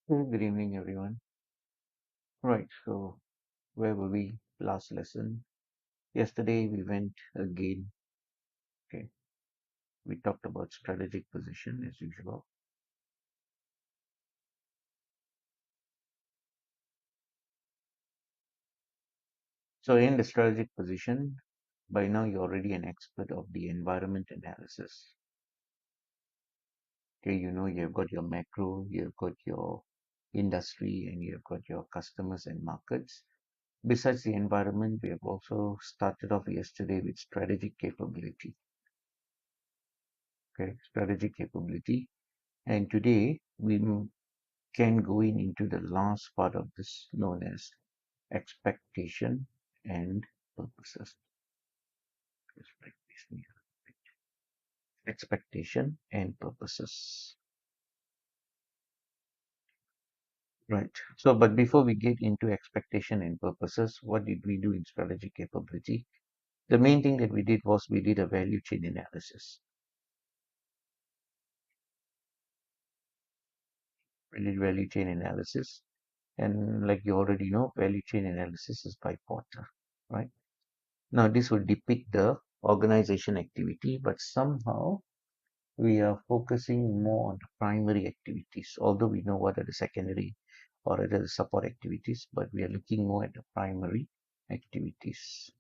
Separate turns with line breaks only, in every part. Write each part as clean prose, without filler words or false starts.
Good evening, everyone. Right, so where were we last lesson? Yesterday we went again. Okay, we talked about strategic position as usual. So in the strategic position, by now you're already an expert of the environment analysis. Okay, you know you've got your macro, you've got your industry, and you've got your customers and markets. Besides the environment, we have also started off yesterday with strategic capability. Okay, strategic capability. And today we can go into the last part of this known as expectation and purposes. Just write this here. Expectation and purposes. Right. So, but before we get into expectation and purposes, what did we do in strategic capability? The main thing that we did was we did a value chain analysis. We did value chain analysis. And like you already know, value chain analysis is by quarter, right? Now, this will depict the organization activity, but somehow we are focusing more on the primary activities, although we know what are the secondary or other the support activities, but we are looking more at the primary activities.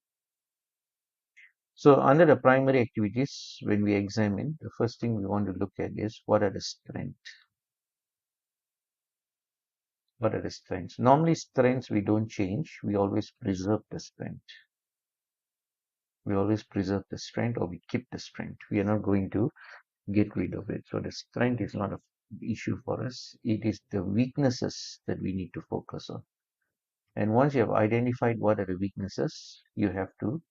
So under the primary activities, when we examine, the first thing we want to look at is what are the strengths? What are the strengths? Normally strengths we don't change, we always preserve the strength. We always preserve the strength or we keep the strength. We are not going to get rid of it. So the strength is not an issue for us. It is the weaknesses that we need to focus on. And once you have identified what are the weaknesses, you have to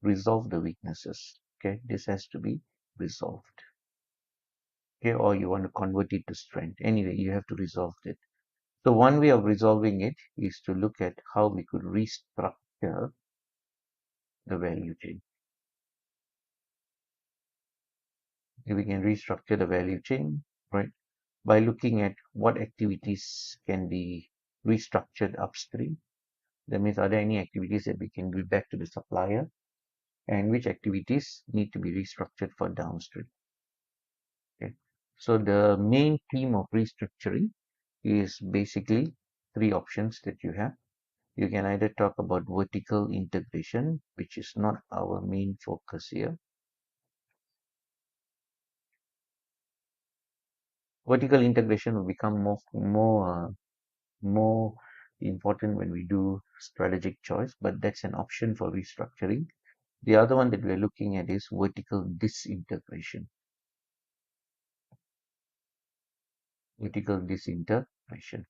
resolve the weaknesses. Okay, this has to be resolved. Okay, or you want to convert it to strength. Anyway, you have to resolve it. So one way of resolving it is to look at how we could restructure the value chain. If we can restructure the value chain, right, by looking at what activities can be restructured upstream. That means, are there any activities that we can give back to the supplier, and which activities need to be restructured for downstream? Okay. So the main theme of restructuring is basically three options that you have. You can either talk about vertical integration, which is not our main focus here. Vertical integration will become more important when we do strategic choice, but that's an option for restructuring. The other one that we're looking at is vertical disintegration. Vertical disintegration.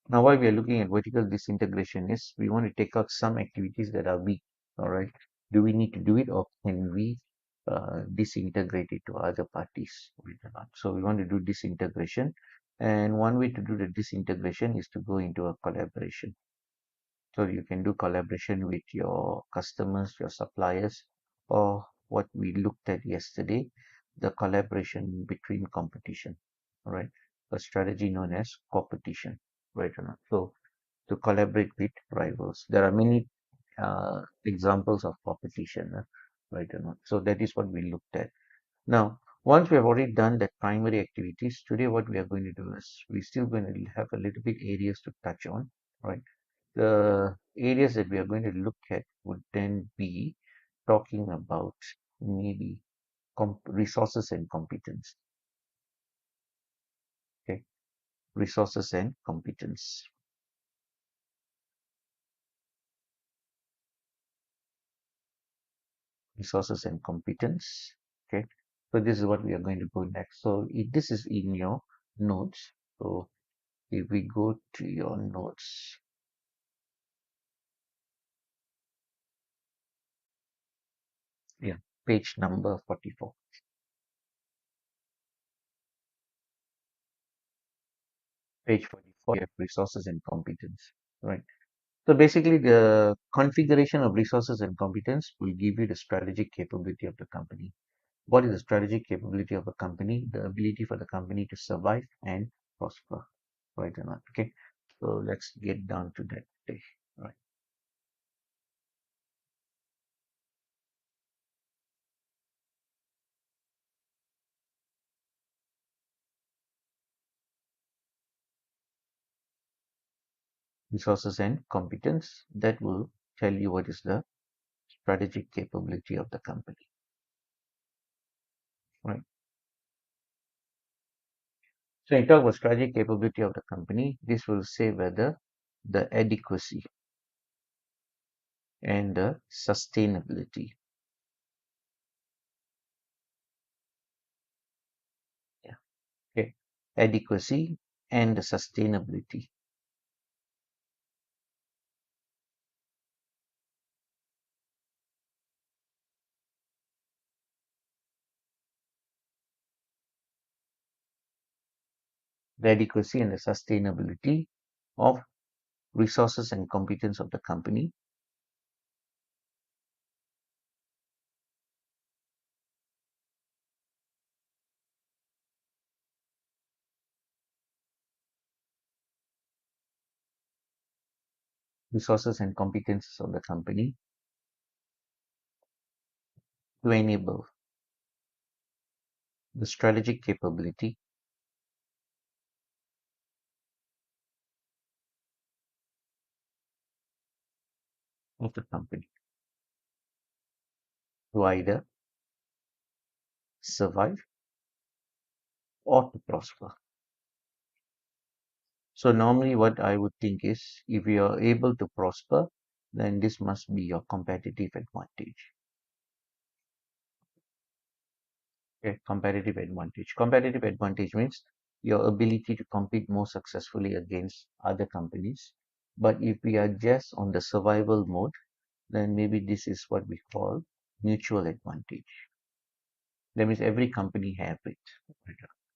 Now, why we are looking at vertical disintegration is we want to take out some activities that are weak. All right. Do we need to do it, or can we disintegrate it to other parties? So we want to do disintegration. And one way to do the disintegration is to go into a collaboration. So you can do collaboration with your customers, your suppliers, or what we looked at yesterday, the collaboration between competition, right? A strategy known as competition, right or not? So to collaborate with rivals. There are many examples of competition, right or not? So that is what we looked at. Now, once we have already done that primary activities, today what we are going to do is we're still going to have a little bit areas to touch on, right? The areas that we are going to look at would then be talking about maybe resources and competence. Okay, resources and competence. Resources and competence. Okay, so this is what we are going to go next. So this is in your notes. So if we go to your notes, yeah, page number 44. Page 44, you have resources and competence, right? So basically, the configuration of resources and competence will give you the strategic capability of the company. What is the strategic capability of a company? The ability for the company to survive and prosper. Right or not? Okay. So let's get down to that day. Right. Resources and competence. That will tell you what is the strategic capability of the company. Right. So you talk about strategic capability of the company. This will say whether the adequacy and the sustainability. Yeah. Okay. Adequacy and the sustainability. The adequacy and the sustainability of resources and competence of the company, resources and competences of the company to enable the strategic capability of the company to either survive or to prosper. So normally what I would think is if you are able to prosper, then this must be your competitive advantage. Okay, competitive advantage. Competitive advantage means your ability to compete more successfully against other companies. But if we are just on the survival mode, then maybe this is what we call mutual advantage. That means every company have it.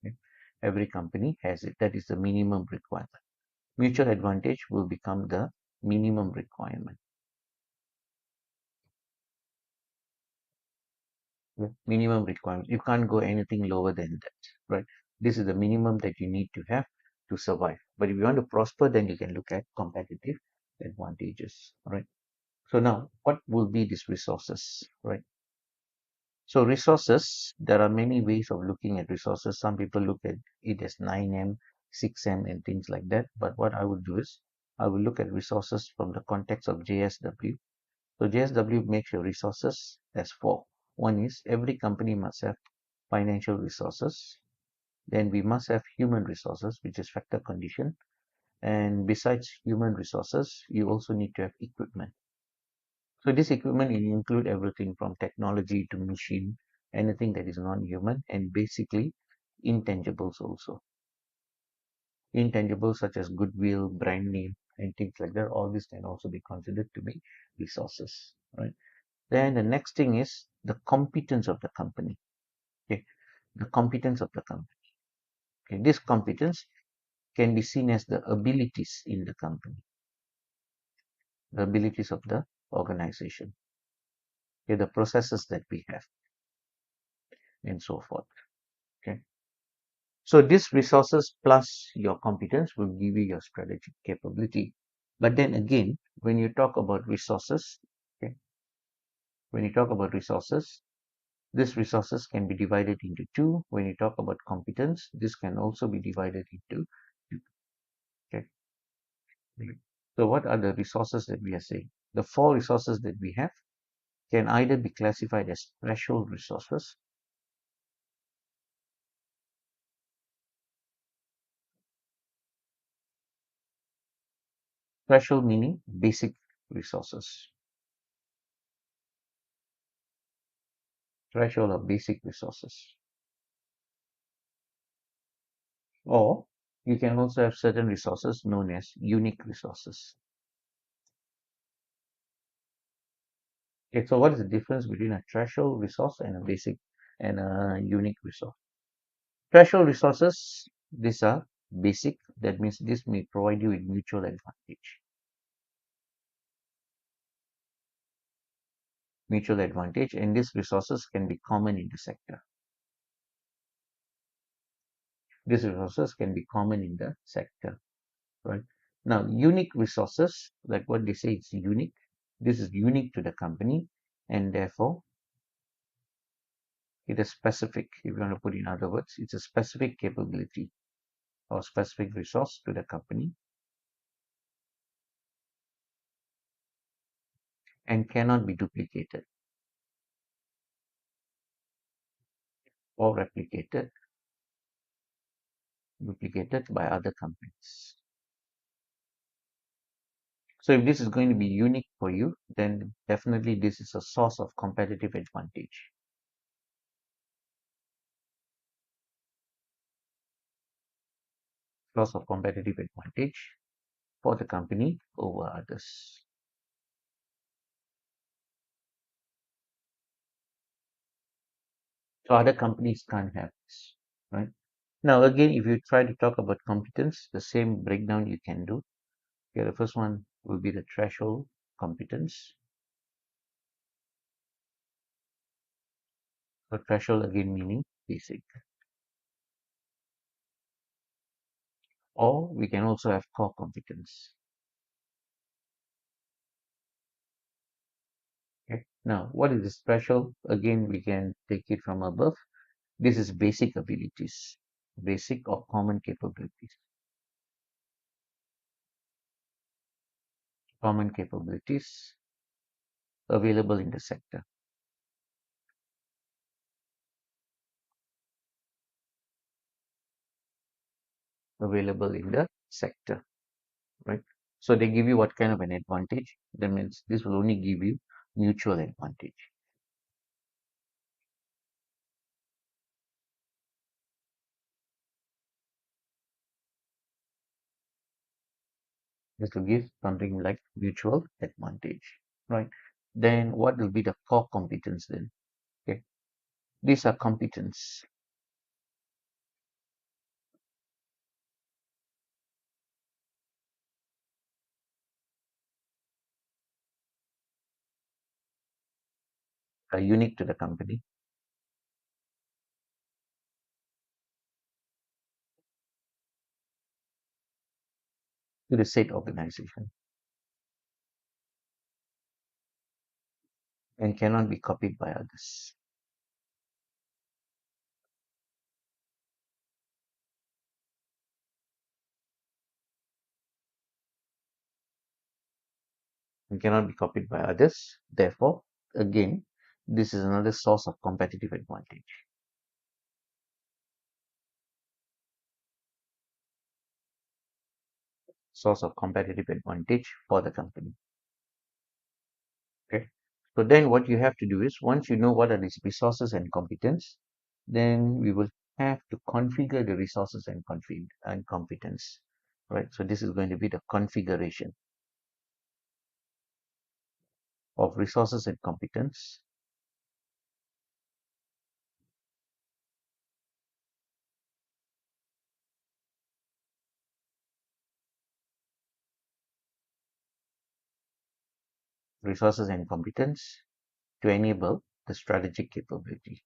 Okay? Every company has it. That is the minimum requirement. Mutual advantage will become the minimum requirement. The minimum requirement. You can't go anything lower than that, right? This is the minimum that you need to have to survive. But if you want to prosper, then you can look at competitive advantages, right? So now, what will be these resources, right? So resources, there are many ways of looking at resources. Some people look at it as 9M, 6M, and things like that. But what I would do is I will look at resources from the context of JSW. So JSW makes your resources as four. One is every company must have financial resources. Then we must have human resources, which is factor condition. And besides human resources, you also need to have equipment. So this equipment will include everything from technology to machine, anything that is non-human, and basically intangibles also. Intangibles such as goodwill, brand name, and things like that. All this can also be considered to be resources, right? Then the next thing is the competence of the company. Okay, the competence of the company. Okay, this competence can be seen as the abilities in the company, the abilities of the organization, okay, the processes that we have, and so forth. Okay. So these resources plus your competence will give you your strategic capability. But then again, when you talk about resources, okay, when you talk about resources, these resources can be divided into two. When you talk about competence, this can also be divided into two. Okay. So what are the resources that we are saying? The four resources that we have can either be classified as threshold resources. Threshold meaning basic resources. Threshold of basic resources. Or you can also have certain resources known as unique resources. Okay, so what is the difference between a threshold resource and a basic and a unique resource? Threshold resources, these are basic. That means this may provide you with mutual advantage. mutual advantage, and these resources can be common in the sector. These resources can be common in the sector, right? Now, unique resources, like what they say, it's unique. This is unique to the company, and therefore it is specific. If you want to put in other words, it's a specific capability or specific resource to the company and cannot be duplicated or duplicated by other companies. So if this is going to be unique for you, then definitely this is a source of competitive advantage. Source of competitive advantage for the company over others. So other companies can't have this, right? Now again, if you try to talk about competence, the same breakdown you can do. Here, the first one will be the threshold competence. So threshold again meaning basic. Or we can also have core competence. Okay. Now, what is this threshold? Again, we can take it from above. This is basic abilities, basic or common capabilities. Common capabilities available in the sector. Available in the sector, right? So they give you what kind of an advantage? That means this will only give you mutual advantage. This will give something like mutual advantage, right? Then what will be the core competence then? Okay, these are competence. Are unique to the company, to the said organization, and cannot be copied by others. And cannot be copied by others. Therefore, again, this is another source of competitive advantage. Source of competitive advantage for the company. Okay. So then what you have to do is once you know what are these resources and competence, then we will have to configure the resources and competence. Right. So this is going to be the configuration of resources and competence. Resources and competence to enable the strategic capability.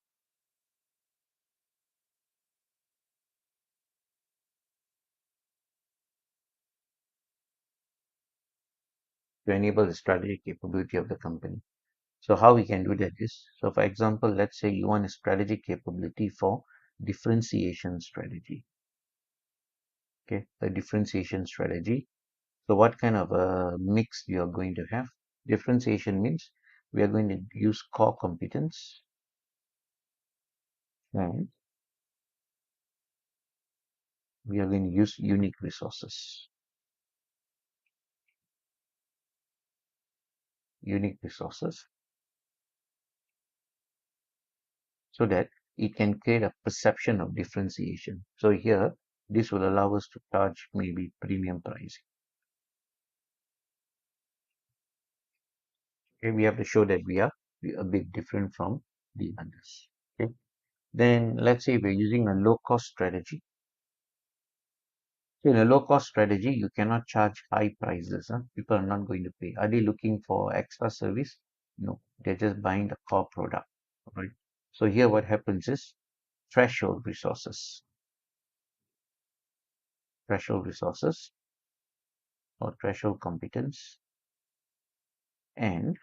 To enable the strategic capability of the company. So how we can do that is, so for example, let's say you want a strategic capability for differentiation strategy. Okay, a differentiation strategy. So what kind of a mix you are going to have? Differentiation means we are going to use core competence and we are going to use unique resources. Unique resources so that it can create a perception of differentiation. So here, this will allow us to charge maybe premium pricing. Okay, we have to show that we are a bit different from the others. Okay, then let's say we're using a low cost strategy. So in a low cost strategy, you cannot charge high prices. Huh? People are not going to pay. Are they looking for extra service? No, They're just buying the core product, right? So here what happens is threshold resources, threshold resources or threshold competence and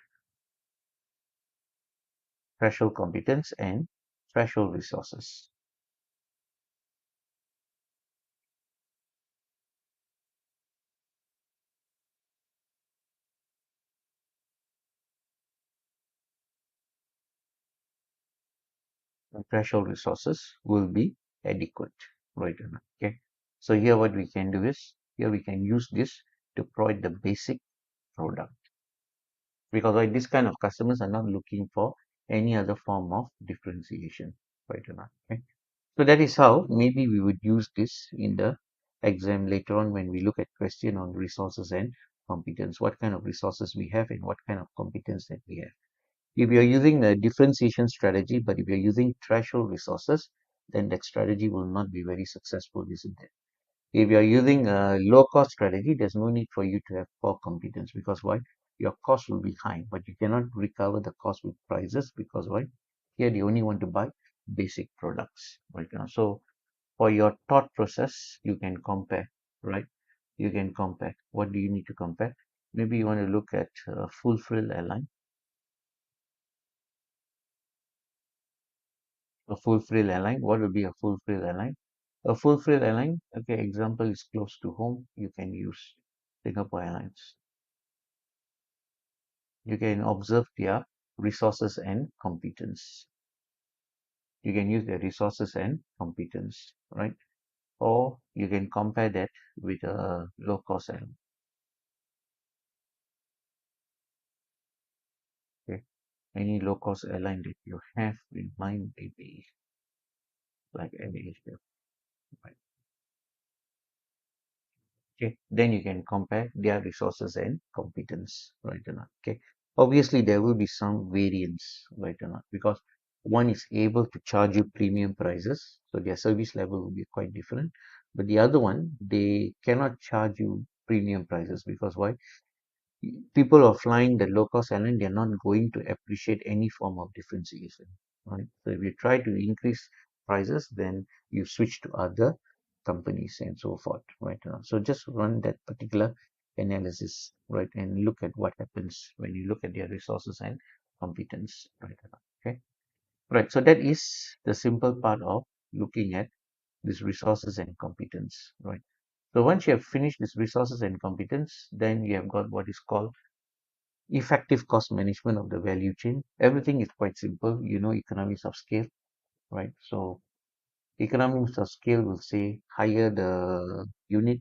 threshold competence and threshold resources. The threshold resources will be adequate, right? Okay. So here what we can do is, here we can use this to provide the basic product, because like this kind of customers are not looking for any other form of differentiation, right? Okay. So that is how maybe we would use this in the exam later on when we look at question on resources and competence, what kind of resources we have and what kind of competence that we have. If you're using a differentiation strategy, but if you're using threshold resources, then that strategy will not be very successful, isn't it? If you're using a low cost strategy, there's no need for you to have core competence, because why? Your cost will be high, but you cannot recover the cost with prices, because why? Here they only want to buy basic products right now. So for your thought process, you can compare, right? You can compare. What do you need to compare? Maybe you want to look at full frill airline. A full frill airline. What would be a full frill airline? A full frill airline, okay, example is close to home. You can use Singapore Airlines. You can observe their resources and competence. You can use their resources and competence, right? Or you can compare that with a low cost airline. Okay. Any low cost airline that you have in mind, maybe like AirAsia, right? Okay, then you can compare their resources and competence, right or not? Okay, obviously there will be some variance, right or not? Because one is able to charge you premium prices, so their service level will be quite different. But the other one, they cannot charge you premium prices, because why? People are flying the low cost airline, they're not going to appreciate any form of differentiation, right? So if you try to increase prices, then you switch to other companies and so forth, right? So just run that particular analysis, right, and look at what happens when you look at their resources and competence, right? Okay, right. So that is the simple part of looking at these resources and competence, right? So once you have finished these resources and competence, then you have got what is called effective cost management of the value chain. Everything is quite simple, economies of scale, right? So economies of scale will say higher the unit,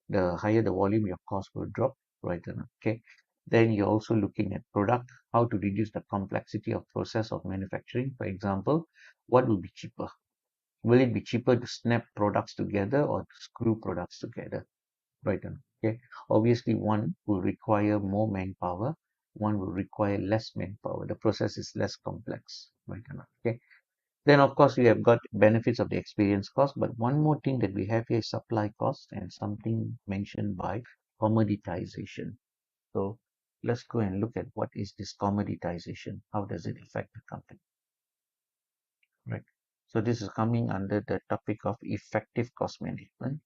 the higher the volume, your cost will drop, right? Okay. Then you're also looking at product, how to reduce the complexity of process of manufacturing. For example, what will be cheaper? Will it be cheaper to snap products together or to screw products together? Right. Okay. Obviously, one will require more manpower, one will require less manpower. The process is less complex. Right. Okay. Then, of course, we have got benefits of the experience cost. But one more thing that we have here is supply cost and something mentioned by commoditization. So let's go and look at what is this commoditization. How does it affect the company? Right. So this is coming under the topic of effective cost management.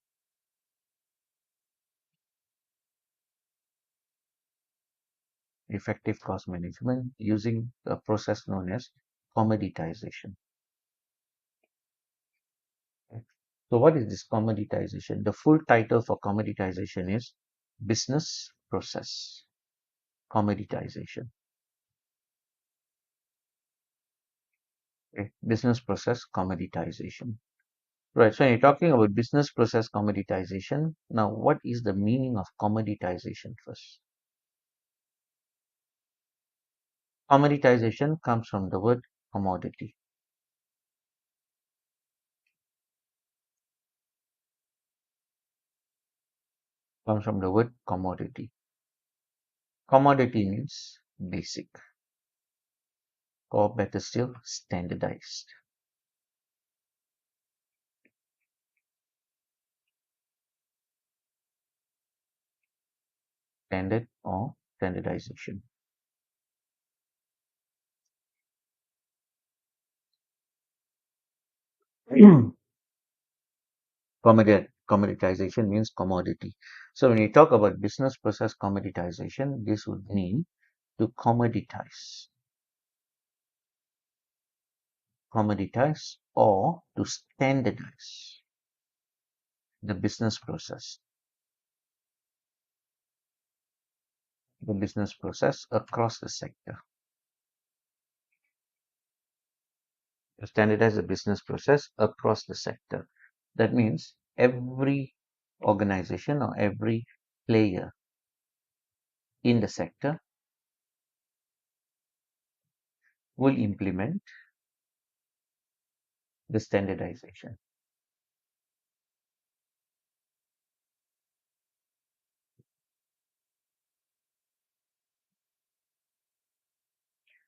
Effective cost management using a process known as commoditization. Okay. So what is this commoditization? The full title for commoditization is business process commoditization. Okay. Business process commoditization. Right. So you're talking about business process commoditization. Now, what is the meaning of commoditization first? Commoditization comes from the word commodity. Comes from the word commodity. Commodity means basic, or better still, standardized. Standard or standardization. Commoditization means commodity. So when you talk about business process commoditization, this would mean to commoditize or to standardize the business process across the sector. To standardize the business process across the sector. That means every organization or every player in the sector will implement the standardization.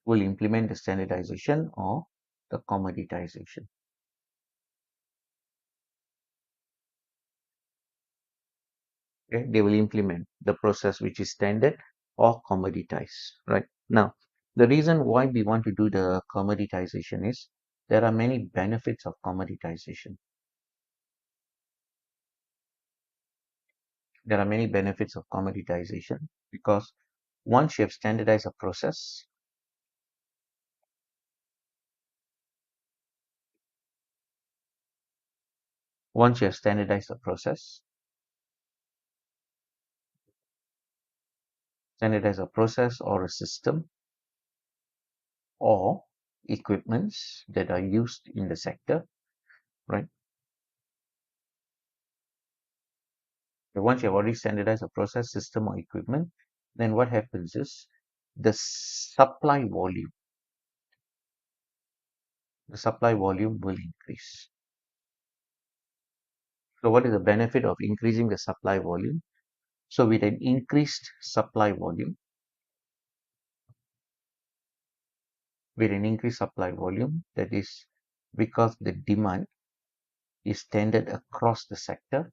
Will implement the standardization or the commoditization. Okay, they will implement the process which is standard or commoditized. Right now, the reason why we want to do the commoditization is there are many benefits of commoditization. There are many benefits of commoditization because once you have standardized a process, once you have standardized a process, standardize a process or a system or equipments that are used in the sector, right? So once you have already standardized a process, system or equipment, then what happens is the supply volume will increase. So what is the benefit of increasing the supply volume? So with an increased supply volume, that is because the demand is standard across the sector.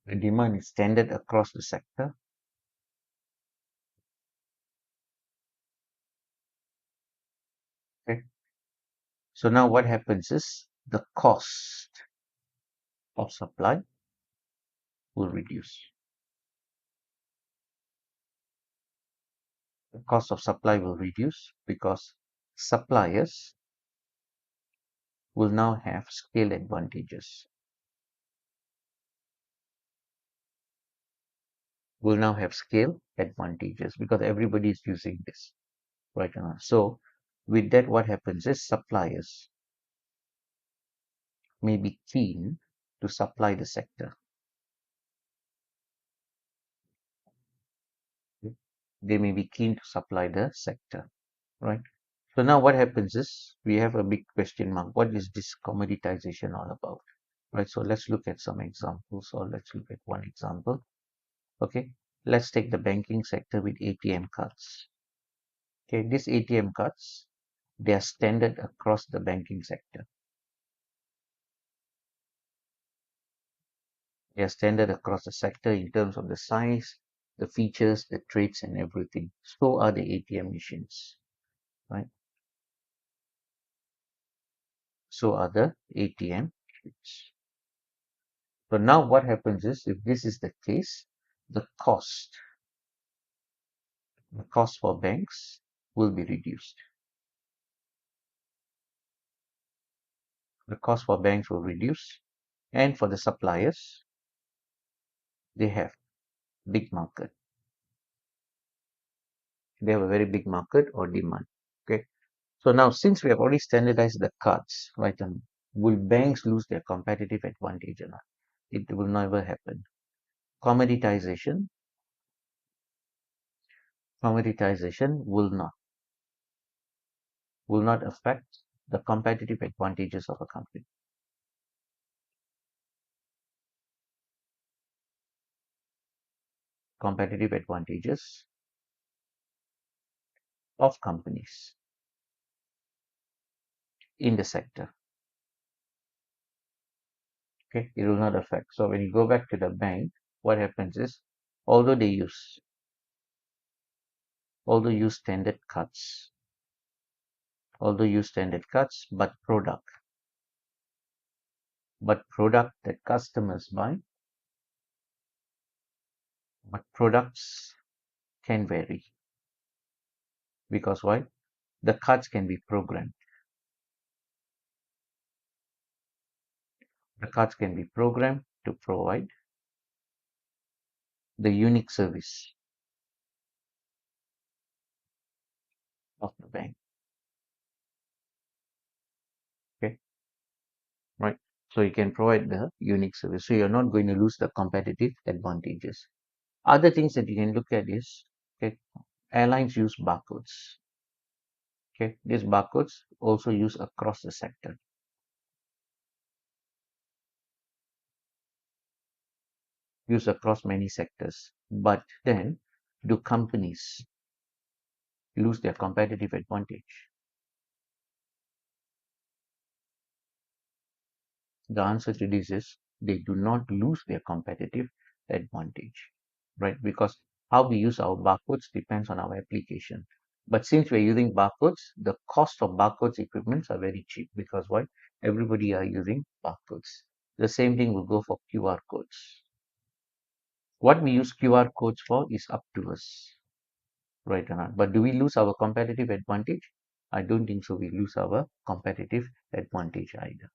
The demand is standard across the sector. Okay. So now what happens is the cost of supply will reduce. The cost of supply will reduce because suppliers will now have scale advantages. Because everybody is using this right now. So with that, what happens is suppliers may be keen to supply the sector. They may be keen to supply the sector, right? So now what happens is we have a big question mark. What is this commoditization all about? Right. So let's look at some examples, or let's look at one example. Okay. Let's take the banking sector with ATM cards. Okay. These ATM cards, they are standard across the banking sector. They are standard across the sector in terms of the size, the features, the traits, and everything. So are the ATM machines, right? So are the ATM machines. So now what happens is, if this is the case, the cost for banks will be reduced. The cost for banks will reduce, and for the suppliers, they have big market. They have a very big market or demand. Okay. So now, since we have already standardized the cards, right, will banks lose their competitive advantage or not? It will never happen. Commoditization will not affect the competitive advantages of a company. Competitive advantages of companies in the sector. Okay, it will not affect. So when you go back to the bank, what happens is, although use standard cards, although use standard cards, but product that customers buy, but products can vary. Because why? The cards can be programmed. The cards can be programmed to provide the unique service of the bank. Okay, right? So you can provide the unique service. So you're not going to lose the competitive advantages. Other things that you can look at is, okay, airlines use barcodes. Okay, these barcodes also used across the sector, used across many sectors. But then, do companies lose their competitive advantage? The answer to this is they do not lose their competitive advantage, right? Because how we use our barcodes depends on our application. But since we're using barcodes, the cost of barcodes equipments are very cheap because why? Everybody are using barcodes. The same thing will go for QR codes. What we use QR codes for is up to us, right or not? But do we lose our competitive advantage? I don't think so. We lose our competitive advantage either.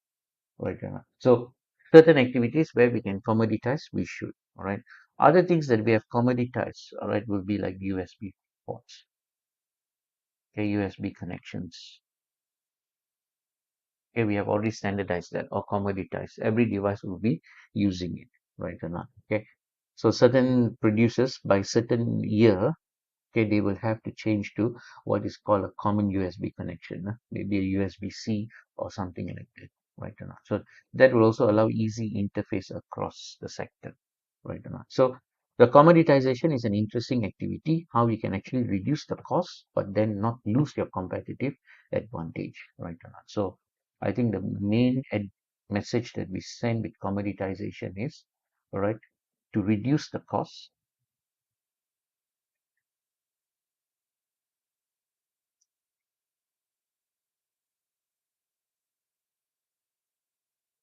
Right or not? So certain activities where we can commoditize, we should. All right. Other things that we have commoditized, all right, will be like USB ports, okay, USB connections. Okay, we have already standardized that or commoditized. Every device will be using it, right or not? Okay. So certain producers by certain year, okay, they will have to change to what is called a common USB connection, maybe a USB-C or something like that, right or not? So that will also allow easy interface across the sector, right or not? So the commoditization is an interesting activity, how we can actually reduce the cost, but then not lose your competitive advantage, right or not? So I think the main message that we send with commoditization is, all right, to reduce the cost.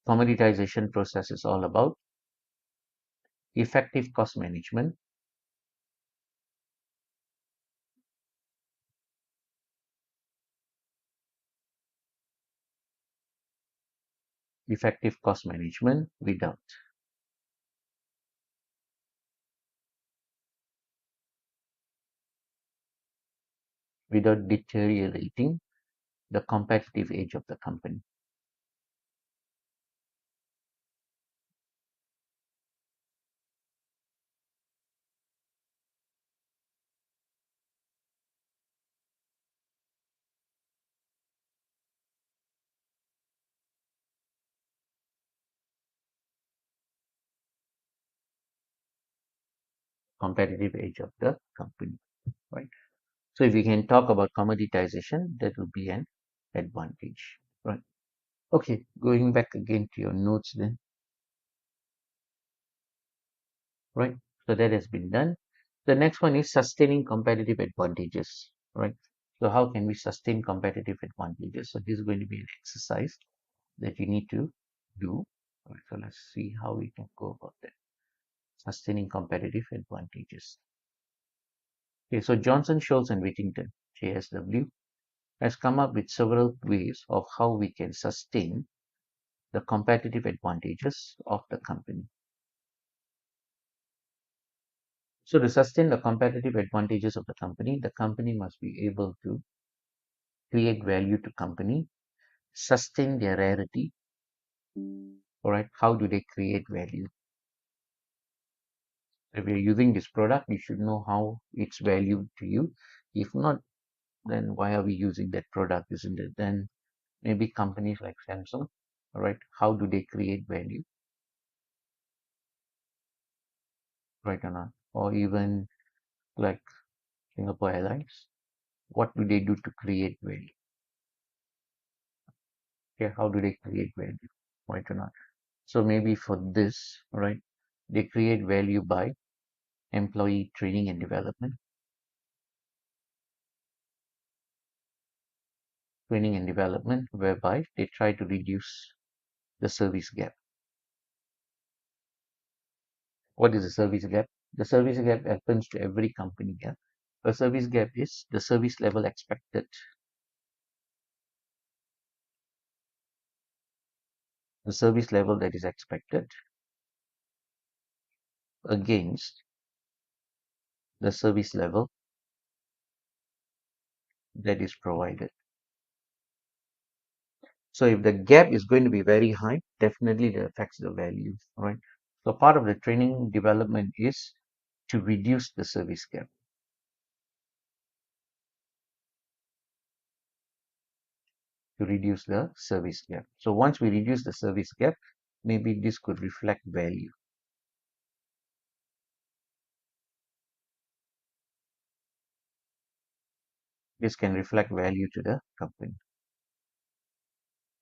Commoditization process is all about effective cost management, effective cost management without deteriorating the competitive edge of the company. Competitive edge of the company, right? So if we can talk about commoditization, that will be an advantage, right? Okay, going back again to your notes then, right? So that has been done. The next one is sustaining competitive advantages, right? So how can we sustain competitive advantages? So this is going to be an exercise that you need to do. Right, so let's see how we can go about that. Sustaining competitive advantages. Okay, so Johnson, Scholes, and Whittington, JSW, has come up with several ways of how we can sustain the competitive advantages of the company. So to sustain the competitive advantages of the company must be able to create value to company, sustain their rarity. All right, how do they create value? If you're using this product, you should know how it's valued to you. If not, then why are we using that product, isn't it? Then maybe companies like Samsung, all right, how do they create value, right or not? Or even like Singapore Airlines, what do they do to create value? Okay, how do they create value, right or not? So maybe for this, right, they create value by employee training and development. training and development, whereby they try to reduce the service gap. What is the service gap? The service gap happens to every company. Yeah? A service gap is the service level expected, the service level that is expected against the service level that is provided. So if the gap is going to be very high, definitely it affects the value, right? So part of the training development is to reduce the service gap, to reduce the service gap. So once we reduce the service gap, maybe this could reflect value. This can reflect value to the company.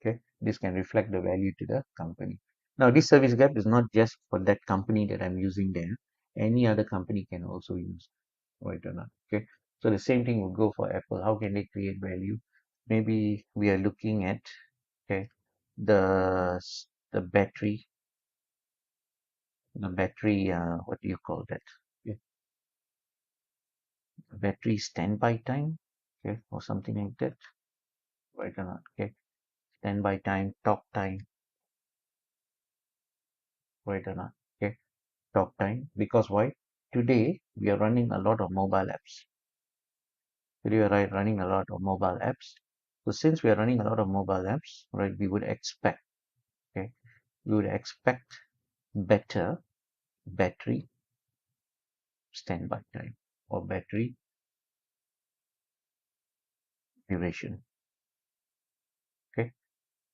Okay, this can reflect the value to the company. Now, this service gap is not just for that company that I'm using there. Any other company can also use, right or not? Okay, so the same thing will go for Apple. How can they create value? Maybe we are looking at, okay, the battery, what do you call that? Okay, battery standby time, okay, or something like that, right or not? Okay, standby time, talk time, right or not? Okay, talk time. Because why? Today we are running a lot of mobile apps. Today we are running a lot of mobile apps. So since we are running a lot of mobile apps, right, we would expect, okay, we would expect better battery standby time or battery duration. Okay,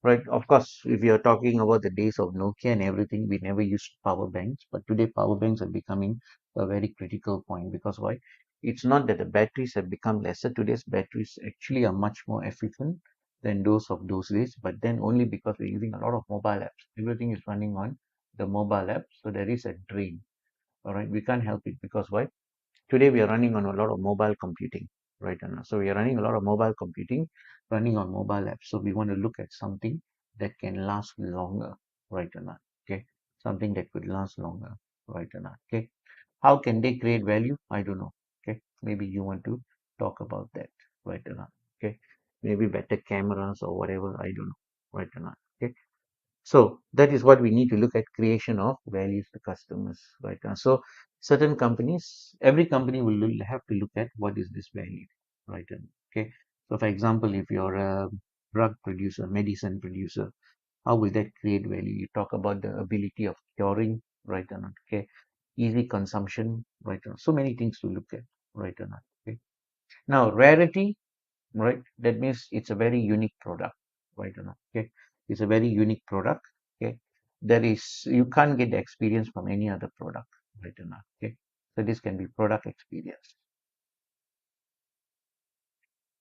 right. Of course, if you are talking about the days of Nokia and everything, we never used power banks, but today power banks are becoming a very critical point. Because why? It's not that the batteries have become lesser. Today's batteries actually are much more efficient than those of those days, but then only because we're using a lot of mobile apps. Everything is running on the mobile app, so there is a drain. All right, we can't help it. Because why? Today we are running on a lot of mobile computing, right? And so we are running a lot of mobile computing, running on mobile apps. So we want to look at something that can last longer, right? Or not? Okay, something that could last longer, right? Or not? Okay, how can they create value? I don't know. Okay, maybe you want to talk about that, right? Or not? Okay, maybe better cameras or whatever. I don't know, right? Or not? Okay, so that is what we need to look at, creation of values to customers, right? So certain companies, every company will have to look at what is this value, right? And okay. So for example, if you're a drug producer, medicine producer, how will that create value? You talk about the ability of curing, right? And okay, easy consumption, right? So many things to look at, right? And okay. Now rarity, right? That means it's a very unique product, right? Or not? Okay, it's a very unique product. Okay, there is, you can't get the experience from any other product, right? Or not? Okay, so this can be product experience,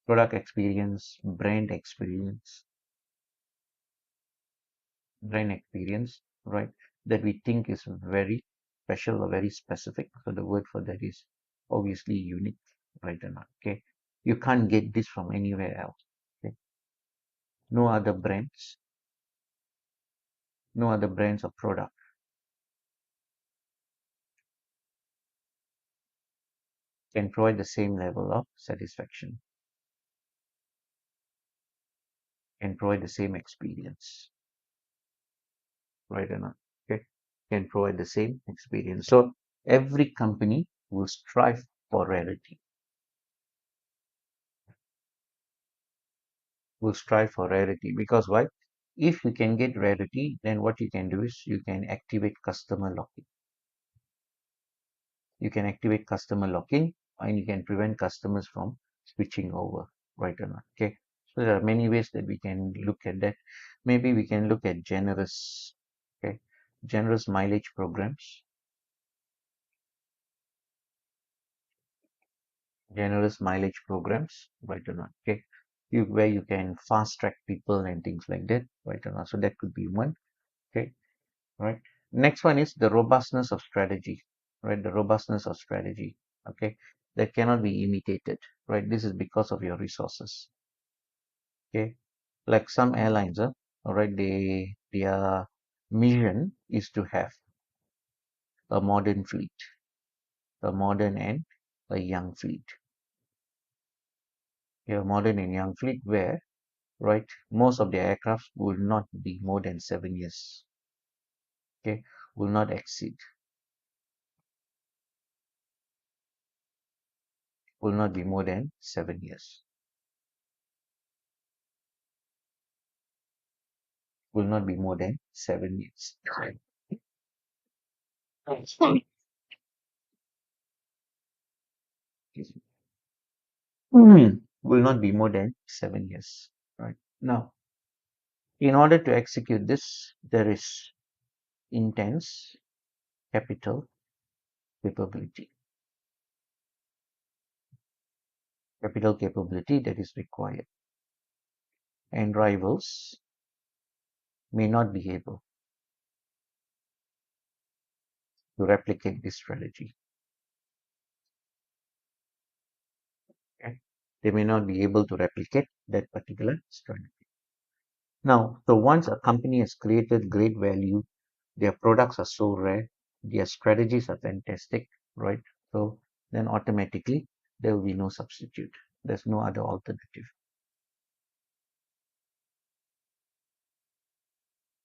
brand experience, right? That we think is very special or very specific. So the word for that is obviously unique, right? Or not? Okay, you can't get this from anywhere else. Okay, no other brands, no other brands of product can provide the same level of satisfaction, can provide the same experience, right or not? Okay, can provide the same experience. So every company will strive for rarity, because why? If you can get rarity, then what you can do is you can activate customer locking. You can activate customer locking and you can prevent customers from switching over, right or not? Okay, so there are many ways that we can look at that. Maybe we can look at generous, okay, generous mileage programs, right or not? Okay, where you can fast track people and things like that, right or not? So that could be one. Okay, right. Next one is the robustness of strategy, right? The robustness of strategy, okay, that cannot be imitated, right? This is because of your resources. Okay, like some airlines, all right, their mission is to have a modern fleet, a modern and a young fleet. A modern and young fleet where, right, most of the aircraft will not be more than 7 years. Okay, will not exceed, will not be more than 7 years, will not be more than 7 years. Will not be more than 7 years. Right now, in order to execute this, there is intense capital capability. Capital capability that is required, and rivals may not be able to replicate this strategy. Okay? They may not be able to replicate that particular strategy. Now, so once a company has created great value, their products are so rare, their strategies are fantastic, right? So then automatically there will be no substitute. There's no other alternative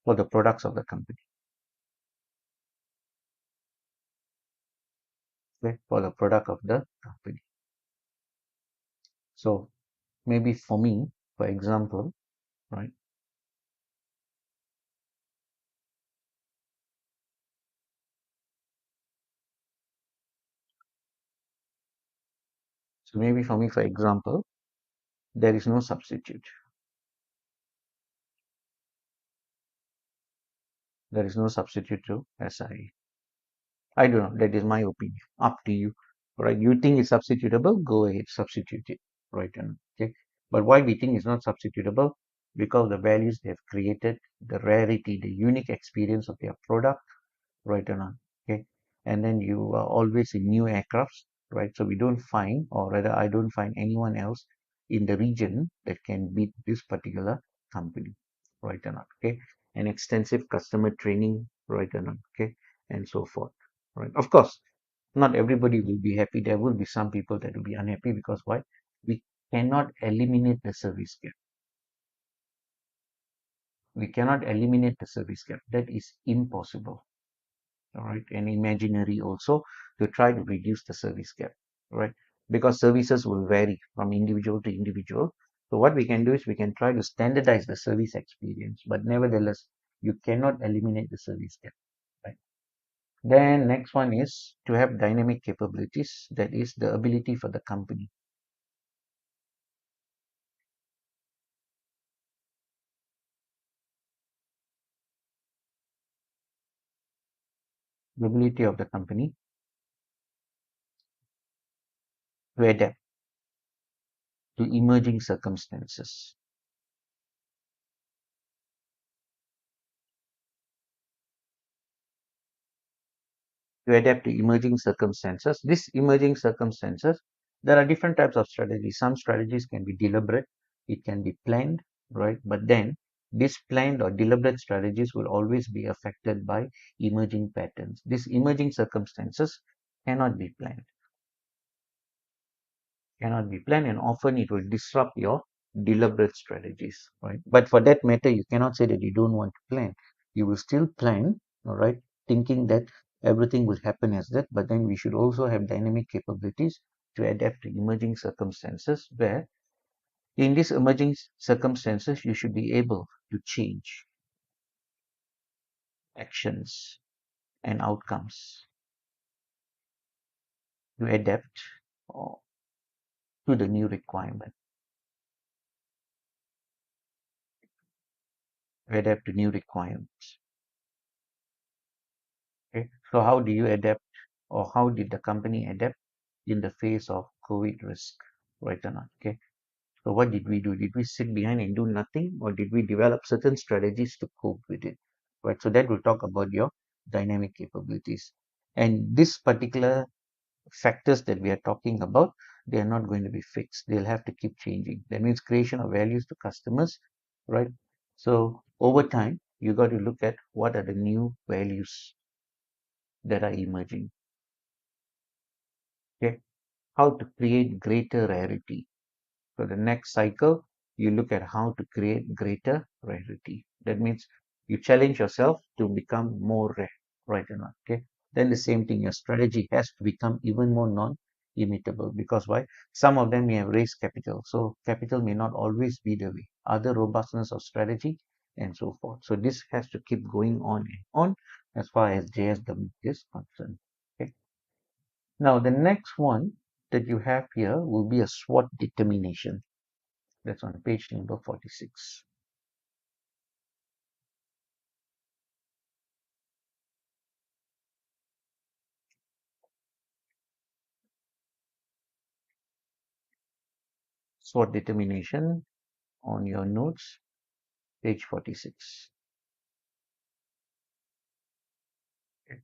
for the products of the company, okay? For the product of the company. So maybe for me, for example, right? So maybe for me, for example, there is no substitute. There is no substitute to SI. I don't know. That is my opinion. Up to you. Right? You think it's substitutable? Go ahead, substitute it. Right? And okay. But why we think it's not substitutable? Because the values they have created, the rarity, the unique experience of their product, right or not? Okay. And then you are always in new aircrafts, right? So we don't find, or rather, I don't find anyone else in the region that can beat this particular company, right or not? Okay. And extensive customer training, right or not? Okay. And so forth, right? Of course, not everybody will be happy. There will be some people that will be unhappy because why? We cannot eliminate the service gap. We cannot eliminate the service gap. That is impossible. All right, and imaginary also to try to reduce the service gap, right? Because services will vary from individual to individual. So what we can do is we can try to standardize the service experience, but nevertheless, you cannot eliminate the service gap, right? Then next one is to have dynamic capabilities. That is the ability for the company, the ability of the company to adapt to emerging circumstances. To adapt to emerging circumstances. These emerging circumstances, there are different types of strategies. Some strategies can be deliberate, it can be planned, right? But then these planned or deliberate strategies will always be affected by emerging patterns. These emerging circumstances cannot be planned, and often it will disrupt your deliberate strategies, right? But for that matter, you cannot say that you don't want to plan. You will still plan, all right, thinking that everything will happen as that, but then we should also have dynamic capabilities to adapt to emerging circumstances where in these emerging circumstances you should be able to change actions and outcomes to adapt uh, to the new requirement, to adapt to new requirements. Okay, so how do you adapt, or how did the company adapt in the face of COVID risk, right or not? Okay, so what did we do? Did we sit behind and do nothing, or did we develop certain strategies to cope with it? Right, so that will talk about your dynamic capabilities. And this particular factors that we are talking about, they are not going to be fixed. They'll have to keep changing. That means creation of values to customers, right? So over time, you got to look at what are the new values that are emerging. Okay, how to create greater rarity. So the next cycle, you look at how to create greater rarity. That means you challenge yourself to become more rare, right or not? Okay. Then the same thing, your strategy has to become even more non-imitable because why? Some of them may have raised capital. So capital may not always be the way. Other robustness of strategy and so forth. So this has to keep going on and on as far as JSW is concerned. Okay. Now the next one that you have here will be a SWOT determination. That's on page number 46. SWOT determination on your notes, page 46. Okay.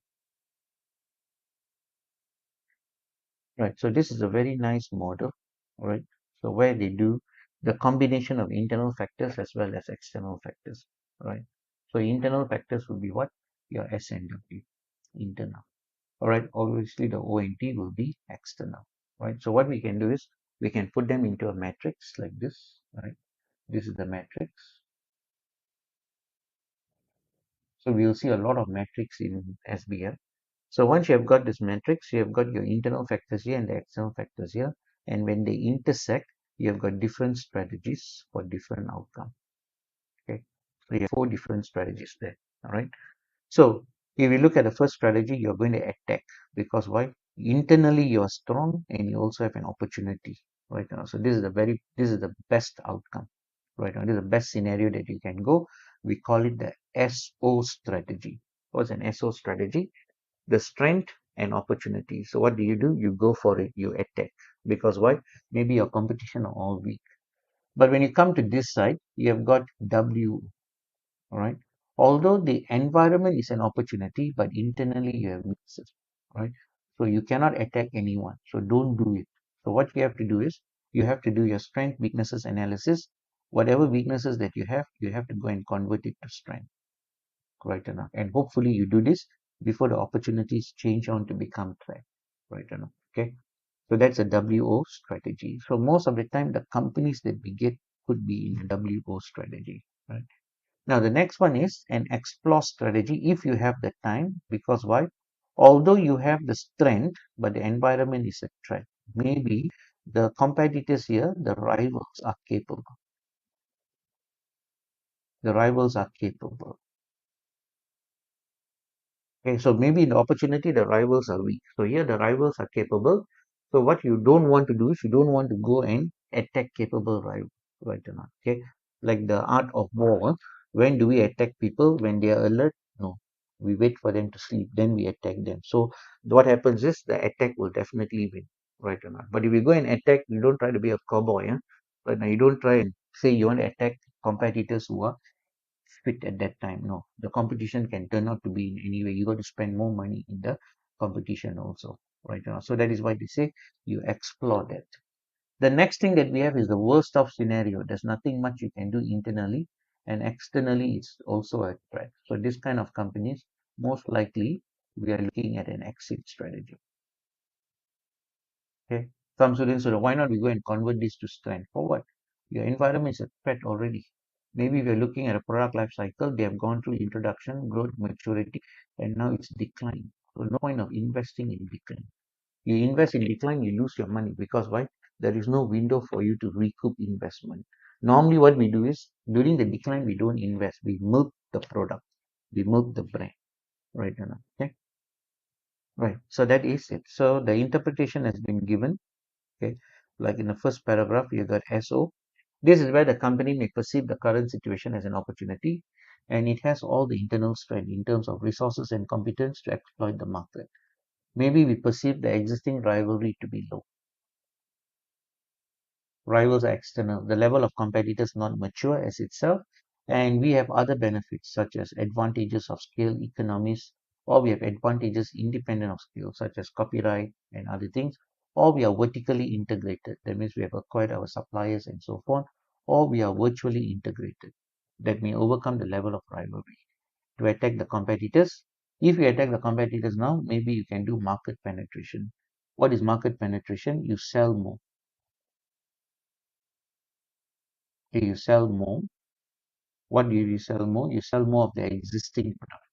Right, so this is a very nice model, all right? So where they do the combination of internal factors as well as external factors, right? So internal factors will be what? Your S and W, internal. All right, obviously the O and T will be external, right? So what we can do is we can put them into a matrix like this, right? This is the matrix. So we'll see a lot of metrics in SBM. So once you have got this matrix, you have got your internal factors here and the external factors here. And when they intersect, you have got different strategies for different outcome. Okay. So you have 4 different strategies there. All right. So if you look at the first strategy, you're going to attack because why? Internally you are strong and you also have an opportunity. Right now. So this is the best outcome. Right now. This is the best scenario that you can go. We call it the SO strategy. What's an SO strategy? The strength and opportunity. So what do? You go for it, you attack. Because why? Maybe your competition are all weak. But when you come to this side, you have got W, all right? Although the environment is an opportunity, but internally you have weaknesses, right? So you cannot attack anyone. So don't do it. So what you have to do is you have to do your strength weaknesses analysis. Whatever weaknesses that you have to go and convert it to strength, right enough. And hopefully you do this before the opportunities change on to become threat, right enough. Okay. So that's a WO strategy. So most of the time, the companies that we get could be in a WO strategy, right? Now the next one is an explore strategy if you have the time, because why? Although you have the strength, but the environment is a threat. Maybe the competitors here, the rivals are capable. The rivals are capable. Okay, so maybe in the opportunity, the rivals are weak. So here the rivals are capable. So what you don't want to do is you don't want to go and attack capable rivals, right or not? Okay, like the art of war. When do we attack people? When they are alert? No, we wait for them to sleep, then we attack them. So what happens is the attack will definitely win, right or not? But if you go and attack, you don't try to be a cowboy, yeah? Right now, you don't try and say you want to attack competitors who are fit at that time. No, the competition can turn out to be in any way. You got to spend more money in the competition also, right now. So that is why they say you explore that. The next thing that we have is the worst of scenario. There's nothing much you can do internally, and externally it's also a threat. So this kind of companies, most likely we are looking at an exit strategy. Okay. Some students say, why not we go and convert this to strength? For what? Your environment is a threat already. Maybe we're looking at a product life cycle. They have gone through introduction, growth, maturity, and now it's decline. So no point of investing in decline. You invest in decline, you lose your money because why? There is no window for you to recoup investment. Normally, what we do is during the decline, we don't invest. We milk the product. We milk the brand. Right, Anna? Okay. Right. So that is it. So the interpretation has been given. Okay, like in the first paragraph, you got SO. This is where the company may perceive the current situation as an opportunity, and it has all the internal strength in terms of resources and competence to exploit the market. Maybe we perceive the existing rivalry to be low. Rivals are external. The level of competitors not mature as itself, and we have other benefits such as advantages of scale economies, or we have advantages independent of scale, such as copyright and other things, or we are vertically integrated. That means we have acquired our suppliers and so forth, or we are virtually integrated. That may overcome the level of rivalry to attack the competitors. If you attack the competitors now, maybe you can do market penetration. What is market penetration? You sell more. Okay, you sell more. What do you sell more? You sell more of the existing product.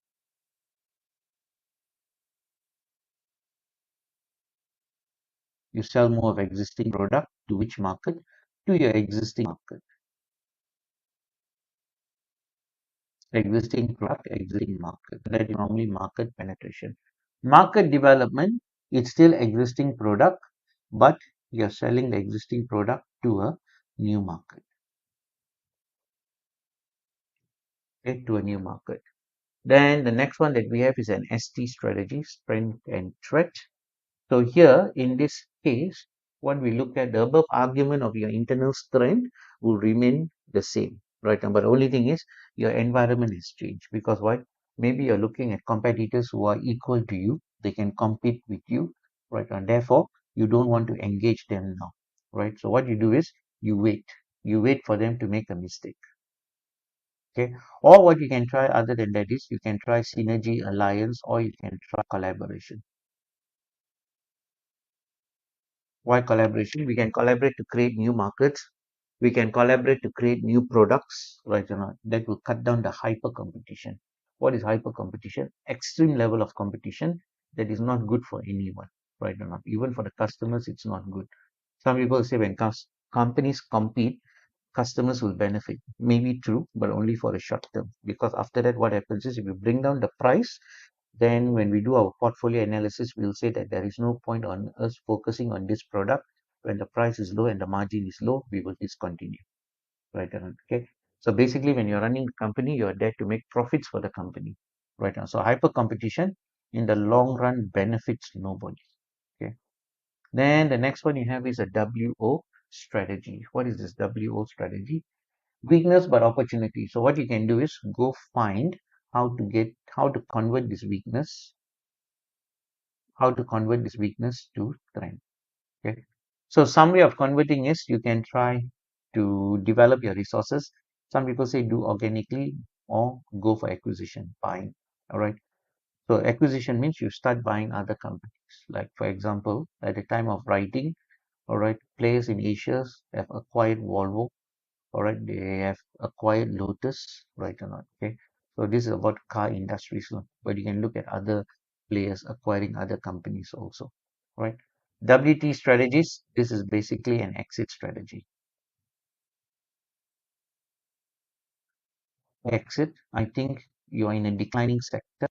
You sell more of existing product to which market? To your existing market. Existing product, existing market. That is normally market penetration. Market development, it's still existing product, but you're selling the existing product to a new market. Okay, to a new market. Then the next one that we have is an ST strategy, strength and threat. So here in this case, what we look at, the above argument of your internal strength will remain the same, right? But the only thing is your environment has changed because why? Maybe you're looking at competitors who are equal to you, they can compete with you, right? And therefore you don't want to engage them now, right? So what you do is you wait for them to make a mistake. Okay, or what you can try other than that is you can try synergy alliance or you can try collaboration. Why collaboration? We can collaborate to create new markets. We can collaborate to create new products, right? That will cut down the hyper competition. What is hyper competition? Extreme level of competition that is not good for anyone, right? Even for the customers, it's not good. Some people say when companies compete, customers will benefit. Maybe true, but only for a short term. Because after that, what happens is if you bring down the price, then when we do our portfolio analysis, we'll say that there is no point on us focusing on this product. When the price is low and the margin is low, we will discontinue. Right. Okay. So basically, when you're running the company, you're there to make profits for the company. Right now. So hyper competition in the long run benefits nobody. Okay. Then the next one you have is a WO strategy. What is this WO strategy? Weakness but opportunity. So what you can do is go find how to convert this weakness, to strength. Okay. So some way of converting is you can try to develop your resources. Some people say do organically or go for acquisition, buying. All right. So acquisition means you start buying other companies. Like for example, at the time of writing, all right, players in Asia have acquired Volvo. All right, they have acquired Lotus, right or not? Okay, so this is about car industries, but you can look at other players acquiring other companies also, right? WT strategies, this is basically an exit strategy. Exit, I think you are in a declining sector,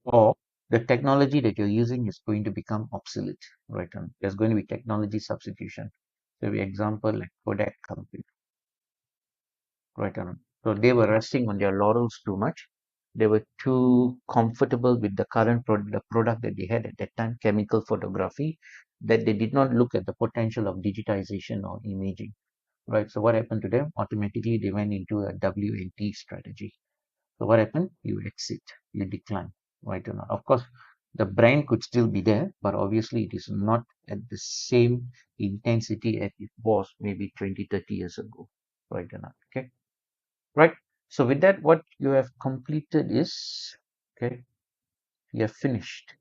or the technology that you're using is going to become obsolete, right? There's going to be technology substitution. So, for example, like Kodak company, right? So they were resting on their laurels too much. They were too comfortable with the current the product that they had at that time, chemical photography, that they did not look at the potential of digitization or imaging, right? So what happened to them? Automatically, they went into a WNT strategy. So what happened? You exit, you decline, right? Of course, the brand could still be there, but obviously it is not at the same intensity as it was maybe 20, 30 years ago, right? Okay. Right. So with that, what you have completed is, okay, you have finished,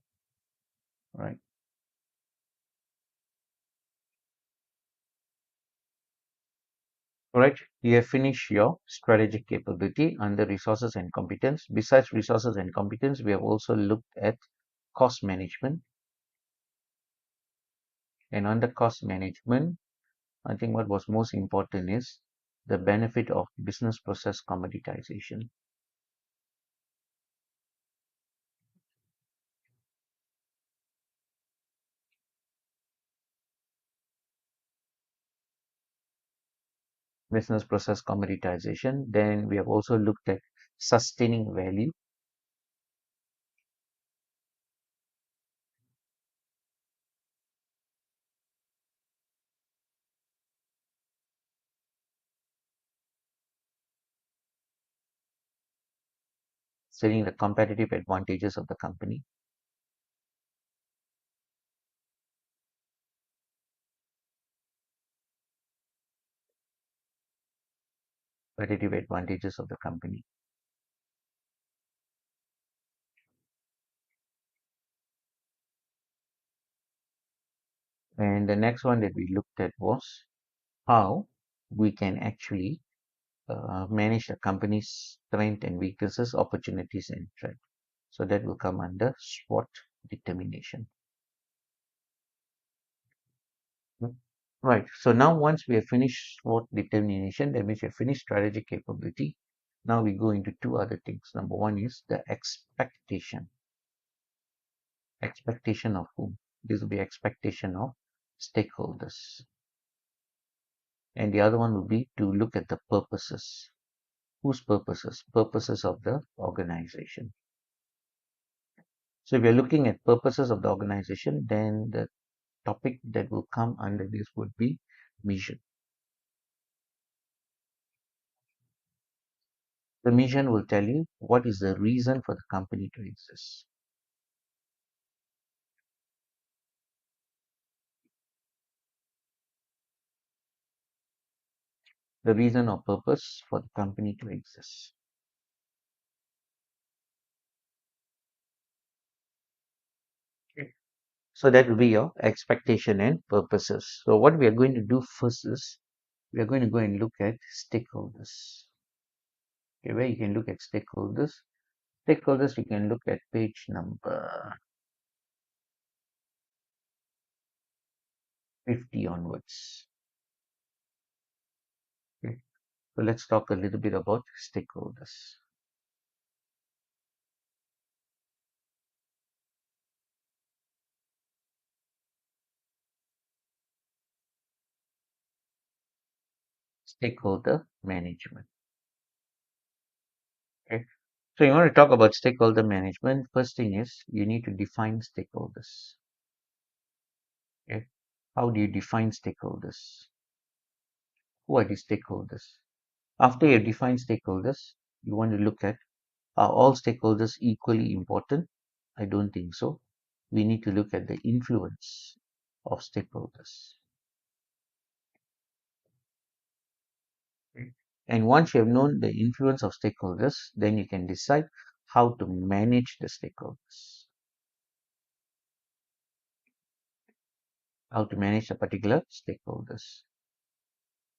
right? All right. You have finished your strategic capability under resources and competence. Besides resources and competence, we have also looked at cost management. And under cost management, I think what was most important is the benefit of business process commoditization. Business process commoditization. Then we have also looked at sustaining value. Selling the competitive advantages of the company. competitive advantages of the company. And the next one that we looked at was how we can actually manage a company's strength and weaknesses, opportunities and threat. So that will come under SWOT determination. Hmm. Right. So now once we have finished SWOT determination, that means we have finished strategic capability. Now we go into two other things. Number one is the expectation. Expectation of whom? This will be expectation of stakeholders. And the other one will be to look at the purposes. Whose purposes? Purposes of the organization. So if you're looking at purposes of the organization, then the topic that will come under this would be mission. The mission will tell you what is the reason for the company to exist. The reason or purpose for the company to exist. Okay. So that will be your expectation and purposes. So what we are going to do first is we are going to go and look at stakeholders. Okay, where you can look at stakeholders. Stakeholders, you can look at page number 50 onwards. Okay. So let's talk a little bit about stakeholders. Stakeholder management. Okay. So you want to talk about stakeholder management. First thing is you need to define stakeholders. Okay. How do you define stakeholders? Who are the stakeholders? After you define stakeholders, you want to look at, are all stakeholders equally important? I don't think so. We need to look at the influence of stakeholders. Okay. And once you have known the influence of stakeholders, then you can decide how to manage the stakeholders. How to manage the particular stakeholders.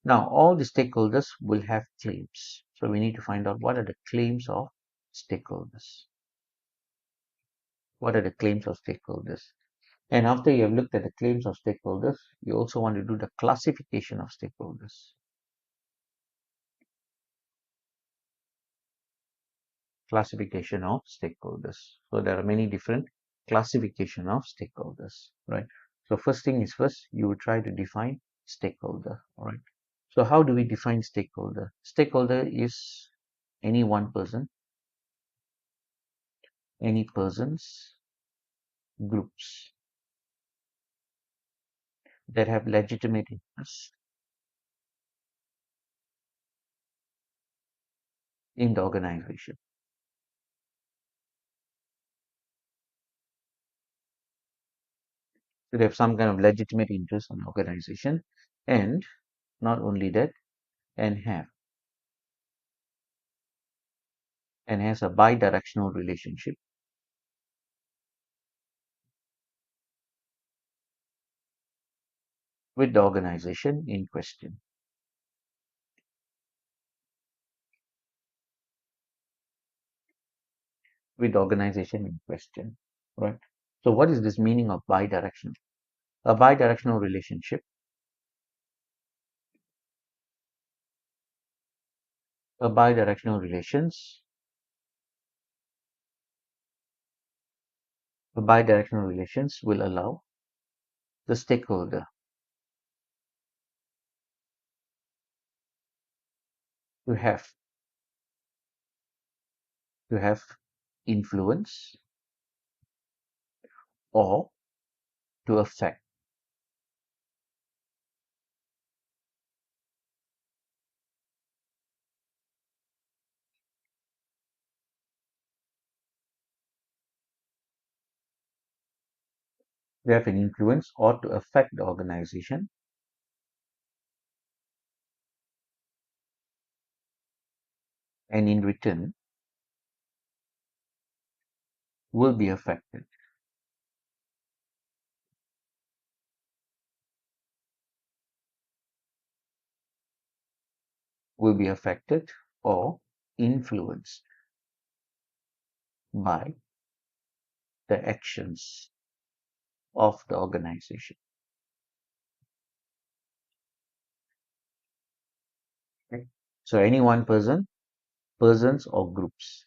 Now, all the stakeholders will have claims. So we need to find out what are the claims of stakeholders. What are the claims of stakeholders? And after you have looked at the claims of stakeholders, you also want to do the classification of stakeholders. Classification of stakeholders. So there are many different classification of stakeholders, right? So first thing is first, you will try to define stakeholder, all right? So how do we define stakeholder? Stakeholder is any one person, any persons, groups that have legitimate interests in the organization. So they have some kind of legitimate interest in the organization, and not only that, and have and has a bi-directional relationship with the organization in question. With the organization in question, right? So what is this meaning of bi-directional? A bi-directional relationship, a bi-directional relations, a bi-directional relations will allow the stakeholder to have to have influence or to affect. They have an influence or to affect the organization and in return will be affected. Will be affected or influenced by the actions of the organization. Okay? So any one persons or groups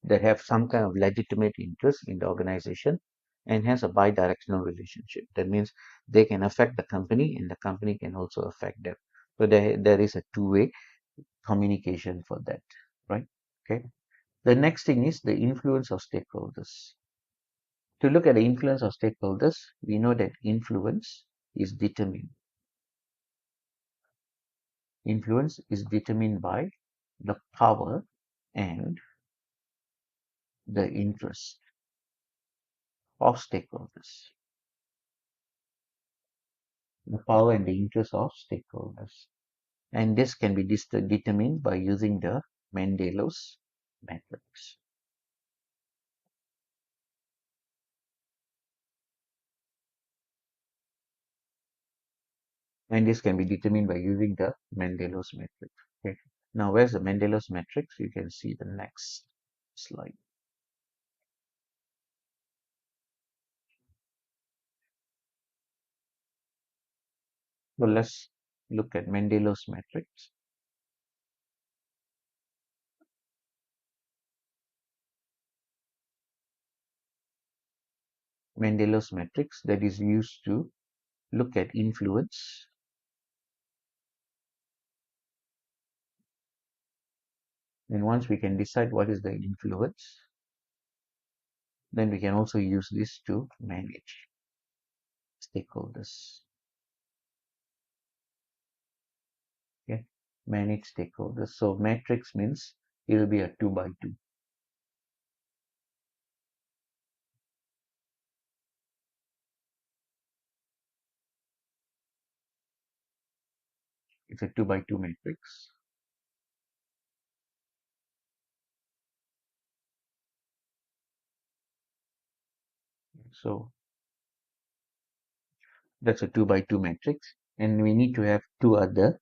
that have some kind of legitimate interest in the organization and has a bidirectional relationship. That means they can affect the company and the company can also affect them. So there is a two-way communication for that, right? Okay. The next thing is the influence of stakeholders. To look at the influence of stakeholders, we know that influence is determined by the power and the interest of stakeholders. The power and the interest of stakeholders. And this can be determined by using the Mendelow's matrix. And this can be determined by using the Mendelow's matrix. Okay. Now, where's the Mendelow's matrix? You can see the next slide. So let's look at Mendelow's matrix. Mendelow's matrix that is used to look at influence, and once we can decide what is the influence, then we can also use this to manage stakeholders. Okay, manage stakeholders. So matrix means it will be a 2 by 2. It's a 2 by 2 matrix. So that's a 2 by 2 matrix, and we need to have two other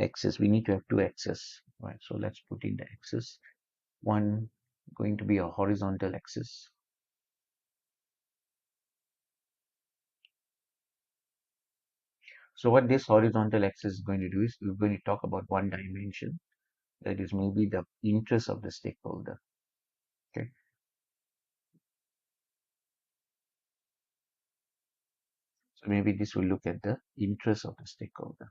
axes. We need to have two axes, right? So let's put in the axis. One going to be a horizontal axis. So what this horizontal axis is going to do is we're going to talk about one dimension, that is maybe the interest of the stakeholder. Okay. So maybe this will look at the interest of the stakeholder.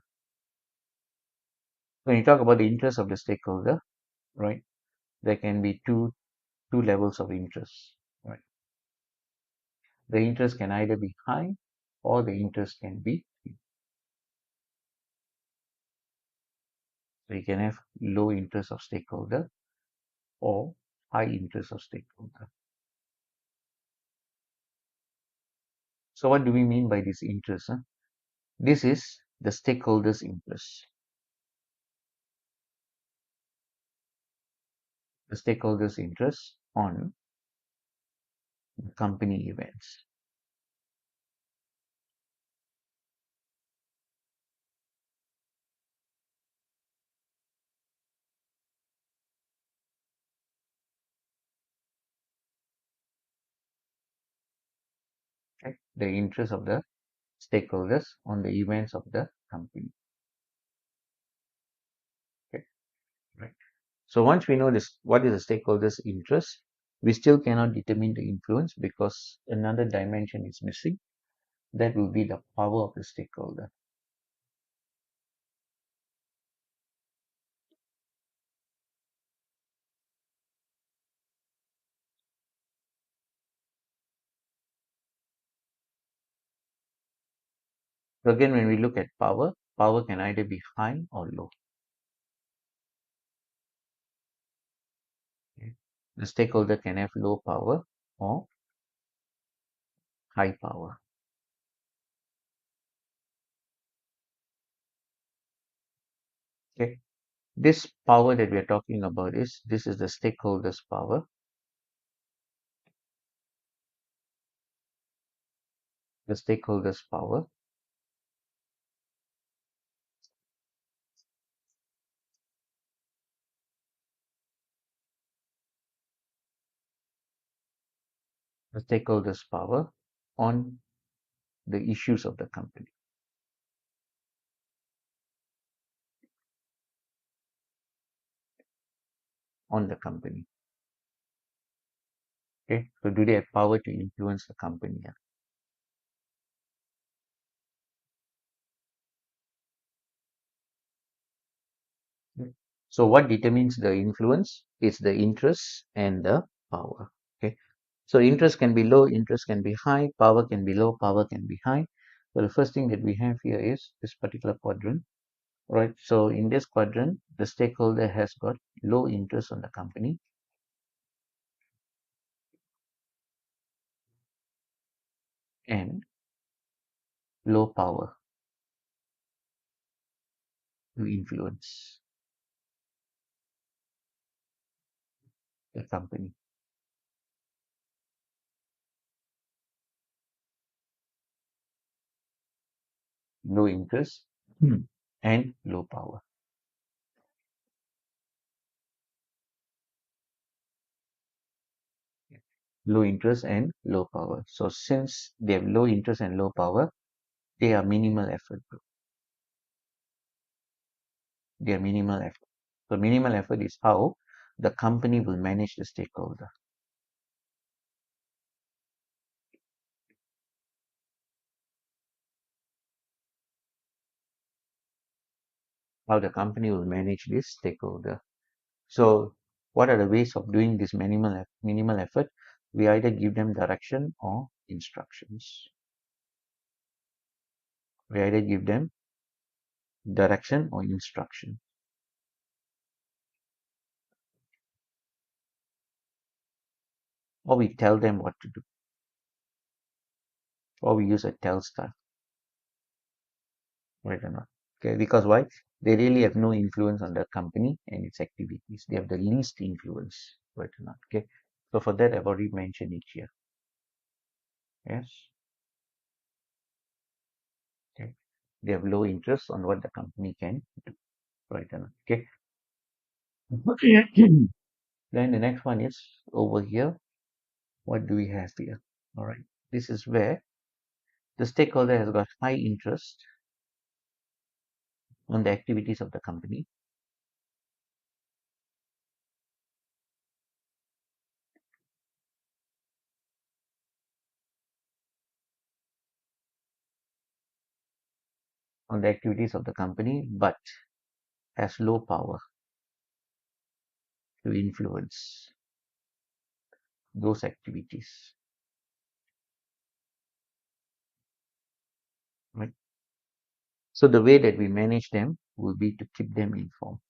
When you talk about the interest of the stakeholder, right, there can be two levels of interest, right? The interest can either be high or the interest can be low. So you can have low interest of stakeholder or high interest of stakeholder. So what do we mean by this interest? Huh? This is the stakeholder's interest. The stakeholder's interest on company events. Okay? The interest of the stakeholders on the events of the company. Okay? Right. So once we know this, what is the stakeholder's interest, we still cannot determine the influence because another dimension is missing. That will be the power of the stakeholder. So again, when we look at power, power can either be high or low. Okay? The stakeholder can have low power or high power. Okay. This power that we are talking about is this is the stakeholders' power. The stakeholders' power. The stakeholders' power on the issues of the company. On the company. Okay. So do they have power to influence the company? Yeah. So what determines the influence is the interest and the power. Okay. So interest can be low, interest can be high, power can be low, power can be high. So the first thing that we have here is this particular quadrant, right? So in this quadrant, the stakeholder has got low interest on the company and low power to influence the company. Low interest and low power. Low interest and low power. So since they have low interest and low power, they are minimal effort. They are minimal effort. So minimal effort is how the company will manage the stakeholder. How the company will manage this stakeholder. So what are the ways of doing this minimal effort? We either give them direction or instructions. We either give them direction or instruction, or we tell them what to do, or we use a tell style, right or not? Okay, because why? They really have no influence on the company and its activities. They have the least influence, right or not? Okay, so for that I've already mentioned it here. Yes, okay. They have low interest on what the company can do, right or not? Okay. Then the next one is over here. What do we have here? All right. This is where the stakeholder has got high interest on the activities of the company, but has low power to influence those activities. Right. So the way that we manage them will be to keep them informed.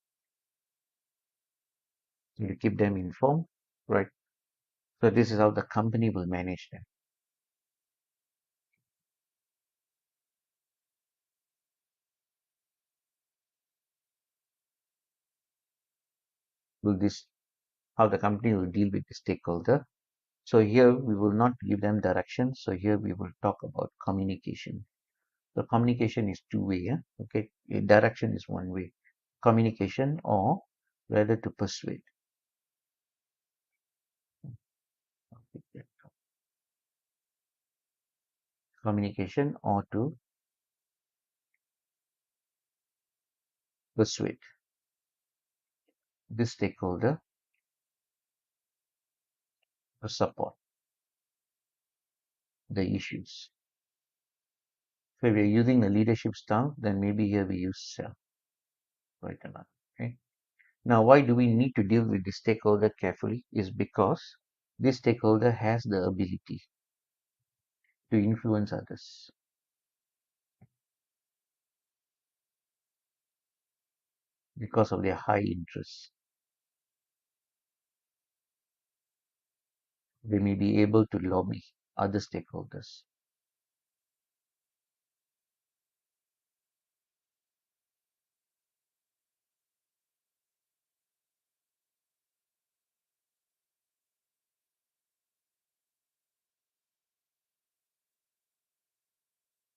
To keep them informed, right? So this is how the company will manage them. Will this how the company will deal with the stakeholder? So here we will not give them direction. So here we will talk about communication. So communication is two-way, yeah? Okay. Direction is one way. Communication or rather to persuade. Communication or to persuade the stakeholder to support the issues. So if we're using the leadership style, then maybe here we use sell, right or not? Okay. Now, why do we need to deal with the stakeholder carefully? Is because this stakeholder has the ability to influence others because of their high interest. They may be able to lobby other stakeholders.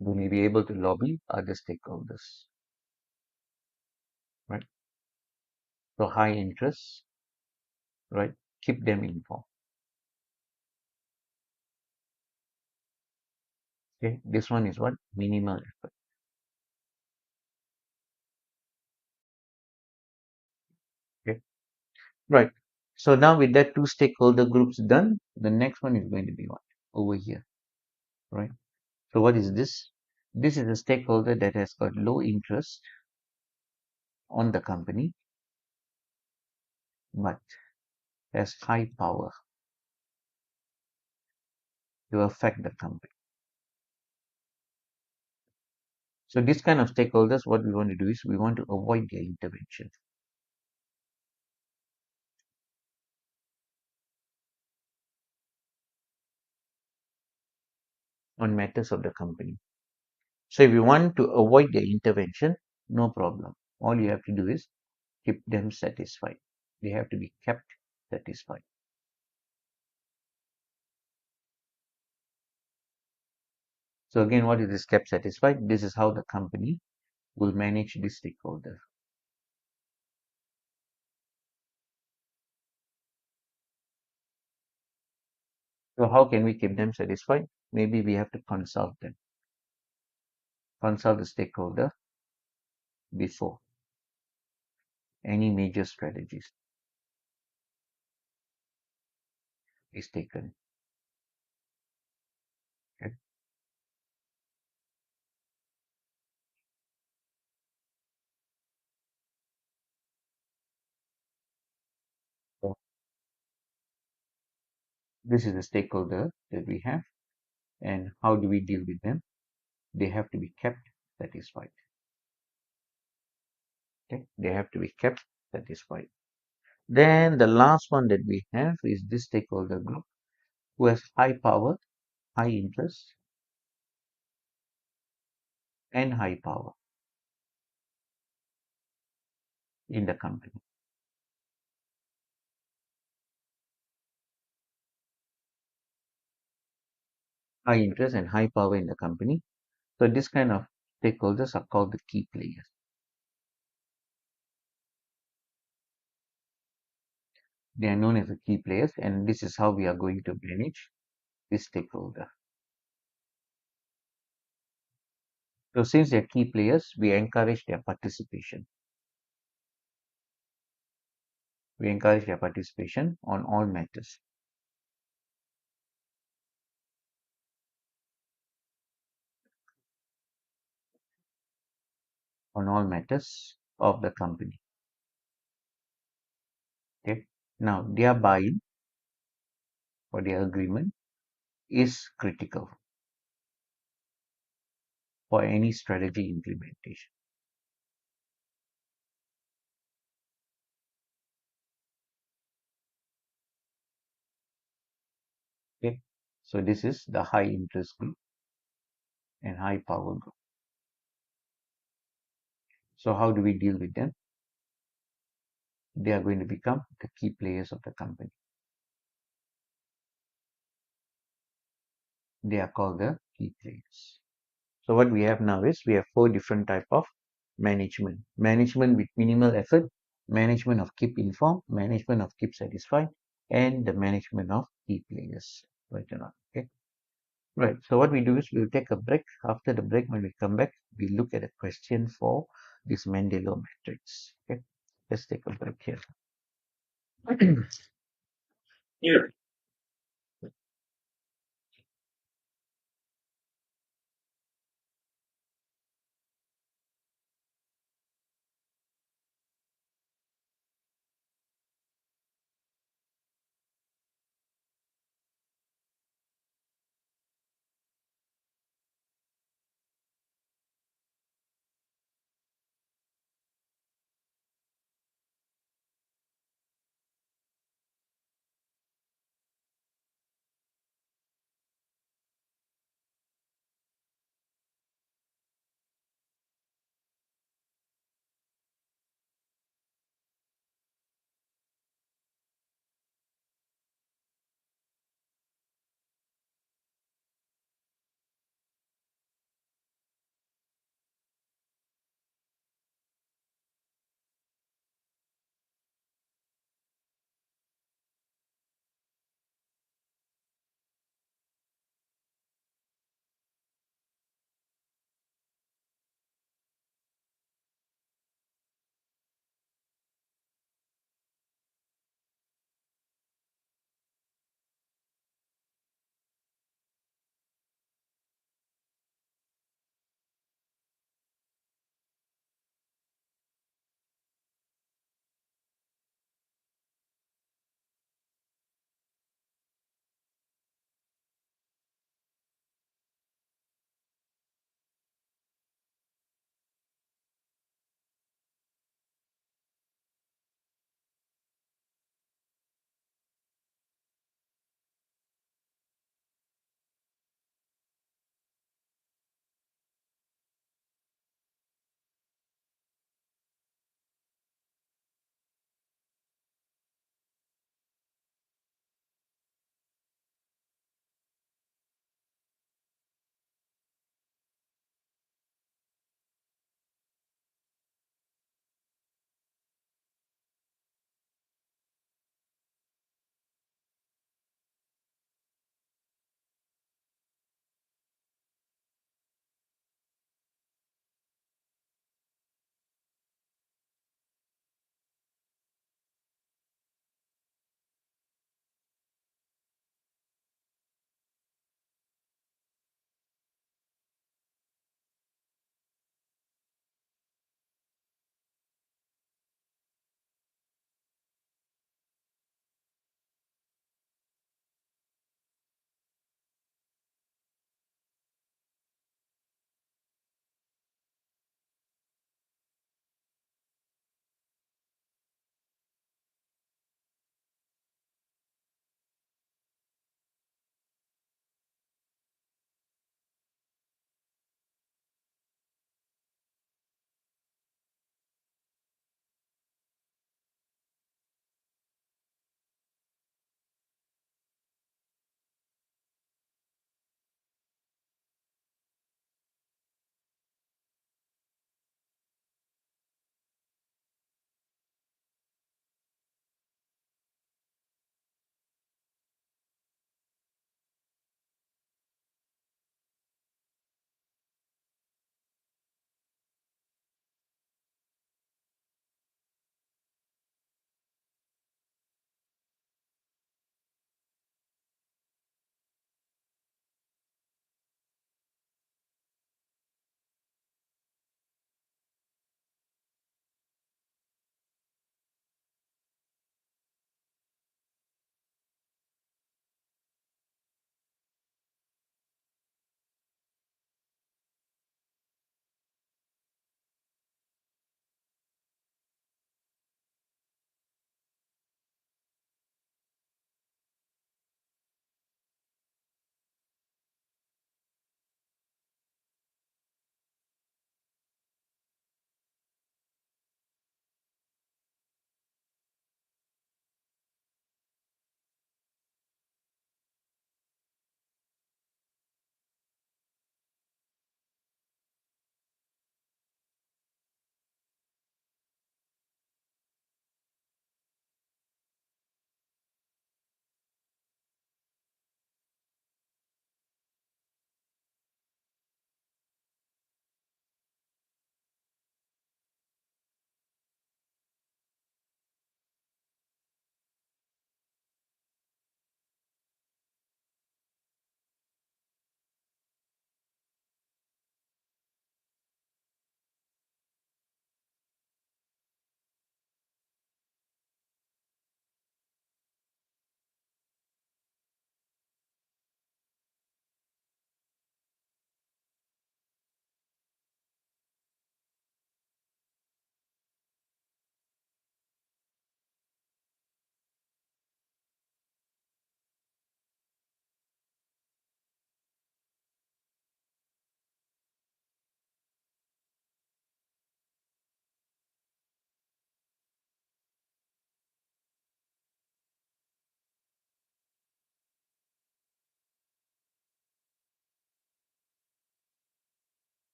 Will we be able to lobby other stakeholders, right? So high interest, right? Keep them informed. Okay, this one is what? Minimal effort. Okay, right. So now with that two stakeholder groups done, the next one is going to be what? Over here, right? So what is this? This is a stakeholder that has got low interest on the company, but has high power to affect the company. So this kind of stakeholders, what we want to do is we want to avoid their intervention on matters of the company. So if you want to avoid their intervention, no problem. All you have to do is keep them satisfied. They have to be kept satisfied. So again, what is this kept satisfied? This is how the company will manage this stakeholder. So how can we keep them satisfied? Maybe we have to consult them, consult the stakeholder before any major strategies is taken. Okay? So this is the stakeholder that we have, and how do we deal with them? They have to be kept satisfied. Okay, they have to be kept satisfied. Then the last one that we have is this stakeholder group who has high power, high interest, and high power in the company. High interest and high power in the company. So this kind of stakeholders are called the key players. They are known as the key players, and this is how we are going to manage this stakeholder. So since they're key players, we encourage their participation. We encourage their participation on all matters. On all matters of the company. Okay. Now their buy-in or their agreement is critical for any strategy implementation. Okay. So this is the high interest group and high power group. So how do we deal with them? They are going to become the key players of the company. They are called the key players. So what we have now is we have four different type of management. Management with minimal effort, management of keep informed, management of keep satisfied, and the management of key players. Right or not? Okay. Right. So what we do is we'll take a break. After the break, when we come back, we look at a question for this Mendeley matrix. Okay. Let's take a break here. Yeah.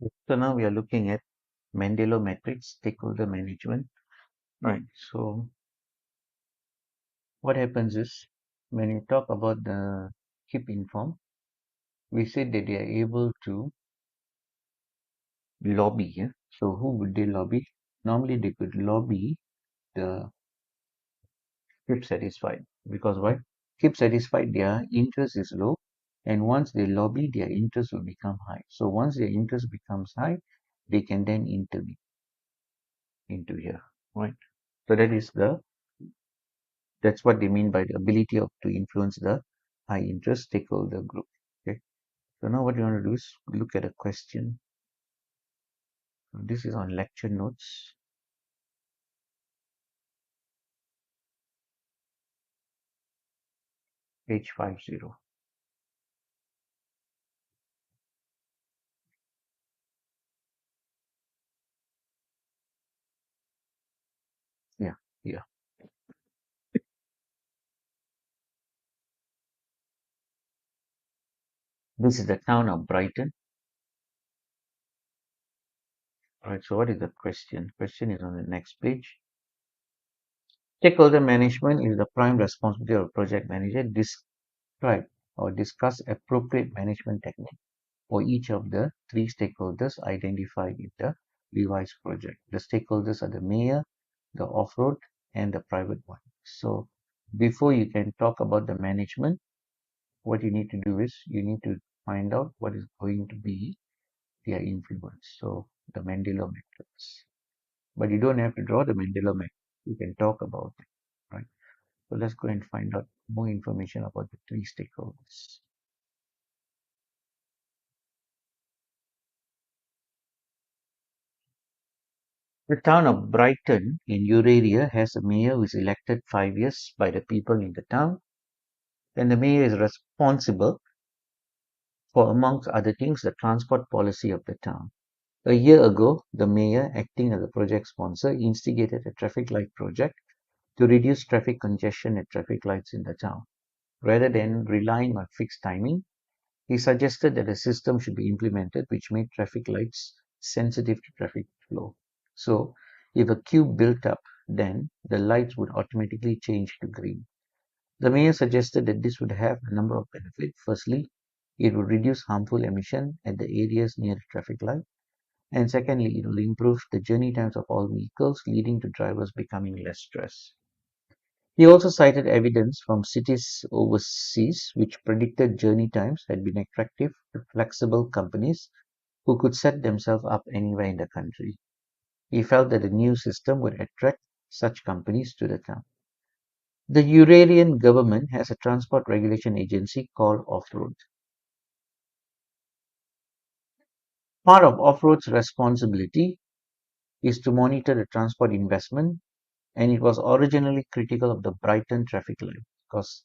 So now we are looking at Mandela matrix, stakeholder management. Right. So what happens is when you talk about the keep informed, we said that they are able to lobby. Yeah? So who would they lobby? Normally they could lobby the keep satisfied because why? Keep satisfied, their interest is low, and once they lobby, their interest will become high. So once their interest becomes high, they can then intervene into here, right? So that's what they mean by the ability of to influence the high interest stakeholder group. Okay. So now what you want to do is look at a question. This is on lecture notes, page 50. Yeah, yeah. This is the town of Brighton. All right. So what is the question? Question is on the next page. Stakeholder management is the prime responsibility of project manager. Describe or discuss appropriate management technique for each of the three stakeholders identified in the revised project. The stakeholders are the mayor, the off-road, and the private one. So before you can talk about the management, what you need to do is you need to find out what is going to be their influence. So the Mandela matrix. But you don't have to draw the Mandela matrix. You can talk about it, right? So let's go and find out more information about the three stakeholders. The town of Brighton in Euraria has a mayor who is elected 5 years by the people in the town, and the mayor is responsible for, amongst other things, the transport policy of the town. A year ago, the mayor, acting as a project sponsor, instigated a traffic light project to reduce traffic congestion at traffic lights in the town. Rather than relying on fixed timing, he suggested that a system should be implemented which made traffic lights sensitive to traffic flow. So, if a queue built up, then the lights would automatically change to green. The mayor suggested that this would have a number of benefits. Firstly, it would reduce harmful emission at the areas near the traffic light. And secondly, it will improve the journey times of all vehicles, leading to drivers becoming less stressed. He also cited evidence from cities overseas which predicted journey times had been attractive to flexible companies who could set themselves up anywhere in the country. He felt that the new system would attract such companies to the town. The Euralian government has a transport regulation agency called Off-Road. Part of Off-Road's responsibility is to monitor the transport investment, and it was originally critical of the Brighton traffic light because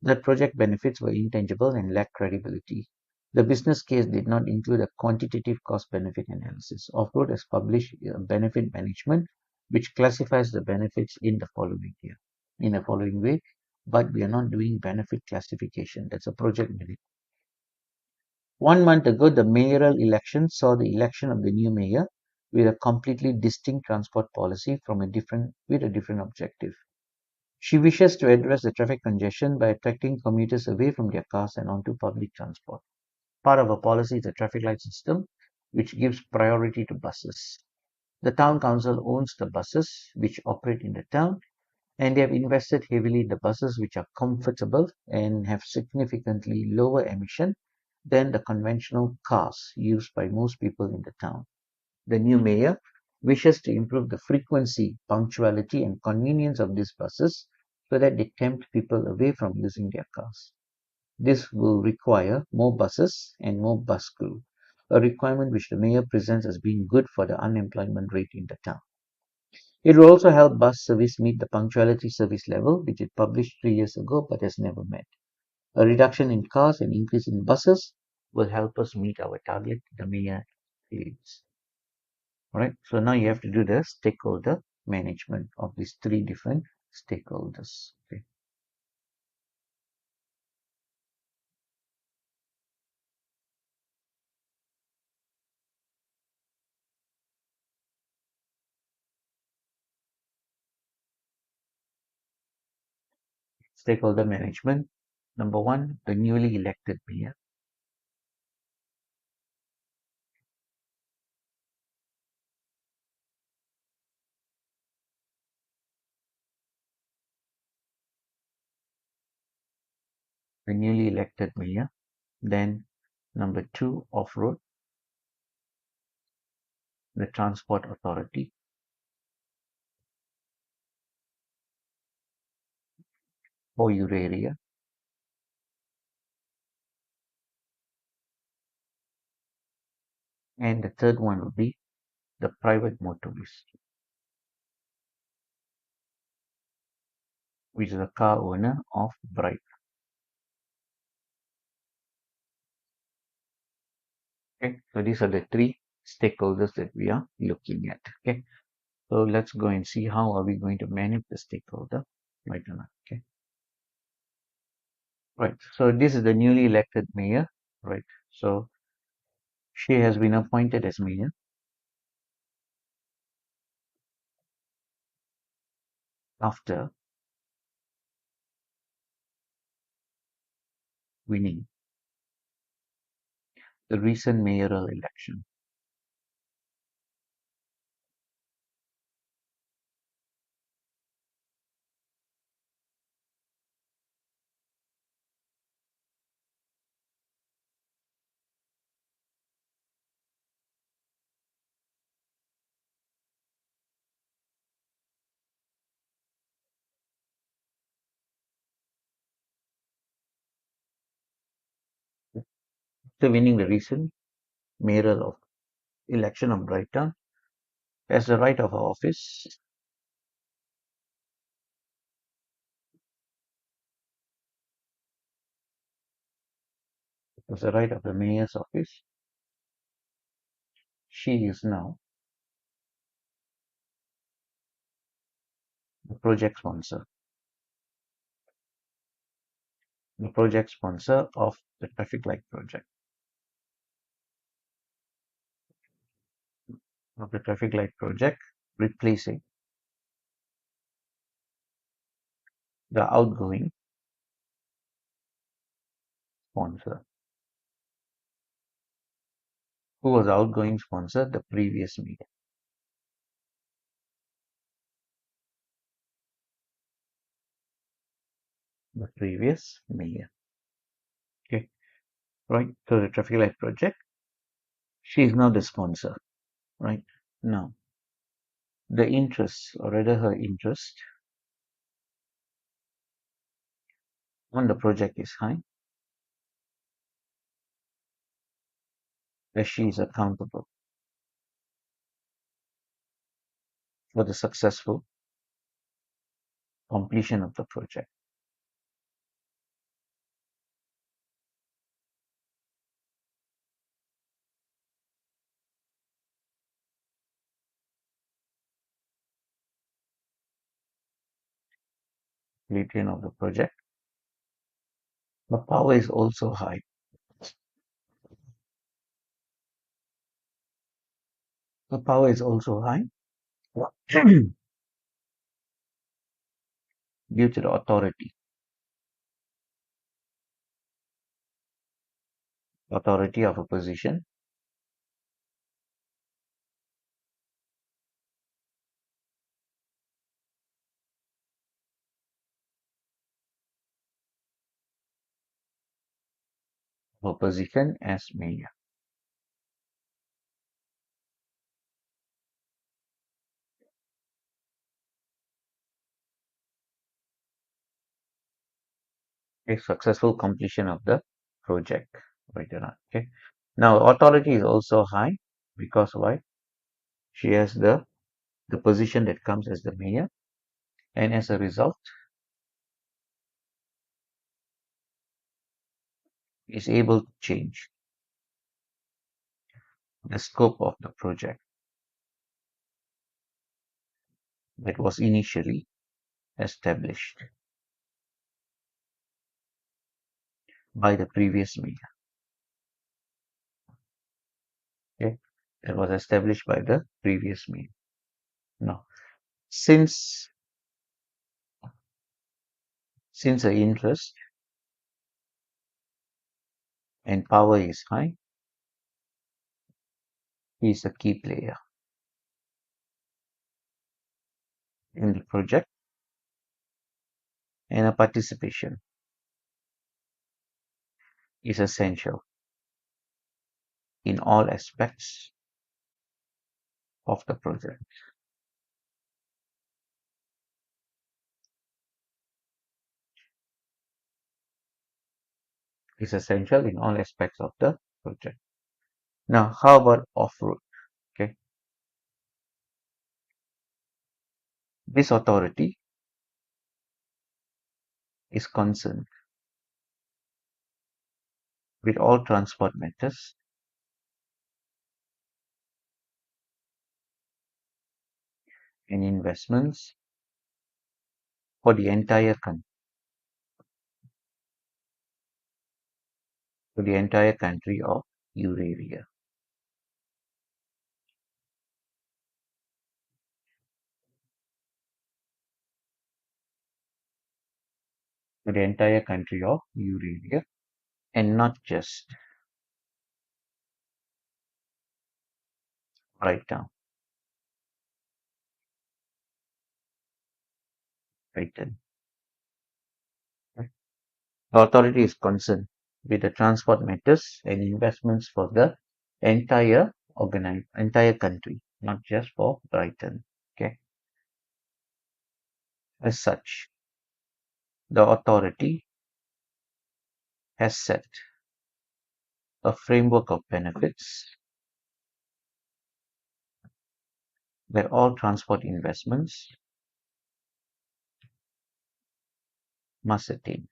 that project benefits were intangible and lacked credibility. The business case did not include a quantitative cost-benefit analysis. Off-Road has published a benefit management, which classifies the benefits in the following way, but we are not doing benefit classification. That's a project management. 1 month ago, the mayoral election saw the election of the new mayor with a completely distinct transport policy with a different objective. She wishes to address the traffic congestion by attracting commuters away from their cars and onto public transport. Part of her policy is the traffic light system, which gives priority to buses. The town council owns the buses which operate in the town, and they have invested heavily in the buses which are comfortable and have significantly lower emission than the conventional cars used by most people in the town. The new mayor wishes to improve the frequency, punctuality, and convenience of these buses so that they tempt people away from using their cars. This will require more buses and more bus crew, a requirement which the mayor presents as being good for the unemployment rate in the town. It will also help bus service meet the punctuality service level, which it published 3 years ago but has never met. A reduction in cars and increase in buses will help us meet our target, the mayor believes. Alright, so now you have to do the stakeholder management of these three different stakeholders. Okay. Stakeholder management. Number one, the newly elected mayor. The newly elected mayor. Then number two, off-road, the transport authority, for your area. And the third one would be the private motorist, which is a car owner of Bright. Okay, so these are the three stakeholders that we are looking at. Okay, so let's go and see how are we going to manage the stakeholder right now. Okay, right. So this is the newly elected mayor, right? So she has been appointed as mayor after winning the recent mayoral election. After winning the recent mayoral election of Brighton, as the right of office, as the right of the mayor's office, she is now the project sponsor of the traffic light project, replacing the outgoing sponsor. Who was the outgoing sponsor? The previous mayor. The previous mayor. Okay, right. So the traffic light project, she is now the sponsor, right? Now, the interest, or rather her interest on the project is high, as she is accountable for the successful completion of the project. Completion of the project. The power is also high. The power is also high due to the authority of a position, as mayor. A successful completion of the project. Right or not? Okay. Now authority is also high because why? She has the position that comes as the mayor, and as a result, is able to change the scope of the project that was initially established by the previous mayor. Okay, that was established by the previous mayor. Now, since Since the interest and power is high, he is a key player in the project, and a participation is essential in all aspects of the project. Is essential in all aspects of the project. Now, how about off-road? Okay, this authority is concerned with all transport matters and investments for the entire country, of Eurasia. To the entire country of Eurasia, and not just right now, right then. The authority is concerned with the transport matters and investments for the entire country, not just for Brighton. Okay. As such, the authority has set a framework of benefits where all transport investments must attain.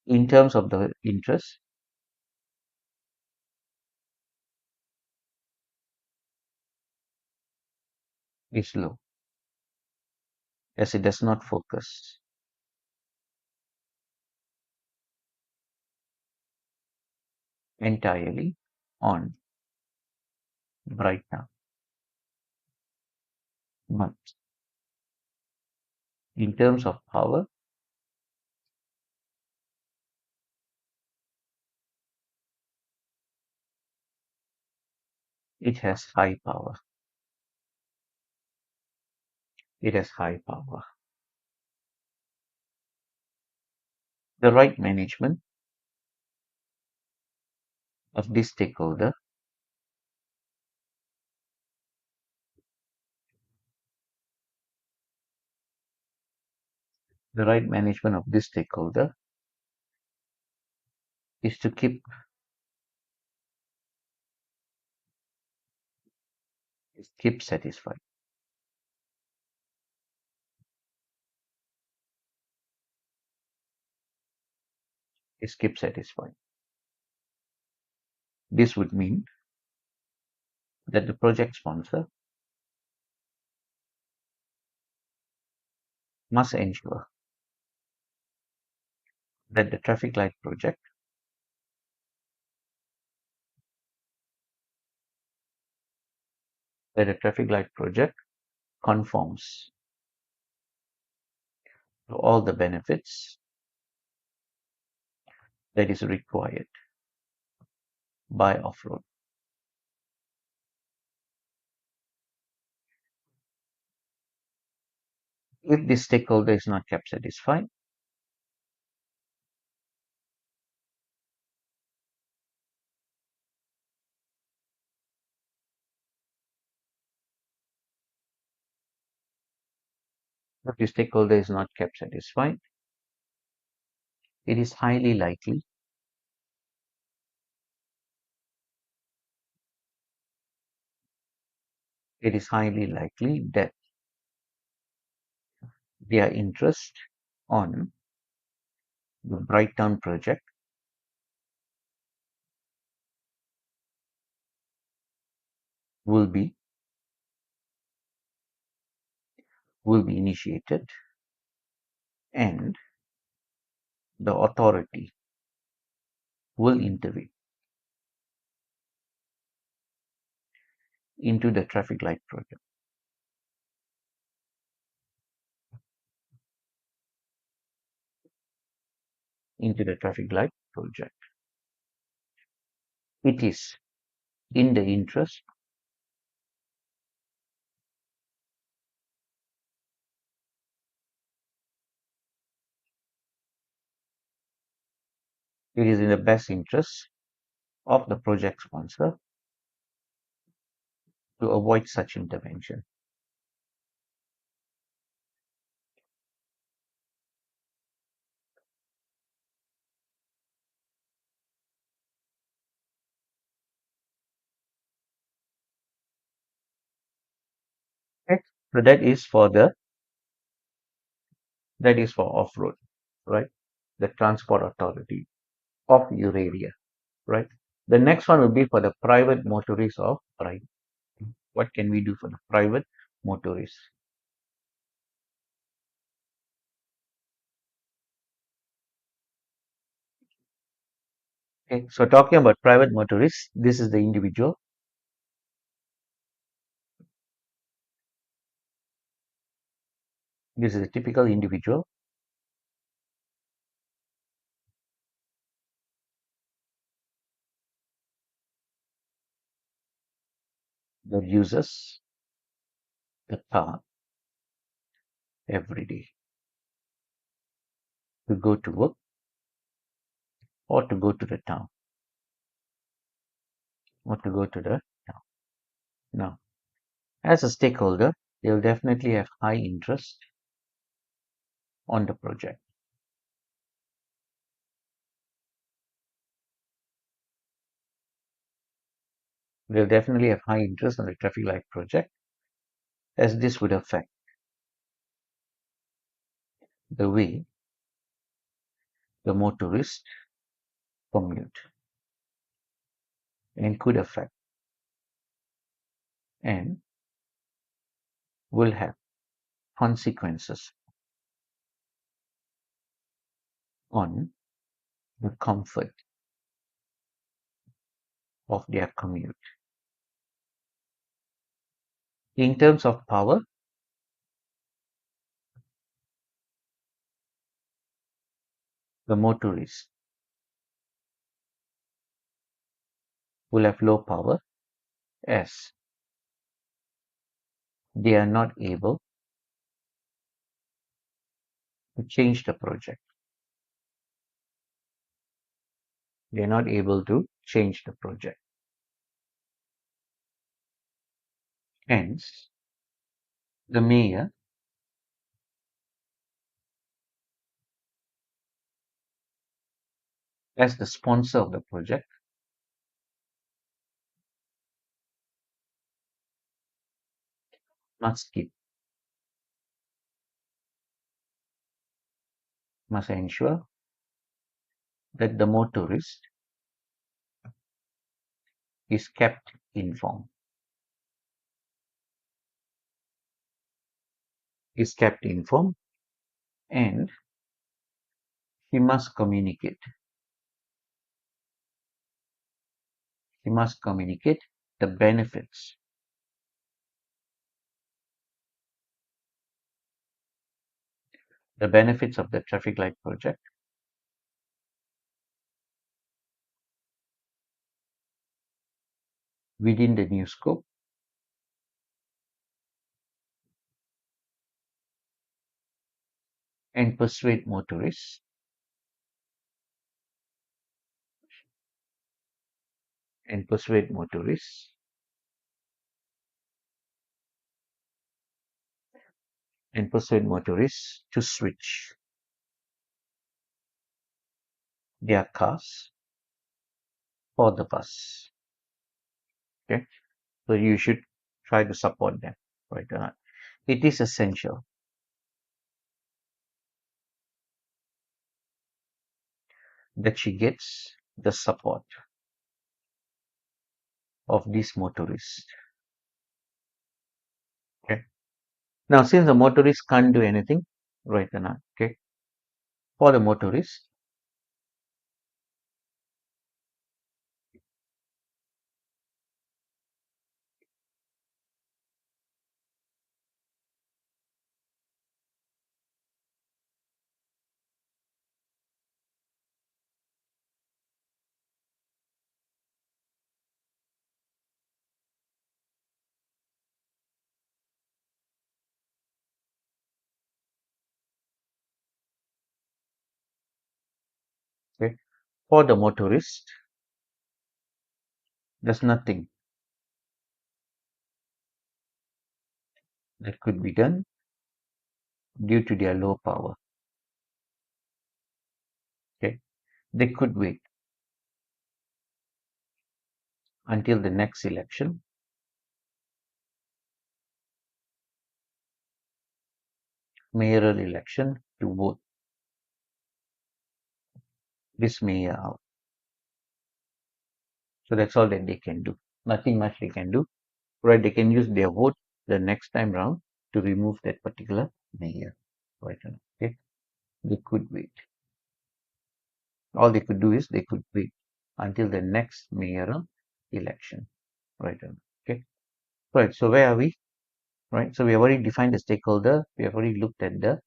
In terms of the interest, is low, as it does not focus entirely on Brighton. But in terms of power, it has high power. It has high power. The right management of this stakeholder the right management of this stakeholder is to keep satisfied. Is keep satisfied. This would mean that the project sponsor must ensure that the traffic light project conforms to all the benefits that is required by off-road. If this stakeholder is not kept satisfied, it is highly likely that their interest on the Brighton project will be initiated, and the authority will intervene into the traffic light project. into the traffic light project. It is in the interest, it is in the best interest of the project sponsor to avoid such intervention. Okay? So that is for off-road, right? The transport authority of your area, right? The next one will be for the private motorists of right. What can we do for the private motorists? Okay, so talking about private motorists, this is the individual. This is a typical individual that uses the car every day to go to work or to go to the town or to go to the town. Now, as a stakeholder, they'll definitely have high interest on the project. They'll definitely have high interest on the traffic light project, as this would affect the way the motorist commute and could affect and will have consequences on the comfort of their commute. In terms of power, the motorists will have low power as they are not able to change the project. They are not able to change the project. Hence, the mayor as the sponsor of the project must keep, must ensure that the motorist is kept informed, is kept informed, and he must communicate. He must communicate the benefits of the traffic light project within the new scope and persuade motorists and persuade motorists to switch their cars for the bus. Okay, so you should try to support them, right? It is essential that she gets the support of these motorists. Okay. Now, since the motorists can't do anything, right? Okay, for the motorists, For the motorist, there's nothing that could be done due to their low power. Okay, they could wait until the next election, mayoral election, to vote this mayor out. So that's all that they can do. Nothing much they can do. Right? They can use their vote the next time round to remove that particular mayor. Right? Okay. They could wait. All they could do is they could wait until the next mayoral election. Right? Okay. Right. So where are we? Right. So we have already defined the stakeholder. We have already looked at the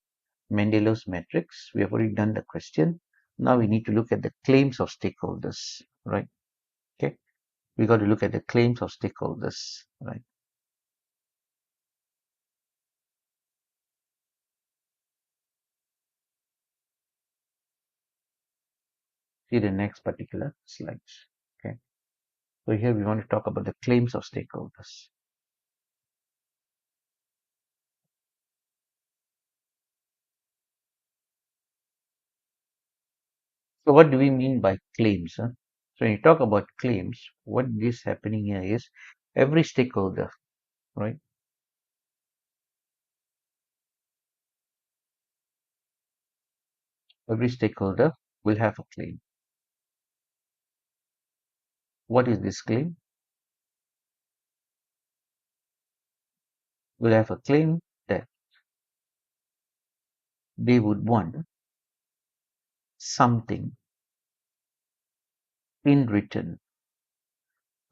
Mendelow's matrix. We have already done the question. Now we need to look at the claims of stakeholders. Right. Okay. We got to look at the claims of stakeholders. Right. See the next particular slides. Okay. So here we want to talk about the claims of stakeholders. So what do we mean by claims? Huh? So when you talk about claims, what is happening here is every stakeholder, right? Every stakeholder will have a claim. What is this claim? Will have a claim that they would want something in return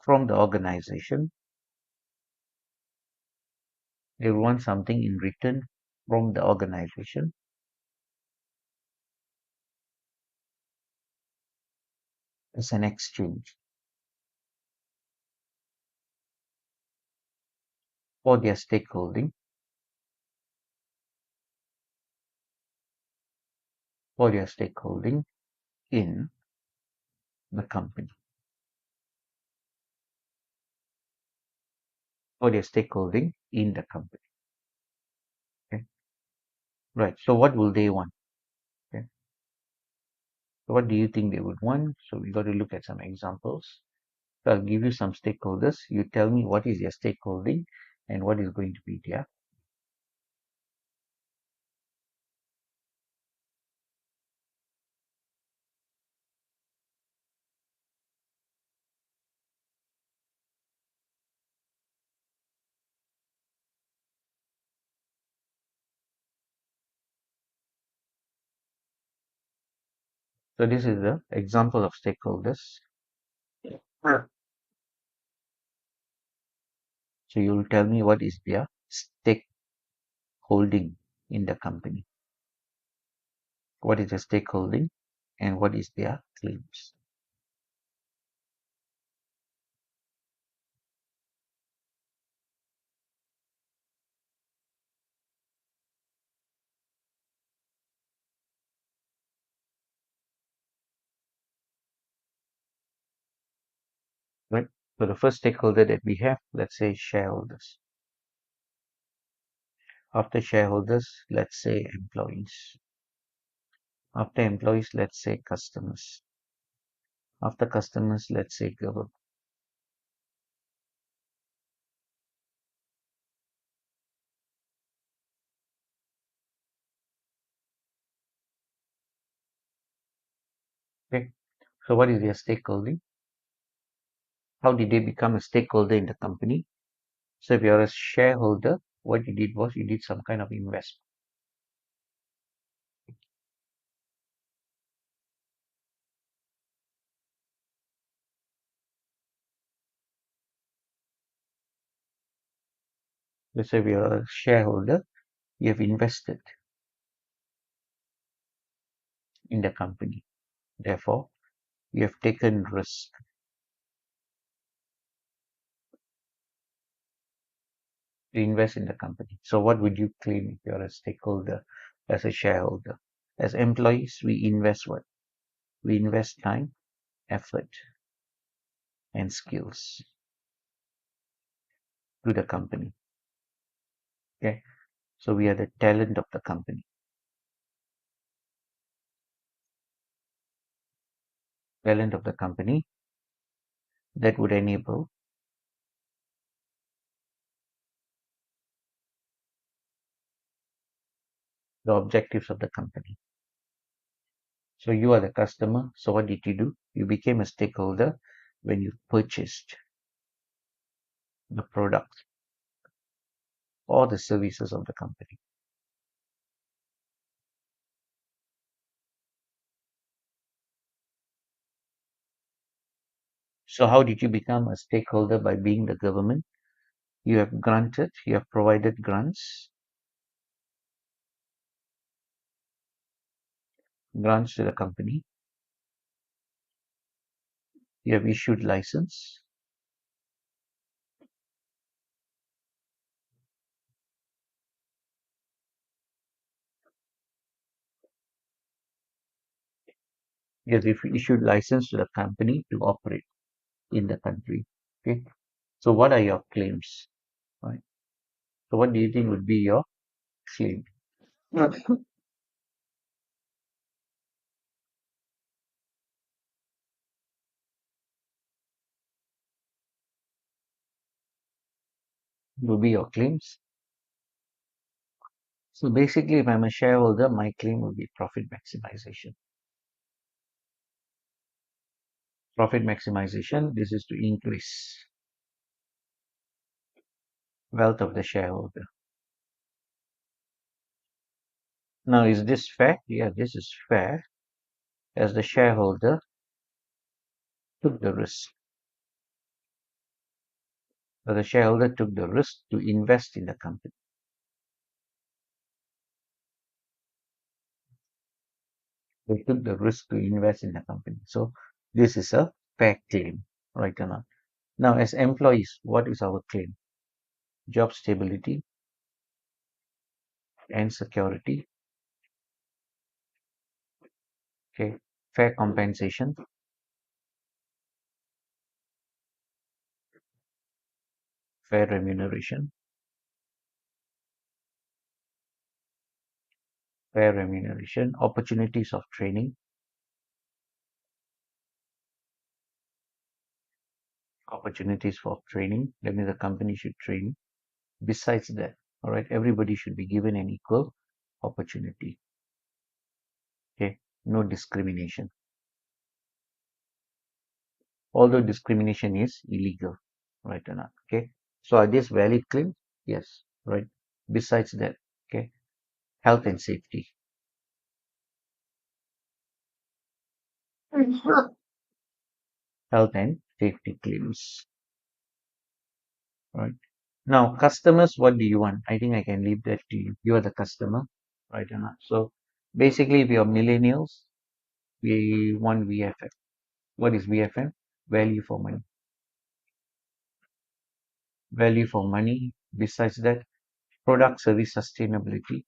from the organization. They want something in return from the organization as an exchange for their stakeholding, for their stakeholding in the company, for their stakeholding in the company. Okay, right. So what will they want? Okay, so what do you think they would want? So we got to look at some examples. So I'll give you some stakeholders. You tell me what is their stakeholding and what is going to be their. So this is the example of stakeholders. Sure. So you'll tell me what is their stakeholding in the company. What is the stakeholding and what is their claims. Right? So the first stakeholder that we have, let's say shareholders. After shareholders, let's say employees. After employees, let's say customers. After customers, let's say government. Okay. So what is their stakeholding? How did they become a stakeholder in the company? So if you're a shareholder, what you did was you did some kind of investment. Let's say if you're a shareholder, you have invested in the company. Therefore, you have taken risk to invest in the company. So what would you claim if you're a stakeholder as a shareholder? As employees, we invest what? We invest time, effort, and skills to the company. Okay, so we are the talent of the company. Talent of the company that would enable the objectives of the company. So you are the customer. So what did you do? You became a stakeholder when you purchased the product or the services of the company. So how did you become a stakeholder? By being the government? You have provided grants to the company. You have issued license. You have issued license to the company to operate in the country. Okay. So what are your claims? Right. So what do you think would be your claim? Would be your claims? So basically, if I'm a shareholder, my claim will be profit maximization. Profit maximization, this is to increase wealth of the shareholder. Now, is this fair? Yeah, this is fair, as the shareholder took the risk. So the shareholder took the risk to invest in the company. They took the risk to invest in the company. So this is a fair claim, right or not? Now, as employees, what is our claim? Job stability and security. Okay, fair compensation, fair remuneration, opportunities of training, opportunities for training. That means the company should train. Besides that, all right, everybody should be given an equal opportunity. Okay, no discrimination. Although discrimination is illegal, right or not? Okay, so are these valid claims? Yes, right. Besides that, okay, health and safety. Health and safety claims, right? Now, customers, what do you want? I think I can leave that to you. You are the customer, right or not? So basically, if you're millennials, we want VFM. What is VFM? Value for money. Value for money. Besides that, product service sustainability.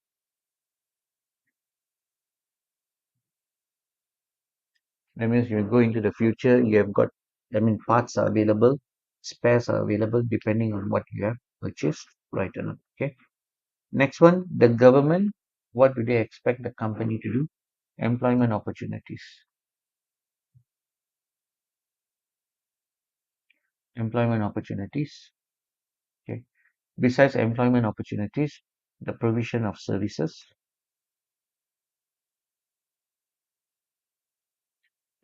That means you go into the future, you have got, I mean, parts are available, spares are available depending on what you have purchased, right or not. Okay. Next one, the government, what do they expect the company to do? Employment opportunities. Employment opportunities. Okay. Besides employment opportunities, the provision of services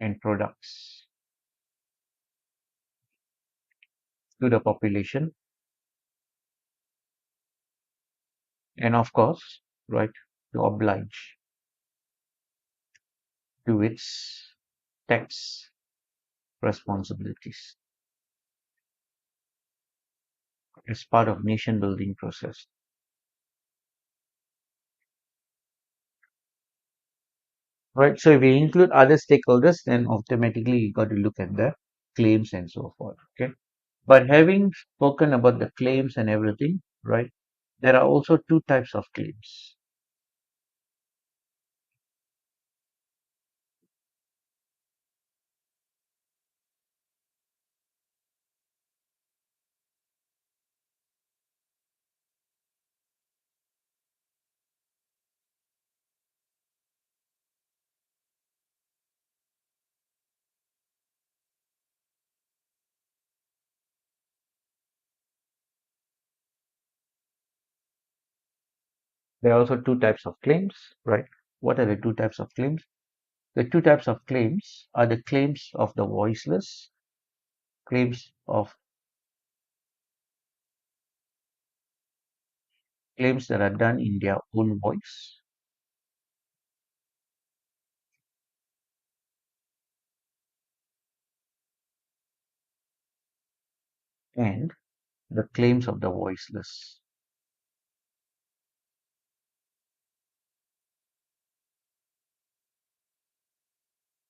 and products to the population, and of course, right, to oblige to its tax responsibilities as part of nation building process. Right. So if we include other stakeholders, then automatically you got to look at the claims and so forth. Okay. But having spoken about the claims and everything, right, there are also two types of claims. There are also two types of claims, right? What are the two types of claims? The two types of claims are the claims of the voiceless, claims of claims that are done in their own voice, and the claims of the voiceless.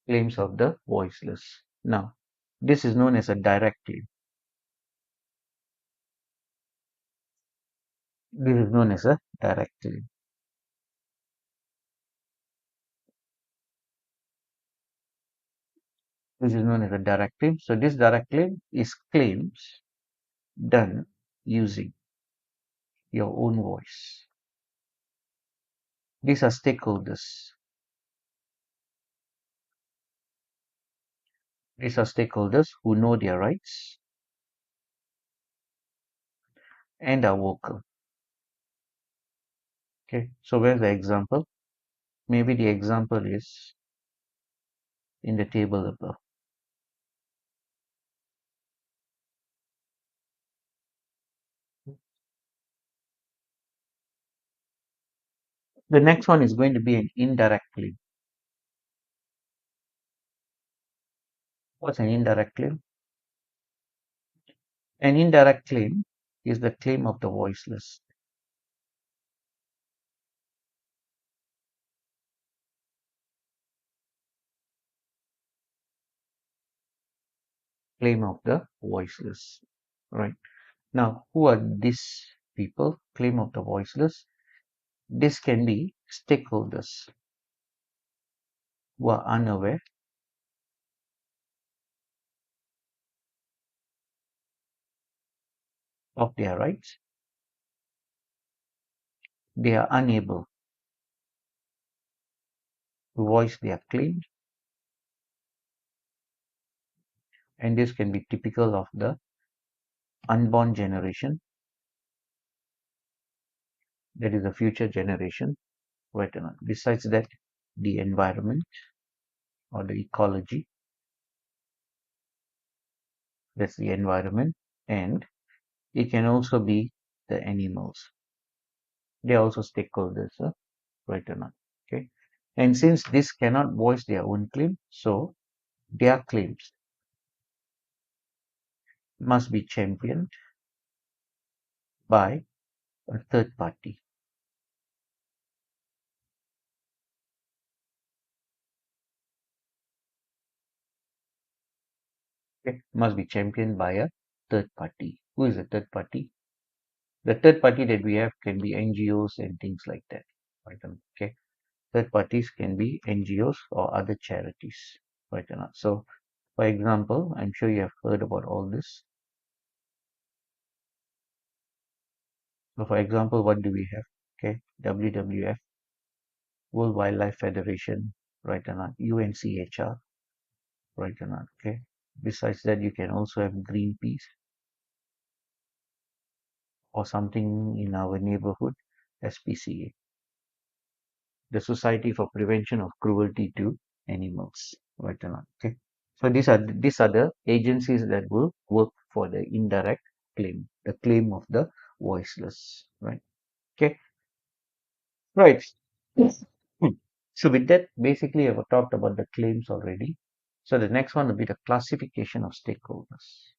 Claims of the voiceless. Now, this is known as a direct claim. This is known as a direct claim. This is known as a direct claim. So this direct claim is claims done using your own voice. These are stakeholders. These are stakeholders who know their rights and are vocal. Okay, so where's the example? Maybe the example is in the table above. The next one is going to be an indirect claim. What's an indirect claim? An indirect claim is the claim of the voiceless. Claim of the voiceless. Right. Now, who are these people? Claim of the voiceless. This can be stakeholders who are unaware of their rights. They are unable to voice their claims, and this can be typical of the unborn generation, that is the future generation, right? Besides that, the environment or the ecology, that's the environment, and it can also be the animals. They are also stakeholders, right or not? Okay. And since this cannot voice their own claim, so their claims must be championed by a third party. Okay. Must be championed by a third party. Who is a third party? The third party that we have can be NGOs and things like that. Right? Okay. Third parties can be NGOs or other charities. Right? So, for example, I'm sure you have heard about all this. So, for example, what do we have? Okay, WWF, World Wildlife Federation, right? UNCHR, right? Okay. Besides that, you can also have Greenpeace or something in our neighborhood, SPCA, the Society for Prevention of Cruelty to Animals, right? Okay. So these are the agencies that will work for the indirect claim, the claim of the voiceless, right? Okay. Right. Yes. So with that, basically I've talked about the claims already. So the next one will be the classification of stakeholders.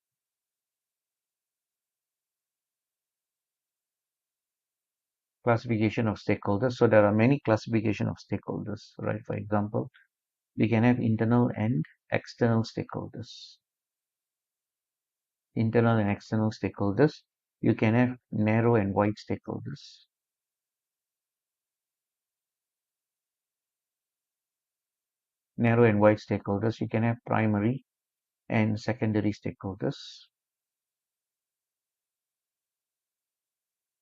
Classification of stakeholders. So there are many classification of stakeholders, right? For example, we can have internal and external stakeholders. Internal and external stakeholders. You can have narrow and wide stakeholders. Narrow and wide stakeholders. You can have primary and secondary stakeholders.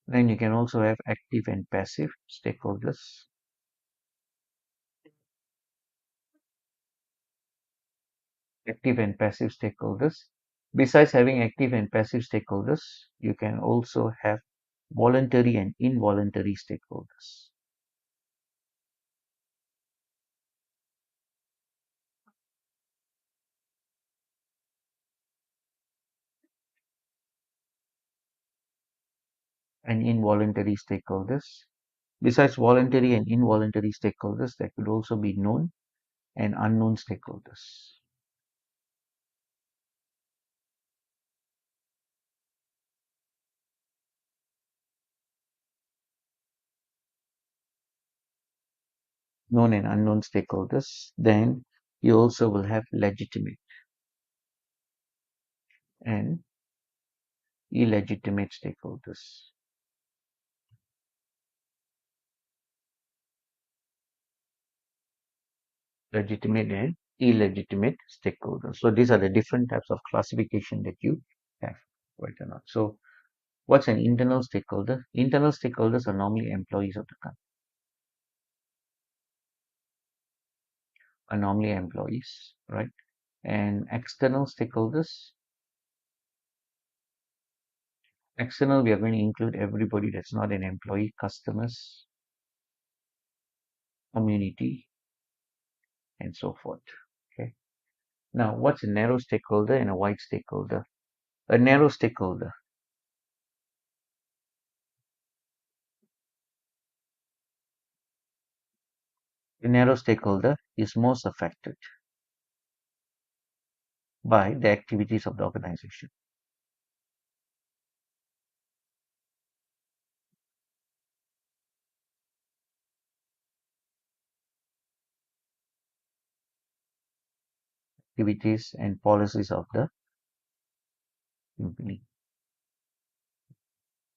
Then you can also have active and passive stakeholders. Active and passive stakeholders. Besides having active and passive stakeholders, you can also have voluntary and involuntary stakeholders. And involuntary stakeholders. Besides voluntary and involuntary stakeholders, there could also be known and unknown stakeholders. Known and unknown stakeholders. Then you also will have legitimate and illegitimate stakeholders. Legitimate and illegitimate stakeholders. So these are the different types of classification that you have, right or not. So what's an internal stakeholder? Internal stakeholders are normally employees of the company, are normally employees, right? And external stakeholders, external, we are going to include everybody that's not an employee, customers, community, and so forth. Okay. Now, what's a narrow stakeholder and a wide stakeholder? A narrow stakeholder. A narrow stakeholder is most affected by the activities of the organization. Activities and policies of the company.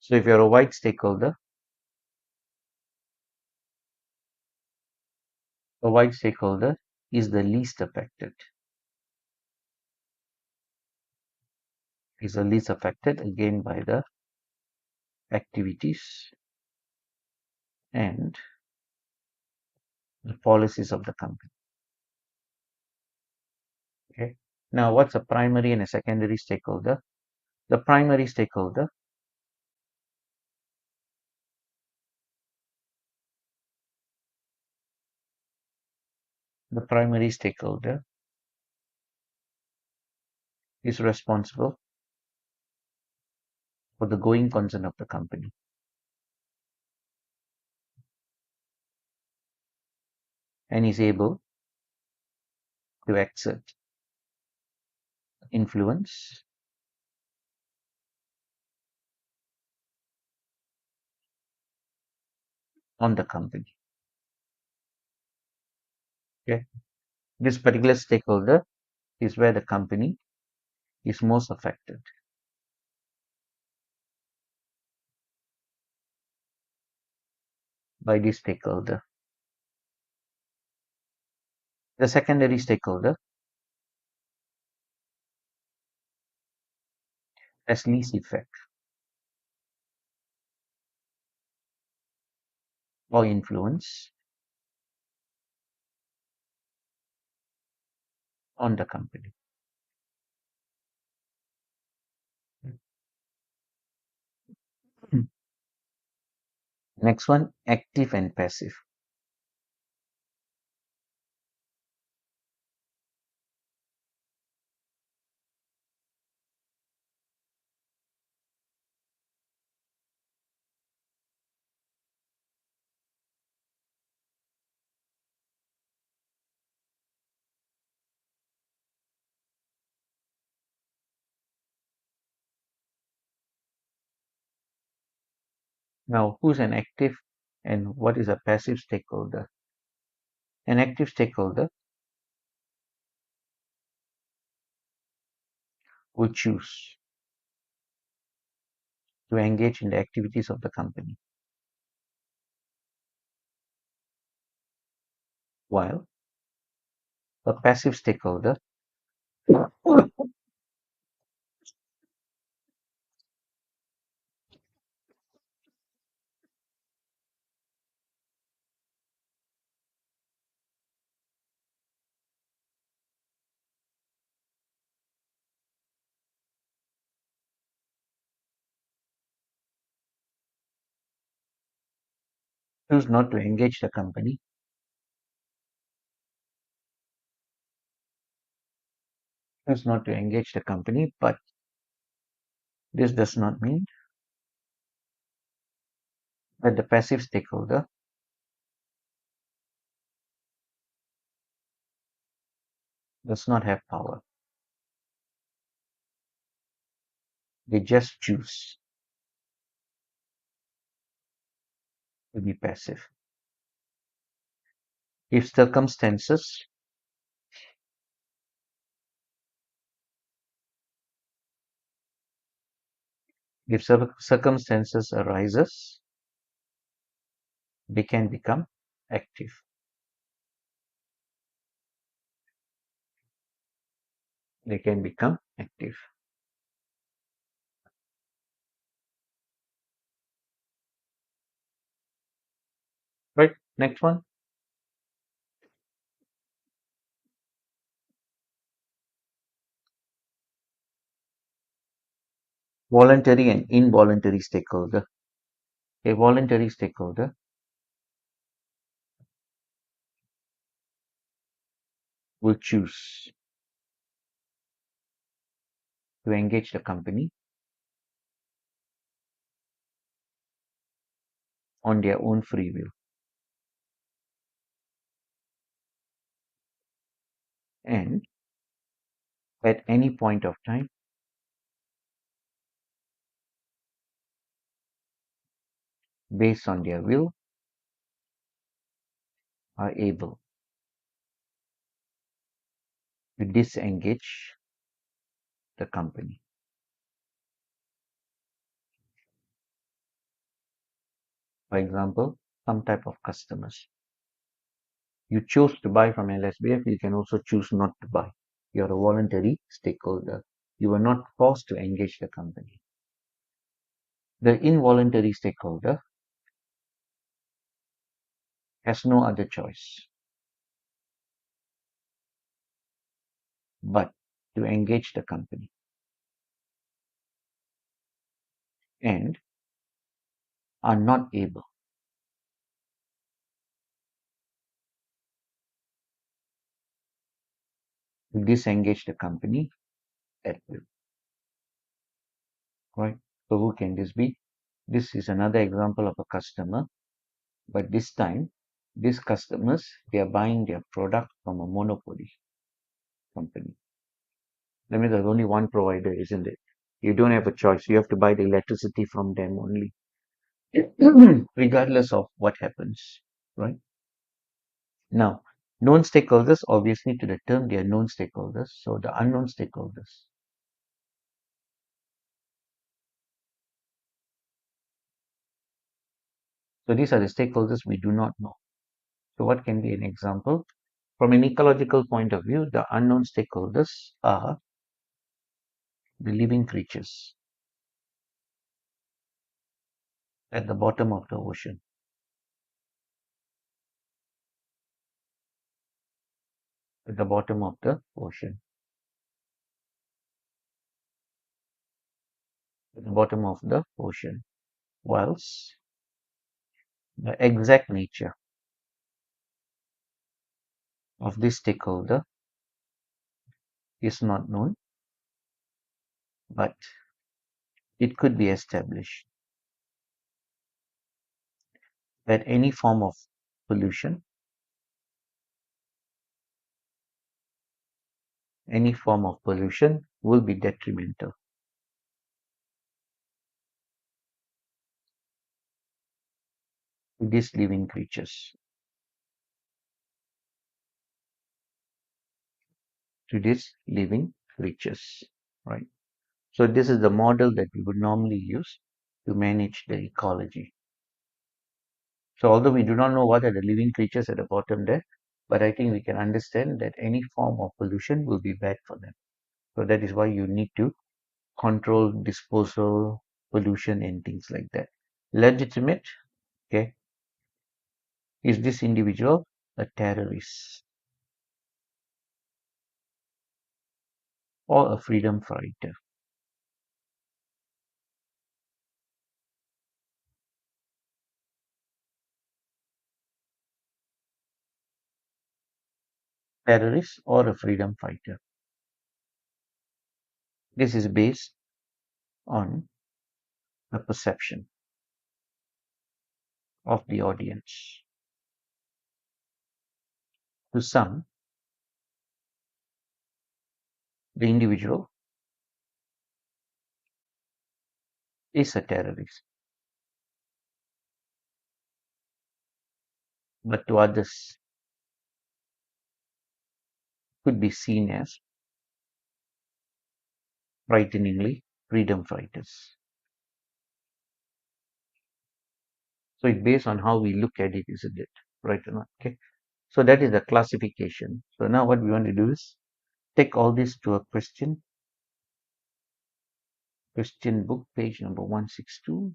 So if you're a wide stakeholder, a wide stakeholder is the least affected. Is the least affected again by the activities and the policies of the company. Okay. Now, what's a primary and a secondary stakeholder? The primary stakeholder the primary stakeholder is responsible for the going concern of the company and is able to exert influence on the company. Okay. This particular stakeholder is where the company is most affected by this stakeholder. The secondary stakeholder has least effect or influence on the company. Next one, active and passive. Now, who's an active and what is a passive stakeholder? An active stakeholder will choose to engage in the activities of the company, while a passive stakeholder choose not to engage the company, choose not to engage the company, but this does not mean that the passive stakeholder does not have power. They just choose to be passive. If circumstances circumstances arises, they can become active. They can become active. Right, next one. Voluntary and involuntary stakeholder. A voluntary stakeholder will choose to engage the company on their own free will. And at any point of time, based on their will, are able to disengage the company. For example, some type of customers. You chose to buy from LSBF, you can also choose not to buy. You're a voluntary stakeholder. You were not forced to engage the company. The involuntary stakeholder has no other choice but to engage the company and are not able to disengage the company at will. Right? So who can this be? This is another example of a customer, but this time, these customers, they are buying their product from a monopoly company. That means there's only one provider, isn't it? You don't have a choice. You have to buy the electricity from them only, regardless of what happens, right? Now, known stakeholders, obviously to the term, they are known stakeholders. So the unknown stakeholders. So these are the stakeholders we do not know. So what can be an example? From an ecological point of view, the unknown stakeholders are the living creatures at the bottom of the ocean. At the bottom of the ocean. At the bottom of the ocean. Whilst the exact nature of this stakeholder is not known, but it could be established that any form of pollution, will be detrimental to these living creatures. Right? So this is the model that we would normally use to manage the ecology. So although we do not know what are the living creatures at the bottom there, but I think we can understand that any form of pollution will be bad for them. So that is why you need to control disposal, pollution and things like that. Legitimate, okay, is this individual a terrorist or a freedom fighter? terrorist or a freedom fighter. This is based on the perception of the audience. To some, the individual is a terrorist, but to others could be seen as frighteningly freedom fighters. So it's based on how we look at it, isn't it? Right or not? Okay. So that is the classification. So now what we want to do is take all this to a question book, page number 162.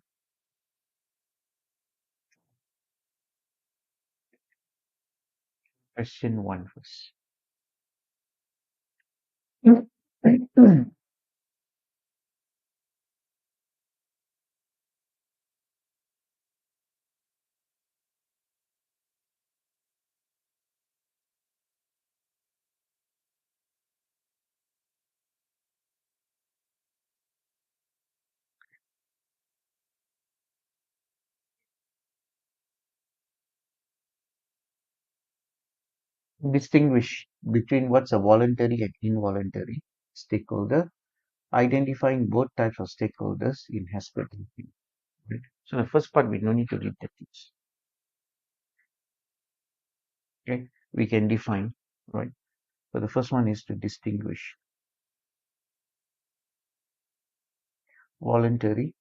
Question one first. Distinguish between what's a voluntary and involuntary stakeholder, identifying both types of stakeholders in Hesper thinking. Right? So the first part we don't need to read the text. Okay, we can define, right? So the first one is to distinguish voluntary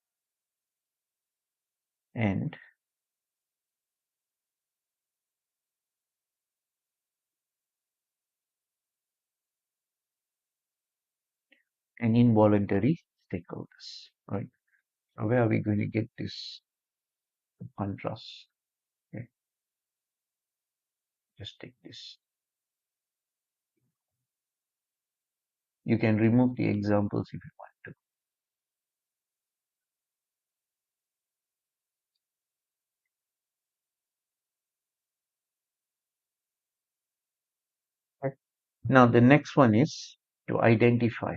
and involuntary stakeholders, right? So where are we going to get this contrast? Okay, just take this. You can remove the examples if you want to. Right. Now the next one is to identify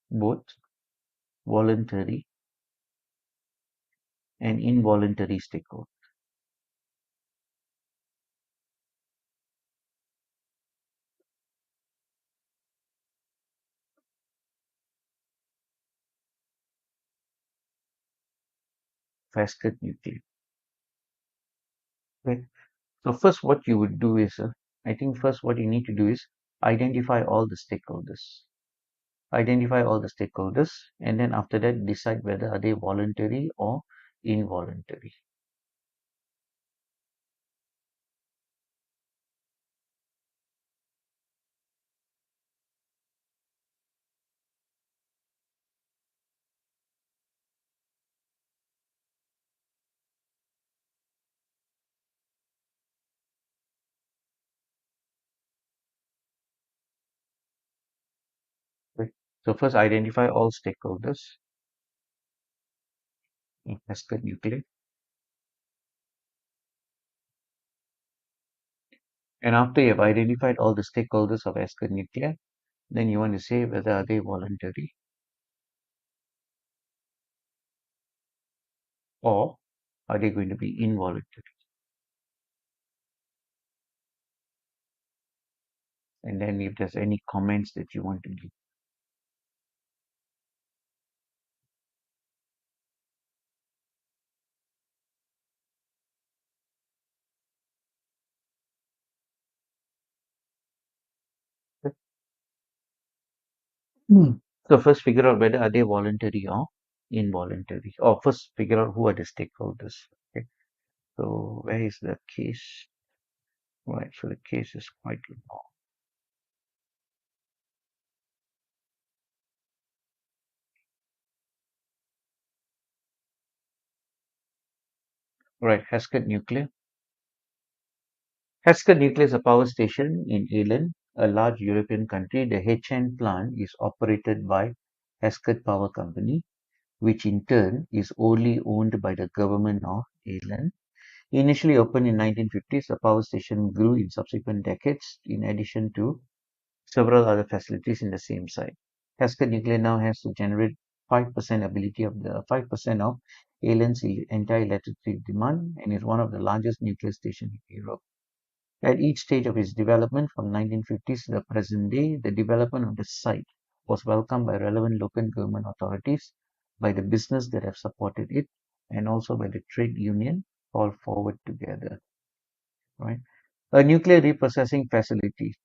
both voluntary and involuntary stakeholders. Fasted nucleus. Okay. So first what you would do is, I think first what you need to do is identify all the stakeholders. Identify all the stakeholders, and then after that decide whether are they voluntary or involuntary. Okay. So first identify all stakeholders in Pascal Euclid, and after you have identified all the stakeholders of Pascal nuclear, then you want to say whether are they voluntary or are they going to be involuntary. And then if there's any comments that you want to give. So first figure out whether are they voluntary or involuntary, or first figure out who are the stakeholders. Okay. So where is the case? Right. So the case is quite long. Right. Hesket Nuclear. Hesket Nuclear is a power station in Ireland, a large European country. The HN plant is operated by Hesket Power Company. which in turn is wholly owned by the government of Ireland. Initially opened in 1950s, the power station grew in subsequent decades in addition to several other facilities in the same site. Heskett Nuclear now has to generate 5% ability of the 5% of Ireland's entire electricity demand and is one of the largest nuclear stations in Europe. At each stage of its development from 1950s to the present day, the development of the site was welcomed by relevant local government authorities, by the business that have supported it, and also by the trade union all forward together. Right? A nuclear reprocessing facility.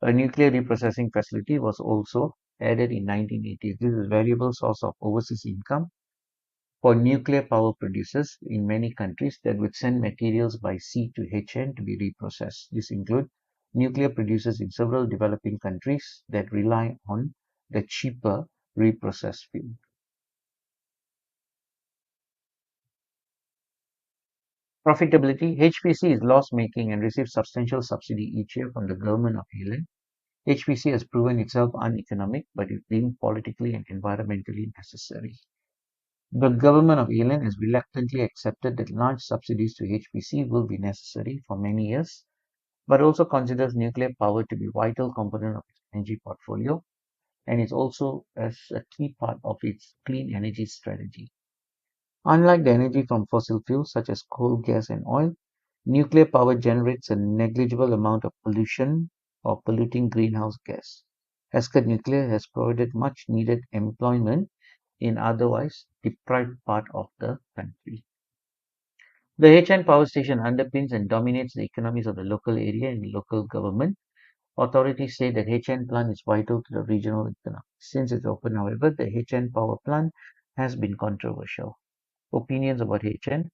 A nuclear reprocessing facility was also added in 1980s. This is a valuable source of overseas income for nuclear power producers in many countries that would send materials by sea to HN to be reprocessed. This include nuclear producers in several developing countries that rely on the cheaper reprocessed fuel. Profitability. HPC is loss-making and receives substantial subsidy each year from the government of Ireland. HPC has proven itself uneconomic, but is deemed politically and environmentally necessary. The government of Ireland has reluctantly accepted that large subsidies to HPC will be necessary for many years, but also considers nuclear power to be a vital component of its energy portfolio and is also as a key part of its clean energy strategy. Unlike the energy from fossil fuels such as coal, gas, and oil, nuclear power generates a negligible amount of pollution or polluting greenhouse gas. Heskett Nuclear has provided much needed employment in otherwise deprived part of the country. The HN power station underpins and dominates the economies of the local area and local government. Authorities say that HN plant is vital to the regional economy. Since it's open, however, the HN power plant has been controversial. Opinions about HN.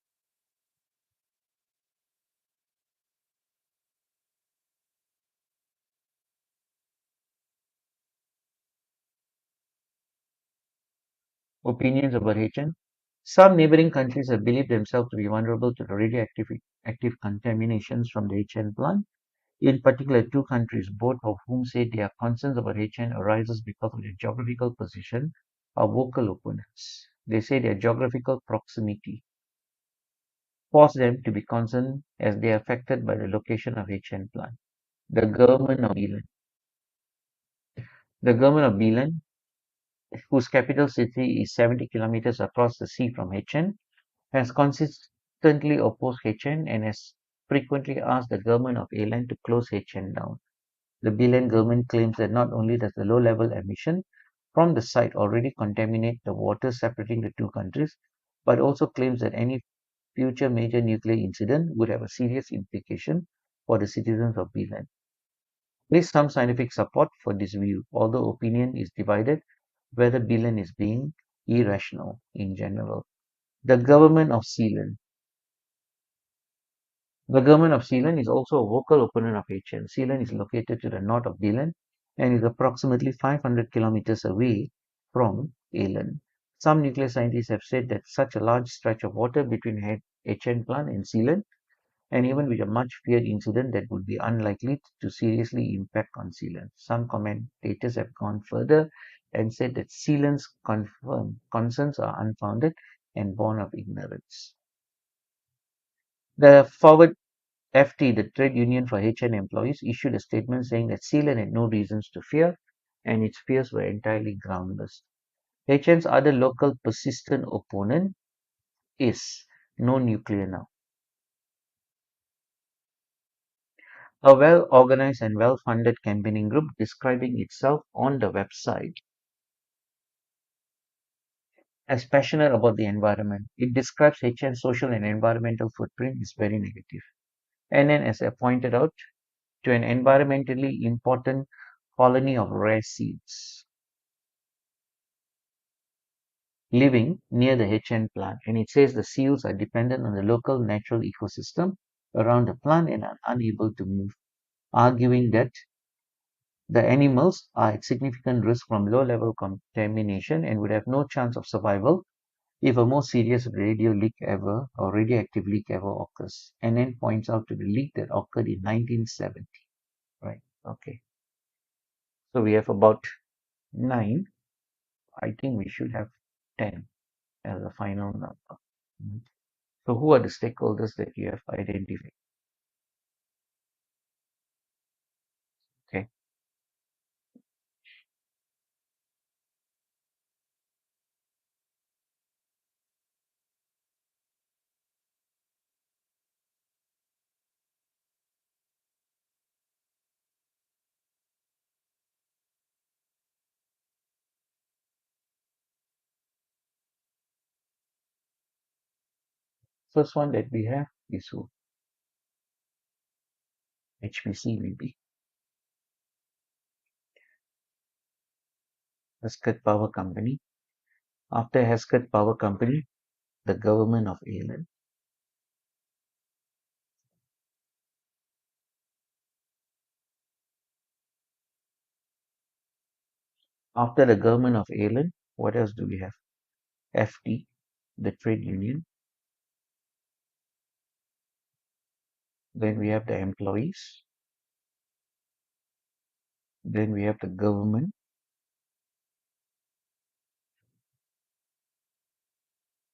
Opinions about HN. Some neighboring countries have believed themselves to be vulnerable to the radioactive active contaminations from the HN plant. In particular, two countries, both of whom say their concerns about HN arises because of their geographical position, are vocal opponents. They say their geographical proximity force them to be concerned as they are affected by the location of HN plant. The government of Beelan. The government of Beelan, whose capital city is 70 kilometers across the sea from HN, has consistently opposed HN and has frequently asked the government of Ireland to close HN down. The Beelan government claims that not only does the low-level emission from the site already contaminate the water separating the two countries, but also claims that any future major nuclear incident would have a serious implication for the citizens of Beelan. There is some scientific support for this view, although opinion is divided whether Beelan is being irrational in general. The government of Sealand. The government of Sealand is also a vocal opponent of HN. Sealand is located to the north of Beelan and is approximately 500 kilometers away from Ireland. Some nuclear scientists have said that such a large stretch of water between HN plant and Sealand, and even with a much feared incident, that would be unlikely to seriously impact on Sealand. Some commentators have gone further and said that Sealand's concerns are unfounded and born of ignorance. The forward FT, the trade union for HN employees, issued a statement saying that Sealand had no reasons to fear and its fears were entirely groundless. HN's other local persistent opponent is No Nuclear Now, a well-organized and well-funded campaigning group describing itself on the website as passionate about the environment. It describes HN's social and environmental footprint is very negative. And then, as I pointed out, to an environmentally important colony of rare seeds living near the HN plant, and it says the seals are dependent on the local natural ecosystem around the plant and are unable to move, arguing that the animals are at significant risk from low-level contamination and would have no chance of survival if a more serious radio leak ever or radioactive leak ever occurs. And then points out to the leak that occurred in 1970. Right. Okay. So we have about 9. I think we should have 10 as a final number. Mhm. So who are the stakeholders that you have identified? Okay. First one that we have is who? HPC will be Hesketh Power Company. After Hesketh Power Company, the government of Ireland. After the government of Ireland, what else do we have? FT, the trade union. Then we have the employees. Then we have the government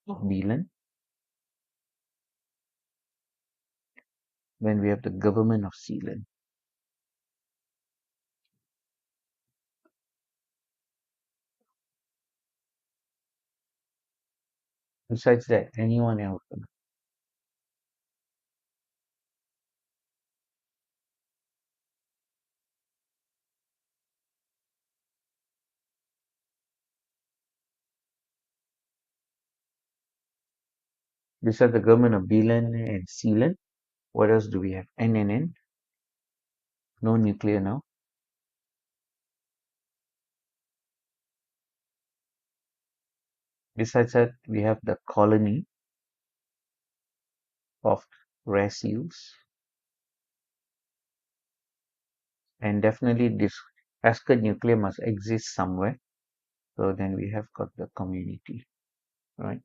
of Ireland. Then we have the government of Sealand. Besides that, anyone else? Besides the government of Beelan and Sealand, what else do we have? NNN, no nuclear now. Besides that, we have the colony of rare seals. And definitely this Ascot nuclear must exist somewhere. So then we have got the community, right?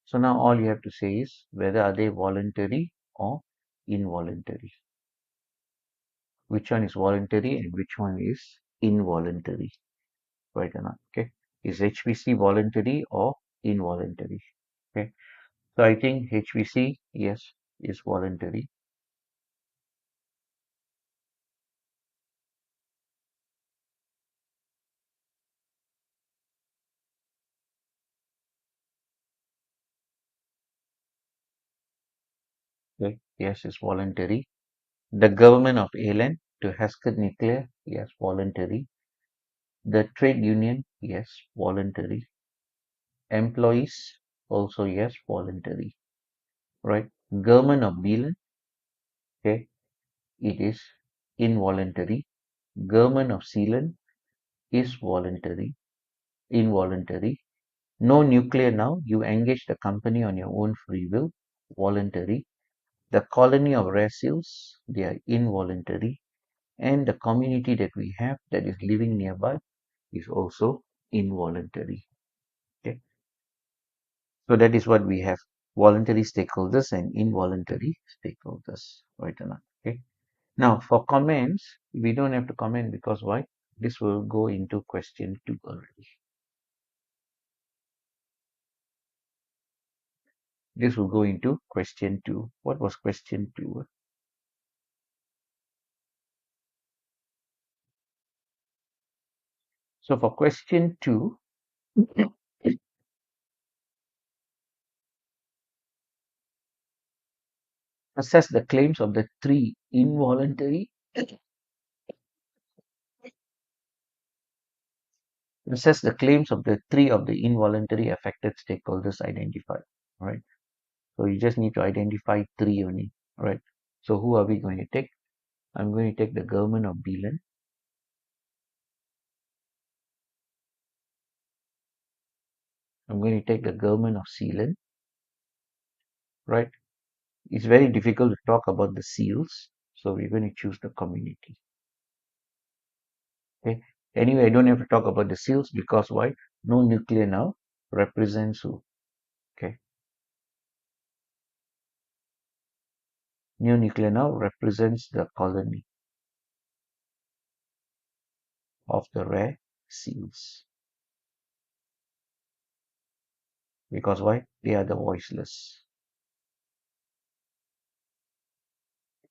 So now all you have to say is whether are they voluntary or involuntary. Which one is voluntary and which one is involuntary, right or not? Okay, is HPC voluntary or involuntary? Okay, so I think HPC, yes, is voluntary. Okay, yes, it's voluntary. The government of Ireland to Hesketh Nuclear, yes, voluntary. The trade union, yes, voluntary. Employees, also yes, voluntary. Right? Government of Beelan, okay, it is involuntary. Government of Sealand is voluntary, involuntary. No nuclear now, you engage the company on your own free will, voluntary. The colony of rare seals, they are involuntary. And the community that we have that is living nearby is also involuntary. Okay. So that is what we have, voluntary stakeholders and involuntary stakeholders, right or not? Okay. Now for comments, we don't have to comment because why? This will go into question 2 already. This will go into question 2. What was question 2? So for question 2, assess the claims of the 3 involuntary assess the claims of the 3 of the involuntary affected stakeholders identified. Right. So you just need to identify 3 only. Right. So who are we going to take? I'm going to take the government of Beelan. I'm going to take the government of Sealand. Right. It's very difficult to talk about the seals. So we're going to choose the community. Okay. Anyway, I don't have to talk about the seals because why? No nuclear now represents who? Okay. New nuclear now represents the colony of the rare seals. Because why? They are the voiceless.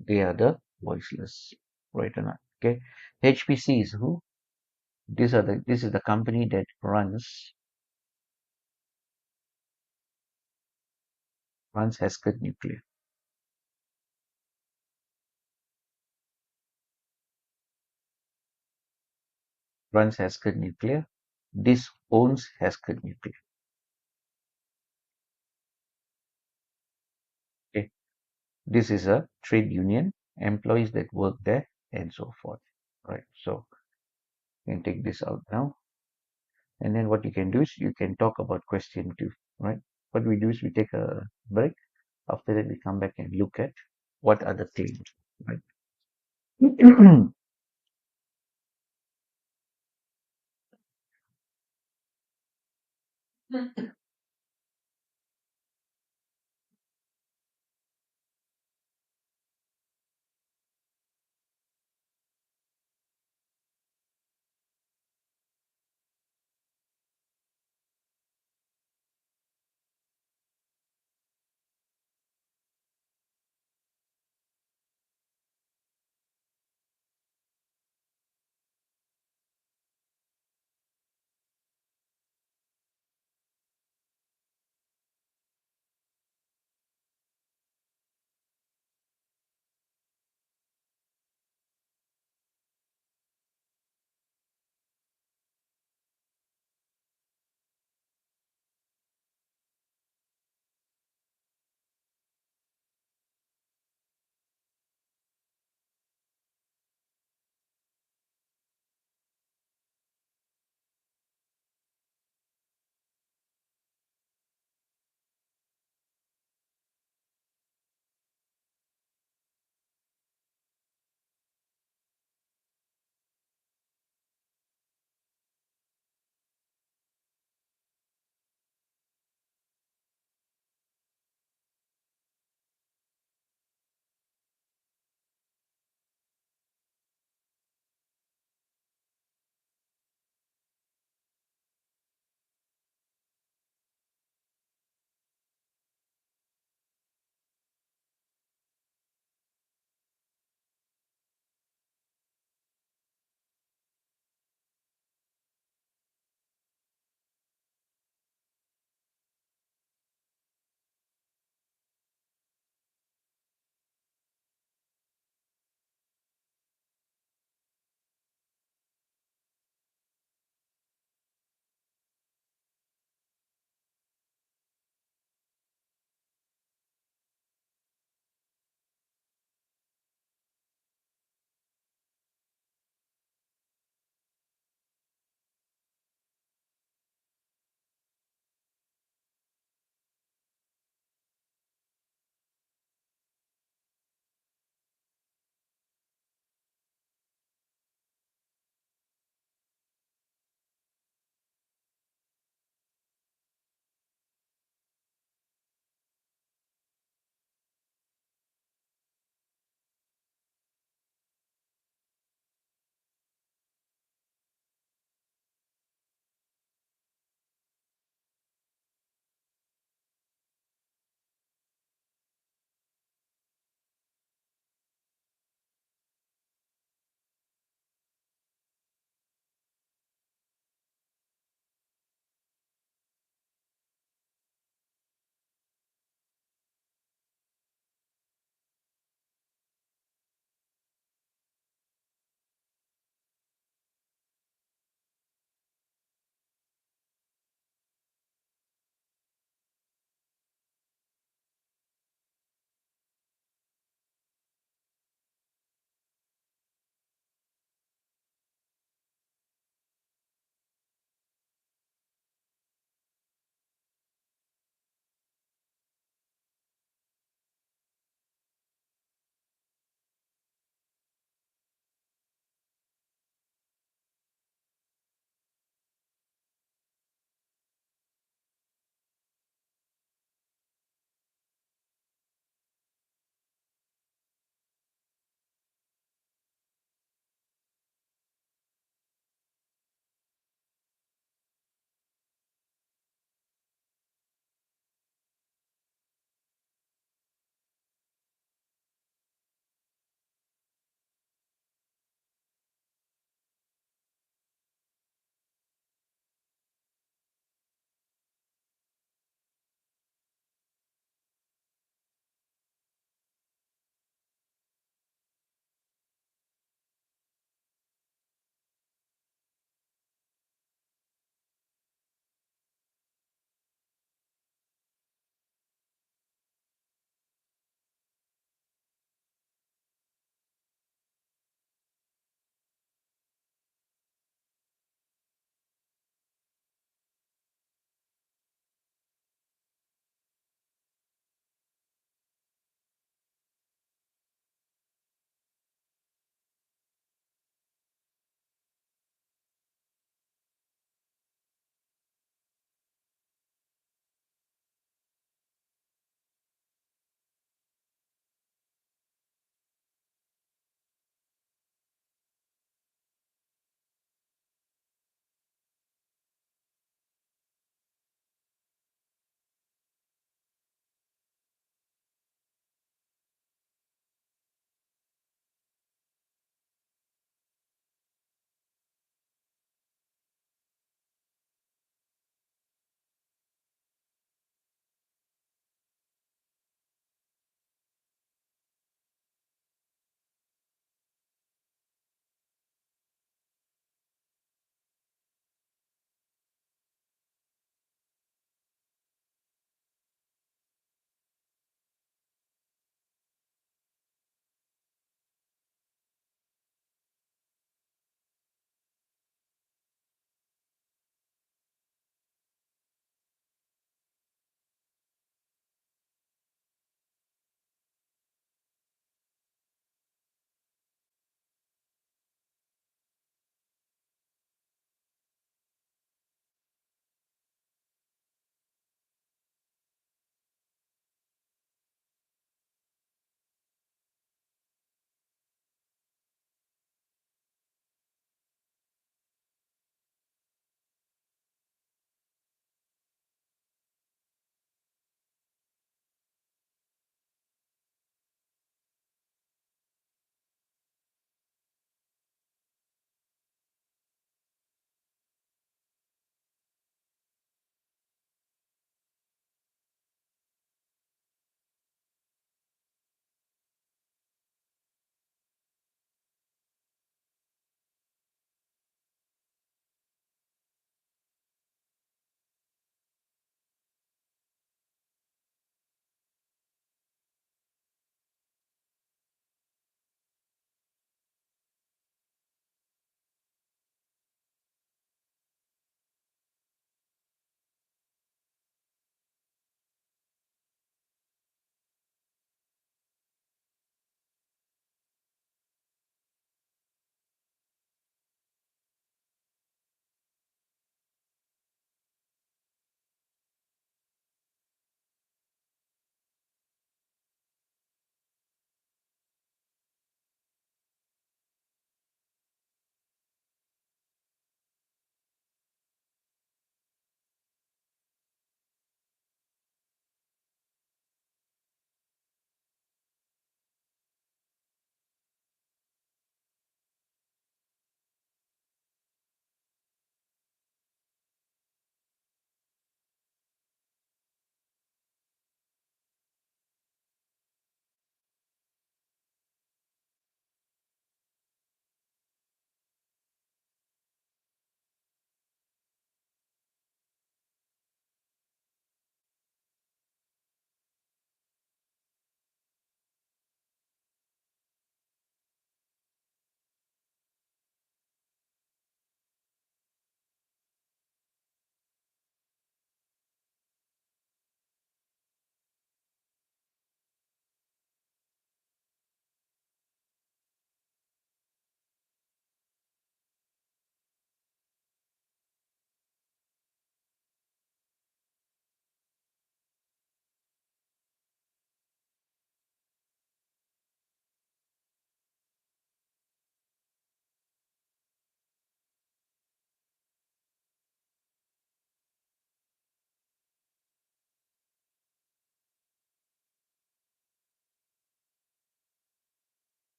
They are the voiceless. Right or not? Okay. HPC is who? This is the company that runs Heskett Nuclear. Runs Heskett Nuclear. This owns Heskett Nuclear. Okay. This is a trade union, employees that work there, and so forth. Right. So you can take this out now. And then what you can do is you can talk about question two. Right. What we do is we take a break. After that, we come back and look at what are the claims. Right.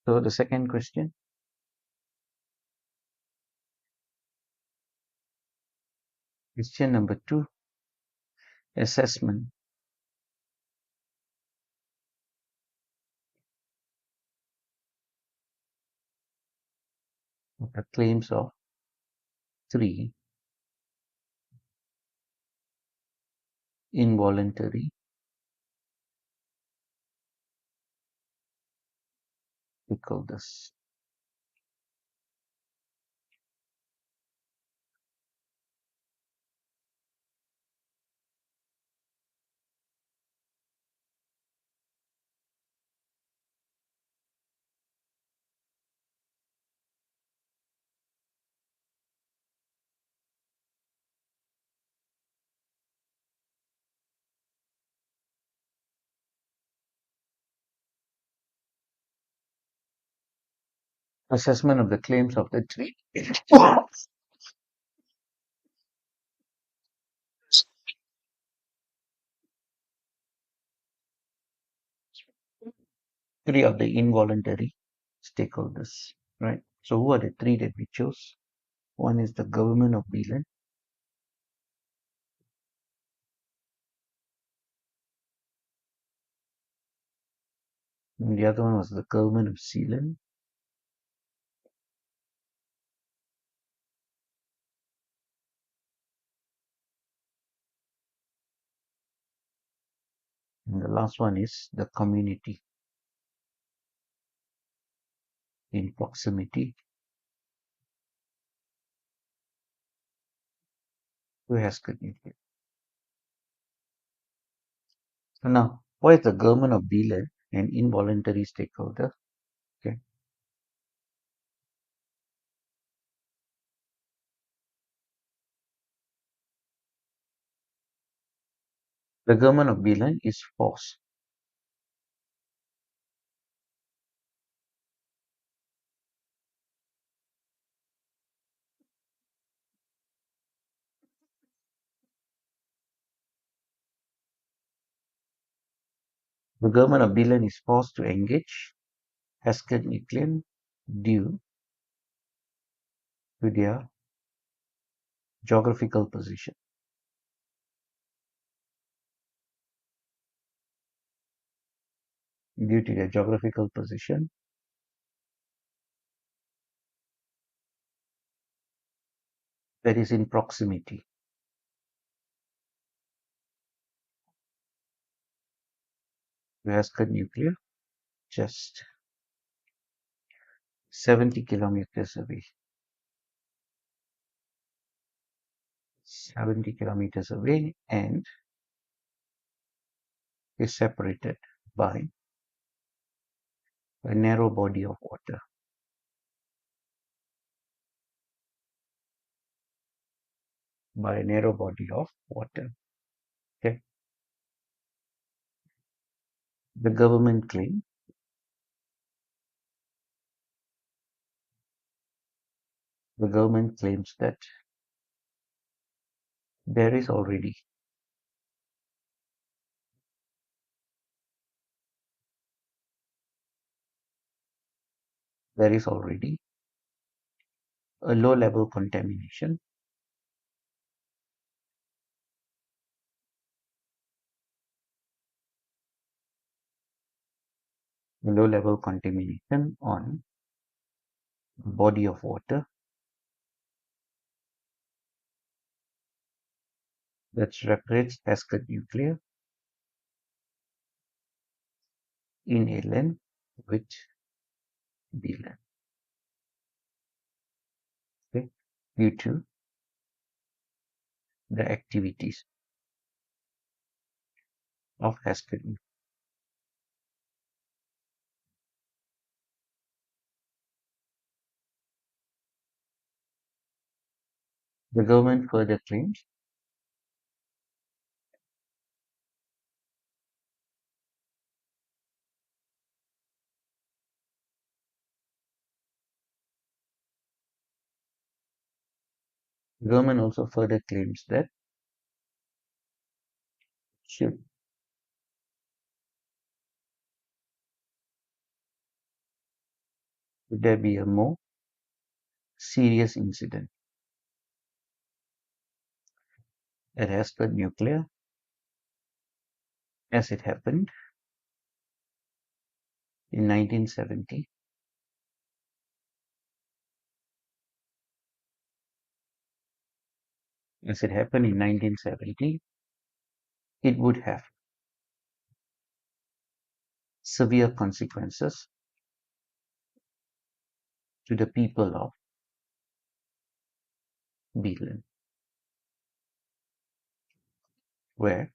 So the second question, question number 2, assessment of the claims of 3 involuntary stakeholders. Assessment of the claims of the 3 of the involuntary stakeholders, right? So who are the 3 that we chose? One is the government of Beelan, and the other one was the government of Zealand, and the last one is the community in proximity to Hasket nuclear. So now, why is the government of Beelan an involuntary stakeholder? Okay. The government of Beelan is forced. The government of Beelan is forced to engage Hasket nuclear due to their geographical position. Due to their geographical position, that is in proximity to Hasket nuclear, just 70 kilometers away. 70 kilometers away, and is separated by a narrow body of water. By a narrow body of water. Okay. The government claim the government claims that there is already there is already a low level contamination on a body of water that separates Ascot nuclear in a land with B land. Okay, due to the activities of Ascot nuclear. The government further claims the government also further claims that should Would there be a more serious incident that has got nuclear as it happened in 1970? As it happened in 1970, it would have severe consequences to the people of Beelan, where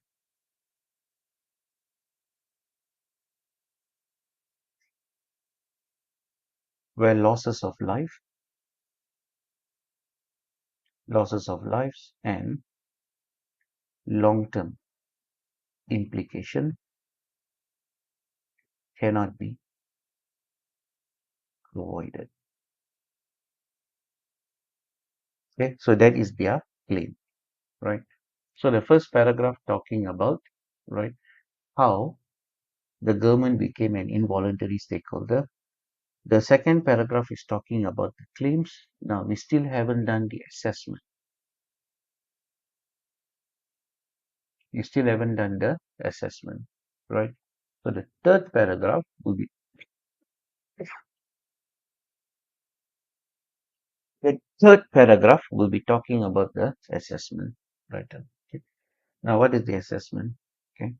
losses of lives and long-term implication cannot be avoided. Okay, so that is their claim, right? So the first paragraph talking about, right, how the government became an involuntary stakeholder. The second paragraph is talking about the claims. Now we still haven't done the assessment. We still haven't done the assessment, right? So the third paragraph will be talking about the assessment, right? Okay. Now what is the assessment? Okay,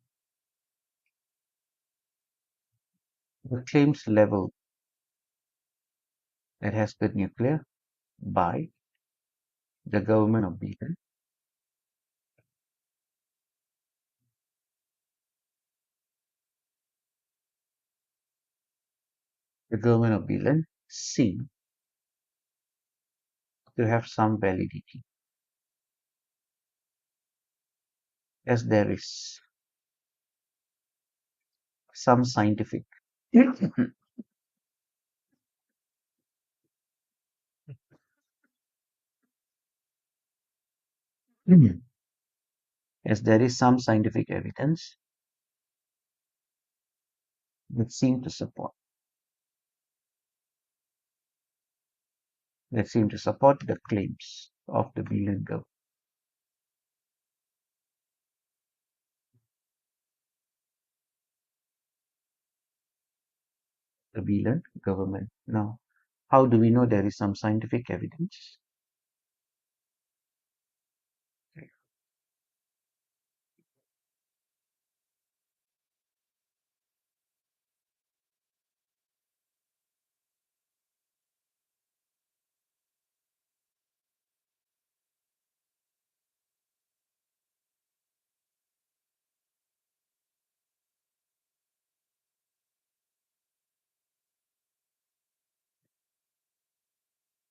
the claims level that has been nuclear by the government of Britain, seem to have some validity, as there is some scientific as there is some scientific evidence that seem to support the claims of the Beelan government. Now, how do we know there is some scientific evidence?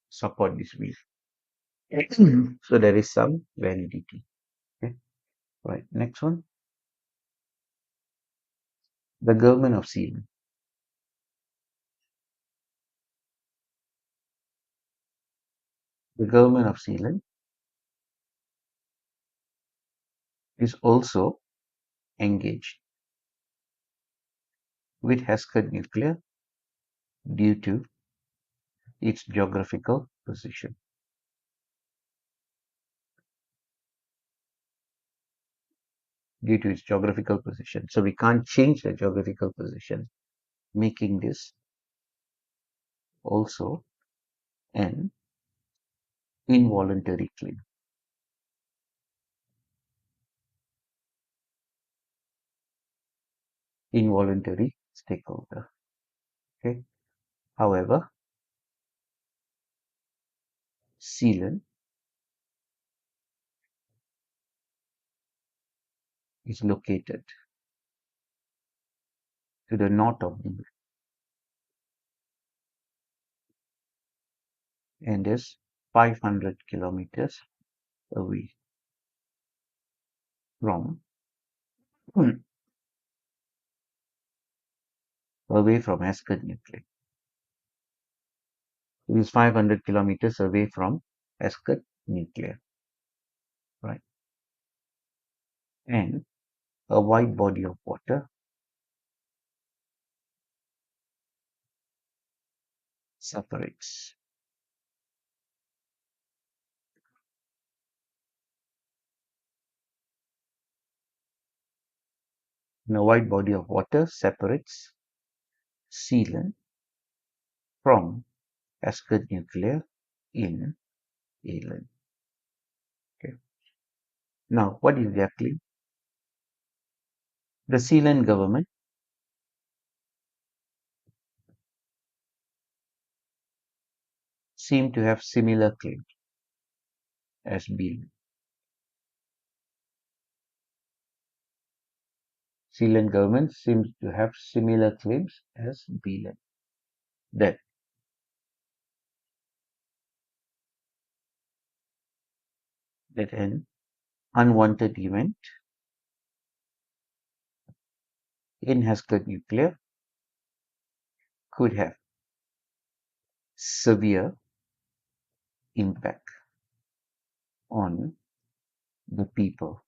Support this belief. So there is some validity. Okay, right. Next one, the government of Zealand. The government of Zealand is also engaged with Heskett Nuclear due to its geographical position. So we can't change the geographical position, making this also an involuntary claim. Involuntary stakeholder. Okay. However, Sealand is located to the north of England and is 500 kilometers away from Ascot Nuclear. It is 500 kilometers away from Ascot Nuclear, right? And a wide body of water separates. And a wide body of water separates sealant from Ascot nuclear in England. Okay. Now, what is their claim? The Sealand government seem to have similar claims as Beelan. Sealand government seems to have similar claims as Beelan. That an unwanted event in Ascot nuclear could have severe impact on the people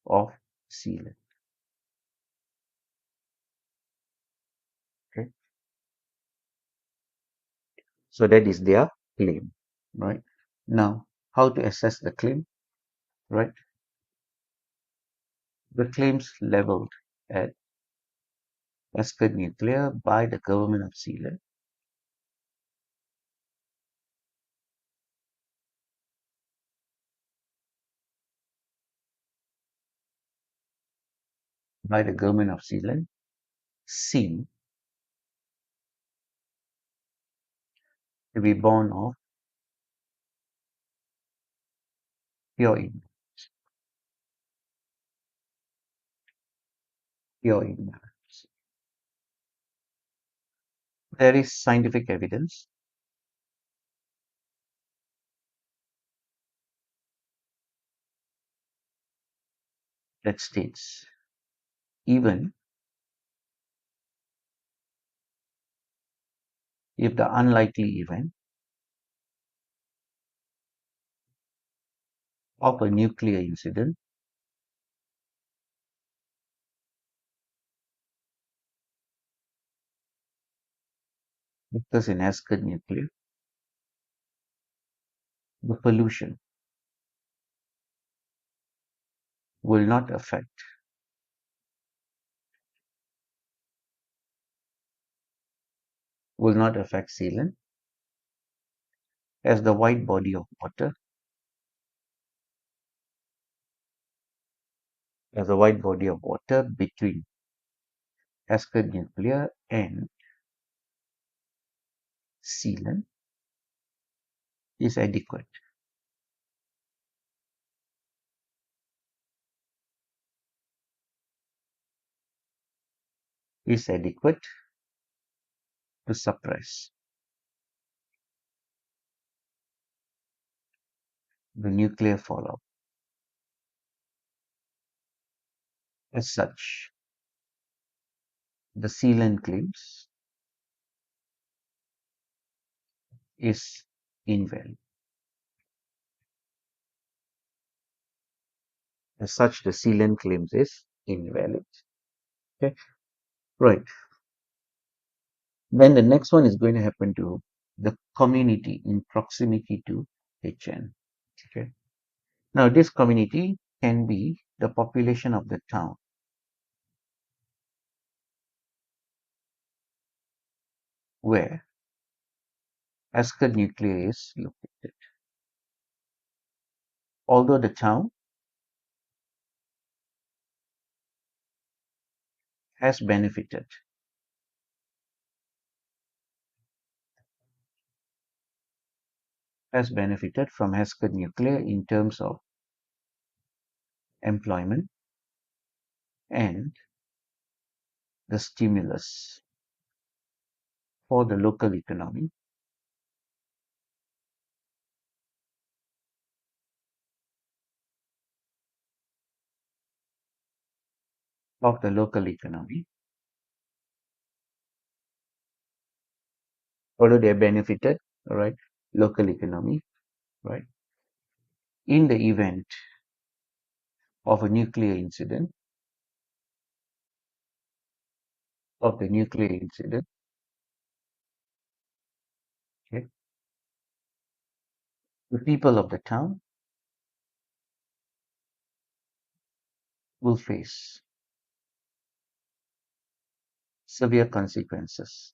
of Sealand. Okay, so that is their claim, right? Now, how to assess the claim, right? The claims leveled at Ascot nuclear by the government of Sealand seem to be born of pure ignorance. There is scientific evidence that states even if the unlikely event of a nuclear incident occurs in Ascot nuclear, the pollution will not affect sealant, as the wide body of water between Ascot nuclear and sealant is adequate. To suppress the nuclear fallout. As such, the sealant claims is invalid. As such, the sealant claims is invalid. Okay, right. Then the next one is going to happen to the community in proximity to HN. Okay. Now this community can be the population of the town where Ascot nuclear is located. Although the town has benefited from Ascot nuclear in terms of employment and the stimulus for the local economy. Although they benefited, right, local economy, right, in the event of a nuclear incident, The people of the town will face severe consequences.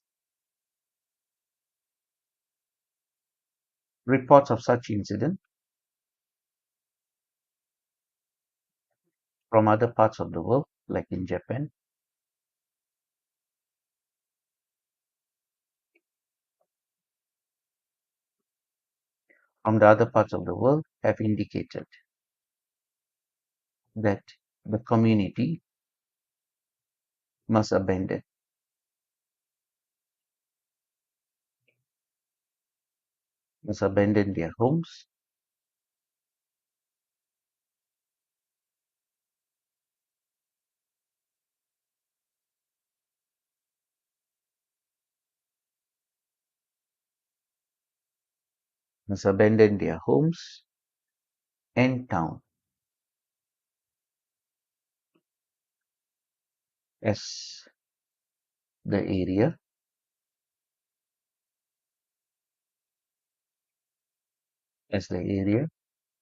Reports of such incident from other parts of the world, like in Japan, from the other parts of the world, have indicated that the community must abandon their homes, and town as the area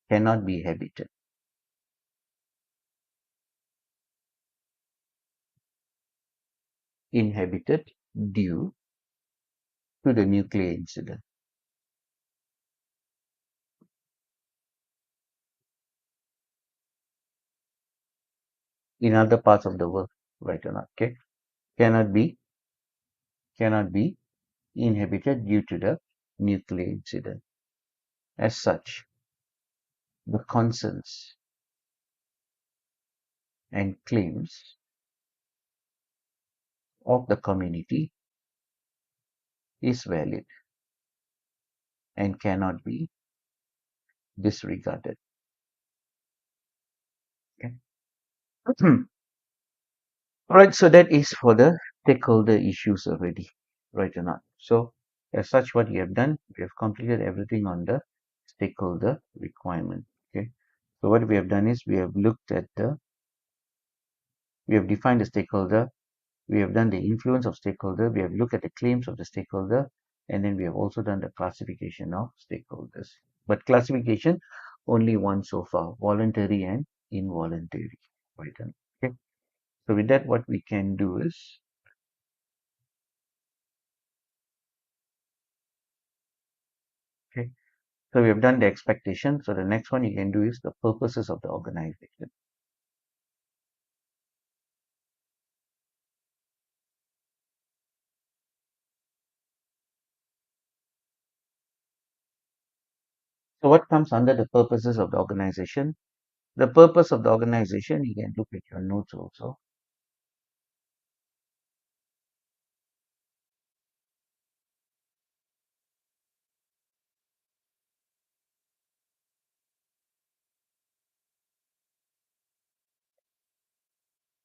cannot be inhabited due to the nuclear incident. In other parts of the world, right or not? Okay, cannot be cannot be inhabited due to the nuclear incident. As such, the concerns and claims of the community is valid and cannot be disregarded. Okay. All right, so that is for the stakeholder issues already, right or not? So, as such, what we have done, we have completed everything on the stakeholder requirement. Okay, so what we have done is we have defined the stakeholder, we have done the influence of stakeholder, we have looked at the claims of the stakeholder, and then we have also done the classification of stakeholders. But classification only one so far, voluntary and involuntary, right? Okay. So with that, what we can do is, okay, so we have done the expectation. So the next one you can do is the purposes of the organization. So what comes under the purposes of the organization? The purpose of the organization, you can look at your notes also.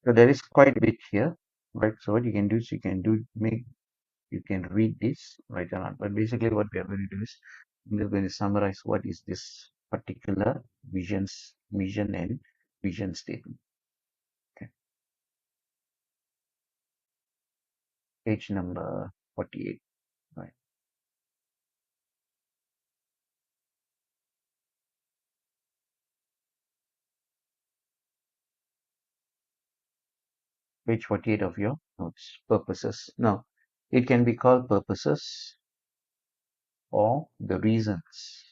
So there is quite a bit here, right? So what you can do is you can read this, right? Or not. But basically what we are going to do is we're going to summarize what is this particular vision and vision statement. Okay. Page number 48, right? Page 48 of your notes. Purposes. Now, it can be called purposes or the reasons.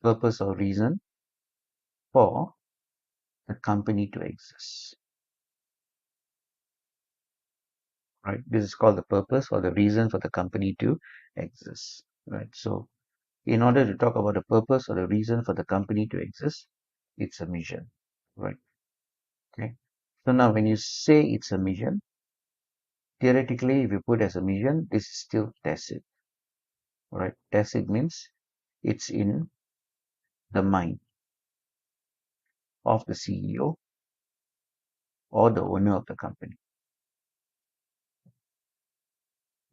Purpose or reason for the company to exist. Right? This is called the purpose or the reason for the company to exist. Right? So, in order to talk about the purpose or the reason for the company to exist, it's a mission. Right? Okay. So now, when you say it's a mission, theoretically, if you put as a mission, this is still tacit. Right? Tacit means it's in the mind of the CEO or the owner of the company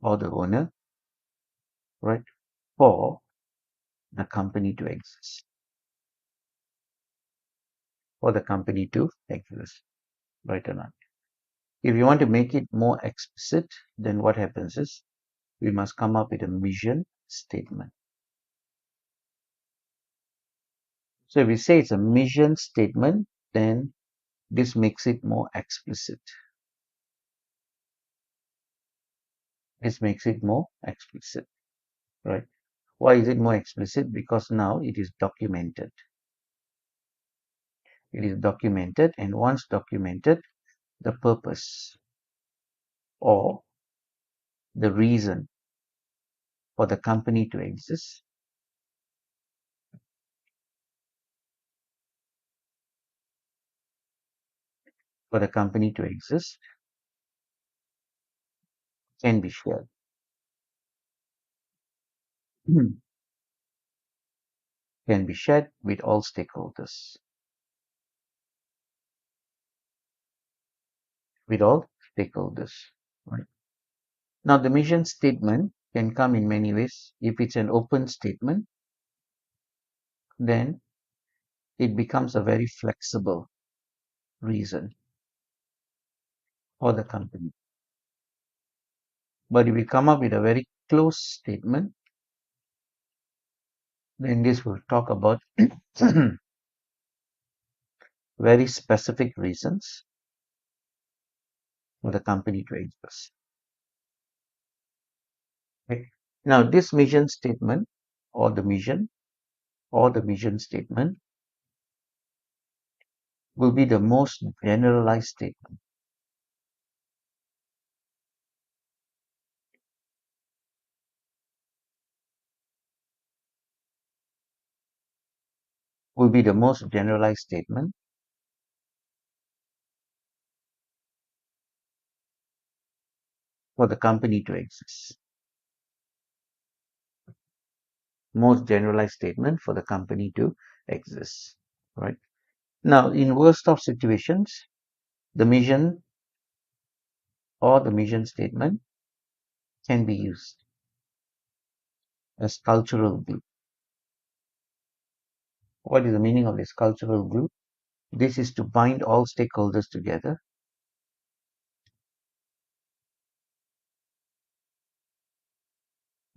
or the owner, right, for the company to exist, for the company to exist, right or not? If you want to make it more explicit, then what happens is we must come up with a mission statement. So if we say it's a mission statement, then this makes it more explicit. This makes it more explicit, right? Why is it more explicit? Because now it is documented. It is documented, and once documented, the purpose or the reason for the company to exist for the company to exist can be shared. Can be shared with all stakeholders. With all stakeholders. Right. Now the mission statement can come in many ways. If it's an open statement, then it becomes a very flexible reason for the company. But if we come up with a very closed statement, then this will talk about very specific reasons for the company to exist. Okay. Now this mission statement or the mission statement will be the most generalized statement. Will be the most generalized statement for the company to exist. Most generalized statement for the company to exist. Right. Now, in worst of situations, the mission or the mission statement can be used as cultural glue. What is the meaning of this cultural glue? This is to bind all stakeholders together.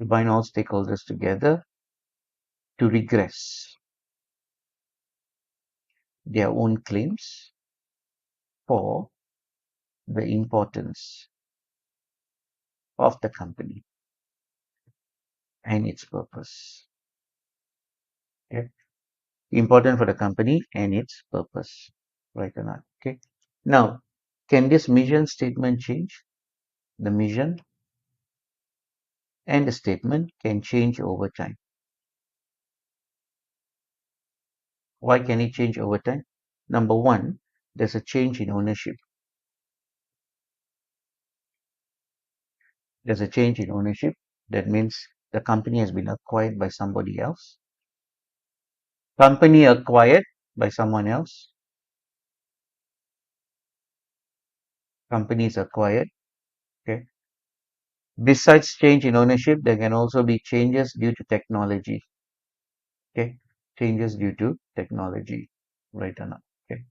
To bind all stakeholders together to regress their own claims for the importance of the company and its purpose. Okay? Important for the company and its purpose. Right or not? Okay. Now, can this mission statement change? The mission and the statement can change over time. Why can it change over time? Number one, there's a change in ownership. There's a change in ownership. That means the company has been acquired by somebody else. Company acquired by someone else. Company is acquired. Okay. Besides change in ownership, there can also be changes due to technology. Okay. Changes due to technology. Right or not? Okay.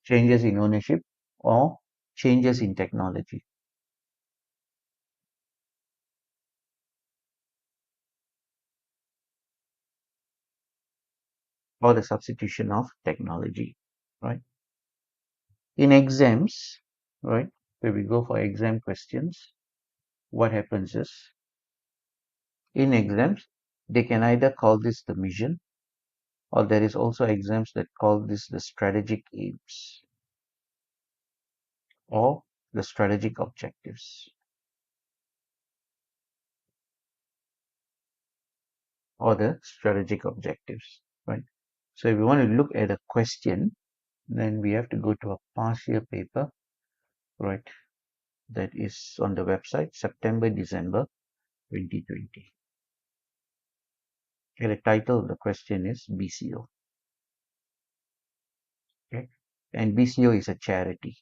Changes in ownership or changes in technology or the substitution of technology. Right. In exams, right, where we go for exam questions, what happens is in exams, they can either call this the mission or there is also exams that call this the strategic aims or the strategic objectives or the strategic objectives, right? So if we want to look at a question, then we have to go to a past year paper, right? That is on the website, September, December 2020. Okay, the title of the question is BCO. Okay, and BCO is a charity.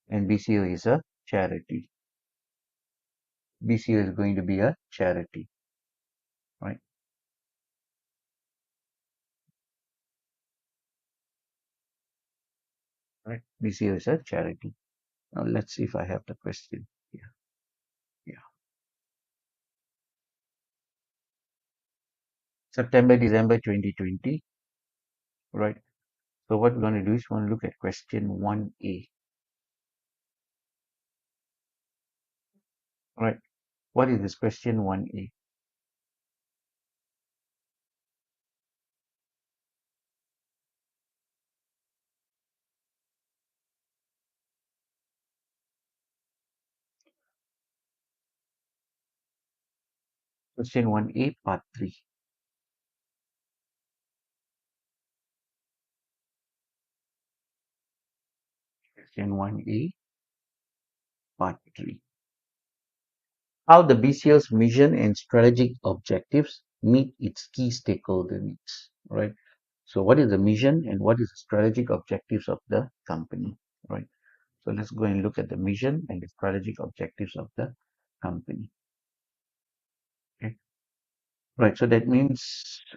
And BCO is a charity. BCO is going to be a charity, right? right? BCO is a charity. Now let's see if I have the question. Yeah, yeah. September, December 2020, right? So what we're going to do is we're going to look at question 1A, right? What is this question 1A? Question 1A, part 3. Question 1A, part 3. How the BCO's mission and strategic objectives meet its key stakeholder needs, right? So what is the mission and what is the strategic objectives of the company, right? So let's go and look at the mission and the strategic objectives of the company. Okay. Right. So that means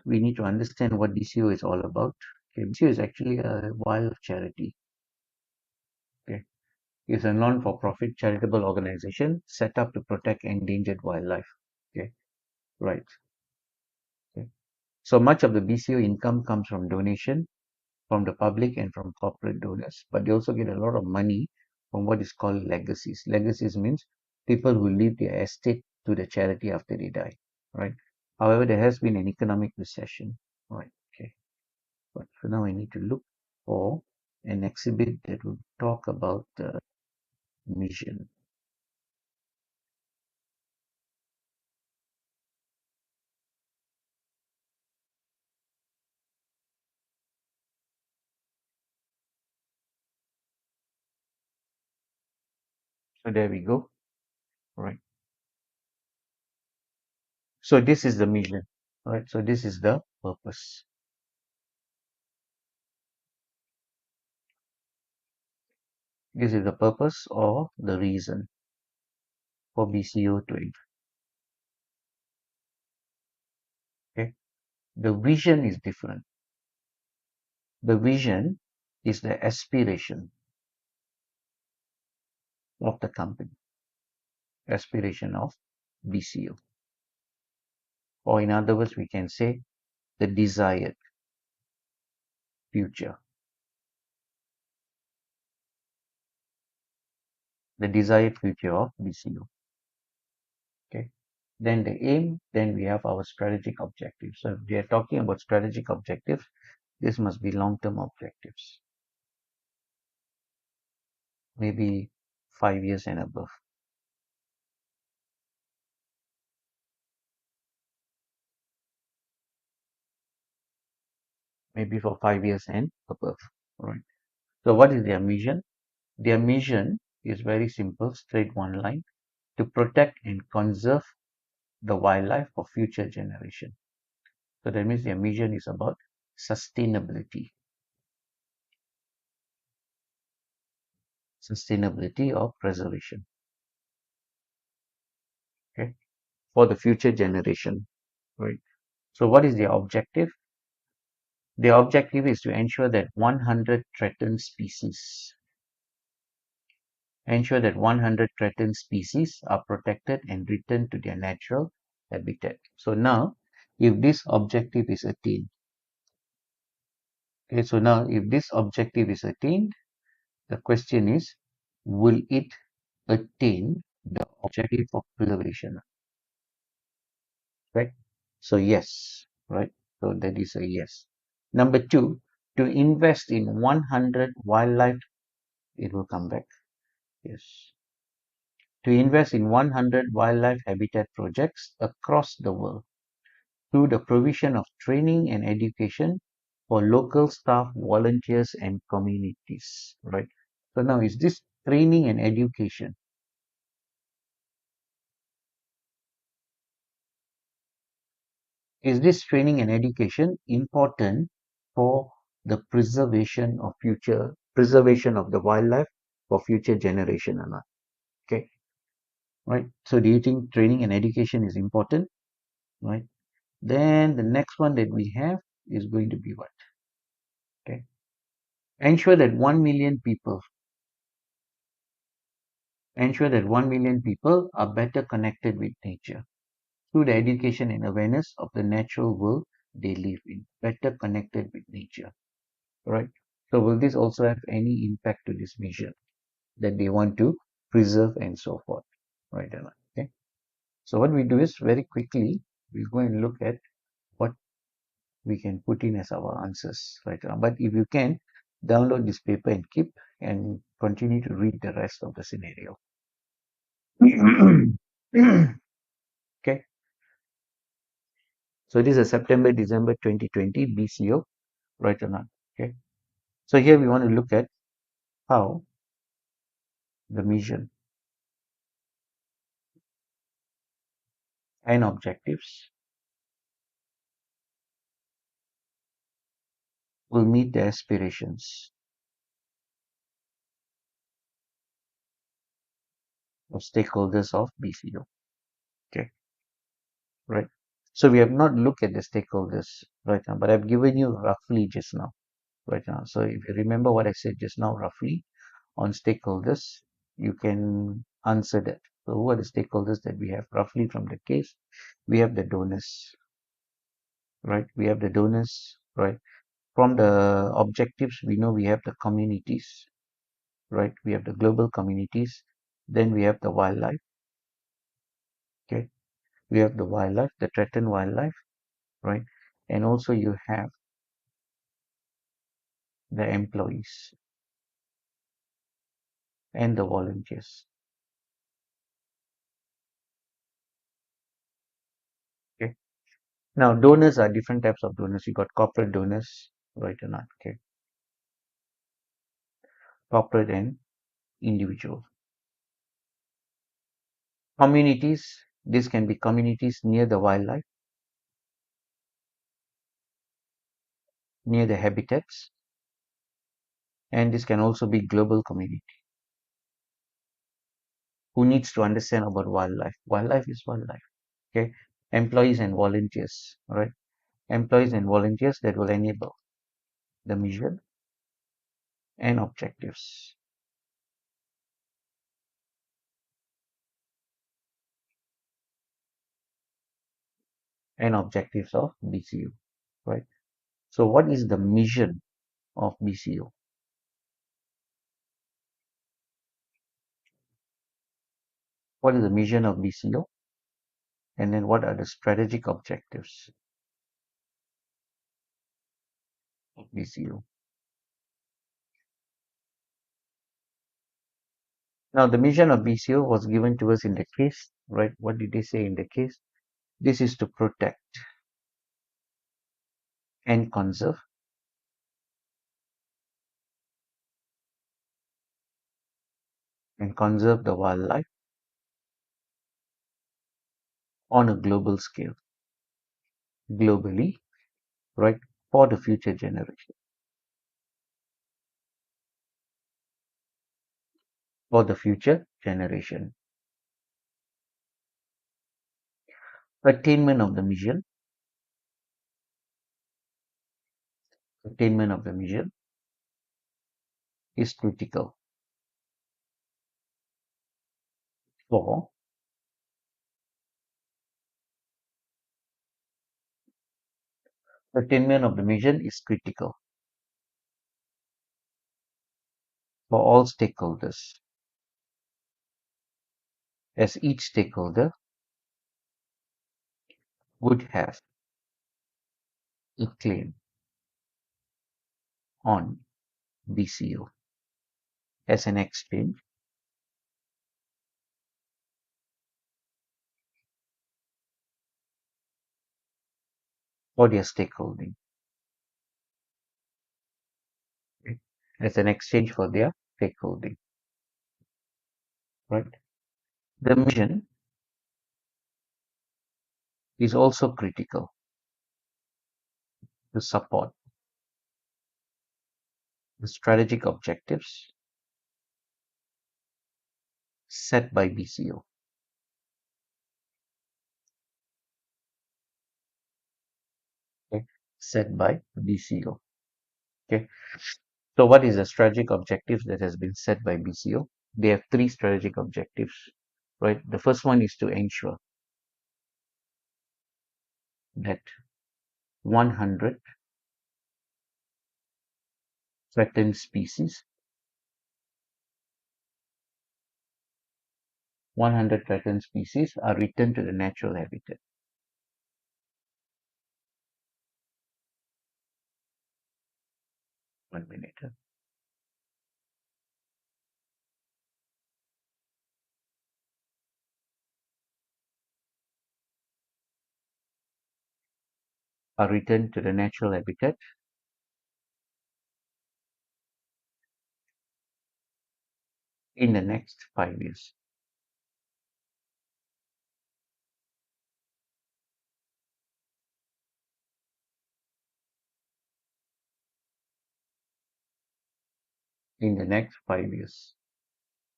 we need to understand what BCO is all about. Okay. BCO is actually a wildlife charity. Okay. It's a non-for-profit charitable organization set up to protect endangered wildlife. Okay. Right. Okay. So much of the BCO income comes from donation from the public and from corporate donors, but they also get a lot of money from what is called legacies. Legacies means people who leave their estate to the charity after they die, right? However, there has been an economic recession, right? Okay, but for now, I need to look for an exhibit that will talk about the mission. So there we go, right? So this is the mission, right? So this is the purpose. This is the purpose or the reason for BCO to exist. Okay, the vision is different. The vision is the aspiration of the company, aspiration of BCO. Or in other words, we can say the desired future. The desired future of BCO. Okay. Then the aim, then we have our strategic objectives. So if we are talking about strategic objectives, this must be long-term objectives. Maybe 5 years and above. Maybe for 5 years and above. Right. So what is their mission? Their mission is very simple, straight one line, to protect and conserve the wildlife for future generation. So that means their mission is about sustainability, sustainability or preservation, okay, for the future generation, right? So what is their objective? Their objective is to ensure that 100 threatened species, are protected and returned to their natural habitat. So now, if this objective is attained, okay, so now if this objective is attained, the question is, will it attain the objective of preservation? Right? So yes, right? So that is a yes. Number two, to invest in 100 wildlife, it will come back. Yes. To invest in 100 wildlife habitat projects across the world through the provision of training and education for local staff, volunteers, and communities. Right? So now is this training and education? Is this training and education important for the preservation of the wildlife for future generation or not? Okay, right. So do you think training and education is important? Right. Then the next one that we have is going to be what? Okay. Ensure that 1 million people, ensure that 1 million people are better connected with nature through the education and awareness of the natural world they live in, better connected with nature, right? So will this also have any impact to this mission that they want to preserve and so forth, right? Okay. So what we do is very quickly, we go and look at what we can put in as our answers, right? But if you can, download this paper and keep and continue to read the rest of the scenario. Okay. So this is September, December 2020 BCO, right or not? Okay. So here we want to look at how the mission and objectives will meet the aspirations of stakeholders of BCO. Okay, right. So we have not looked at the stakeholders right now, but I've given you roughly just now, right now. So if you remember what I said just now, roughly on stakeholders, you can answer that. So who are the stakeholders that we have roughly from the case? We have the donors, right? We have the donors, right? From the objectives, we know we have the communities, right? We have the global communities. Then we have the wildlife, okay? We have the wildlife, the threatened wildlife, right? And also you have the employees and the volunteers, okay? Now, donors are different types of donors. You got corporate donors, right or not, okay? Corporate and individual. Communities, this can be communities near the wildlife, near the habitats, and this can also be global community who needs to understand about wildlife. Wildlife is wildlife, okay? Employees and volunteers, right? Employees and volunteers that will enable the mission and objectives of BCU, right? So what is the mission of BCU? What is the mission of BCU? And then what are the strategic objectives of BCU? Now the mission of BCU was given to us in the case, right? What did they say in the case? This is to protect and conserve the wildlife on a global scale, globally, right? For the future generation, for the future generation. Attainment of the mission, attainment of the mission is critical for attainment of the mission is critical for all stakeholders, as each stakeholder would have a claim on BCO as an exchange for their stakeholding, okay? As an exchange for their stakeholding, right? The mission is also critical to support the strategic objectives set by BCO, okay? Set by BCO, okay? So what is the strategic objectives that has been set by BCO? They have three strategic objectives, right? The first one is to ensure that 100 threatened species, 100 threatened species are returned to the natural habitat. One minute. Are returned to the natural habitat in the next 5 years. In the next 5 years.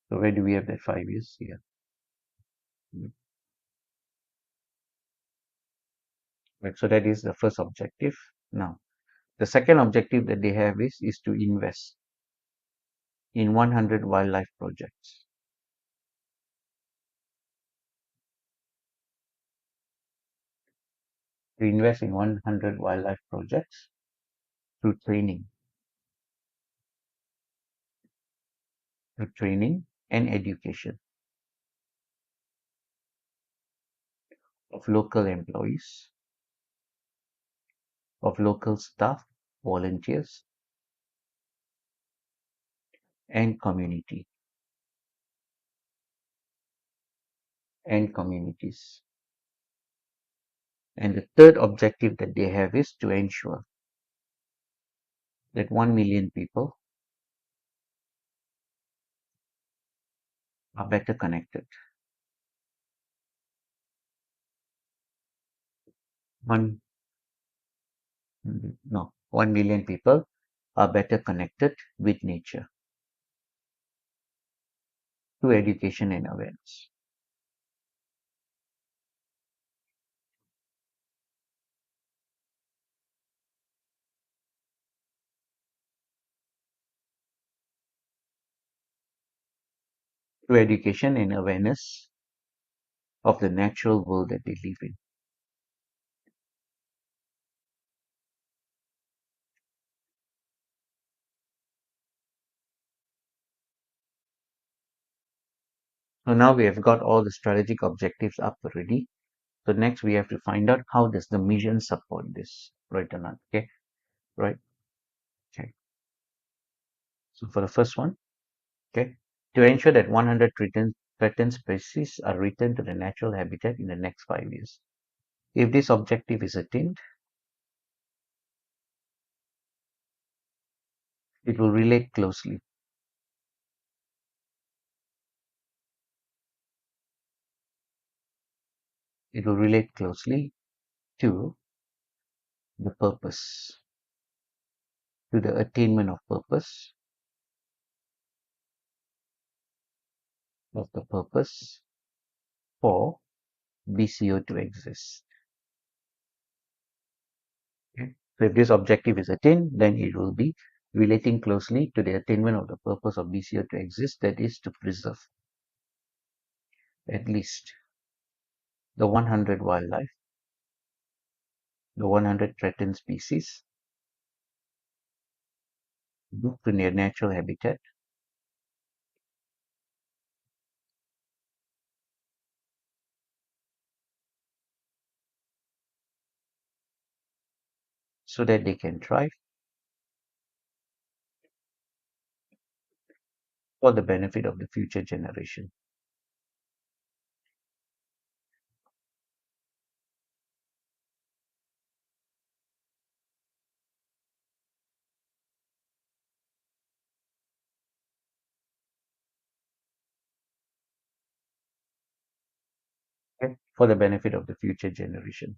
So where do we have that 5 years here? Right, so that is the first objective. Now, the second objective that they have is to invest in 100 wildlife projects. To invest in 100 wildlife projects through training and education of local employees, of local staff, volunteers, and communities. And the third objective that they have is to ensure that 1 million people are better connected. One, no, 1 million people are better connected with nature through education and awareness. Through education and awareness of the natural world that they live in. So now we have got all the strategic objectives up already. So next we have to find out how does the mission support this, right or not? Okay, right. Okay. So for the first one, okay, to ensure that 100 threatened species are returned to the natural habitat in the next 5 years. If this objective is attained, it will relate closely. It will relate closely to the purpose, to the attainment of purpose, of the purpose for BCO to exist. Okay. So if this objective is attained, then it will be relating closely to the attainment of the purpose of BCO to exist, that is to preserve at least the 100 wildlife, the 100 threatened species, back to their natural habitat, so that they can thrive for the benefit of the future generation. Okay? For the benefit of the future generation.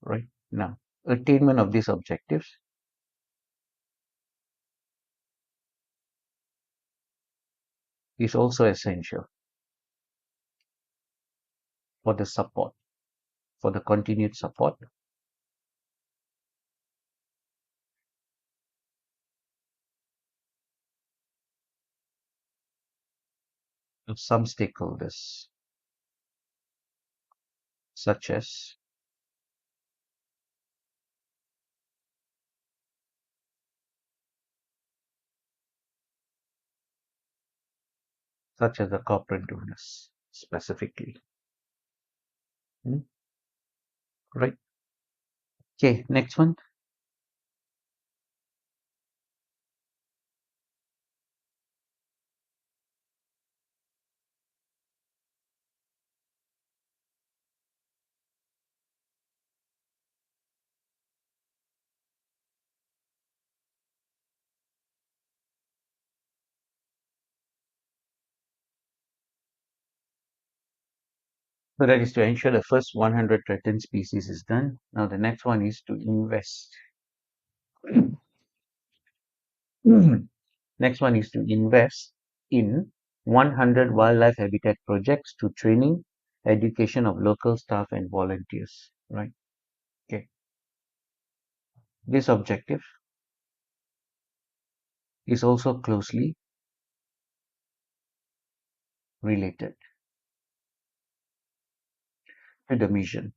Right? Now, attainment of these objectives is also essential for the support, for the continued support involve some stakeholders, such as the corporate donors specifically. Hmm, right. Okay, next one. So that is to ensure the first 100 threatened species is done. Now the next one is to invest. Next one is to invest in 100 wildlife habitat projects to training, education of local staff and volunteers. Right. Okay. This objective is also closely related to the mission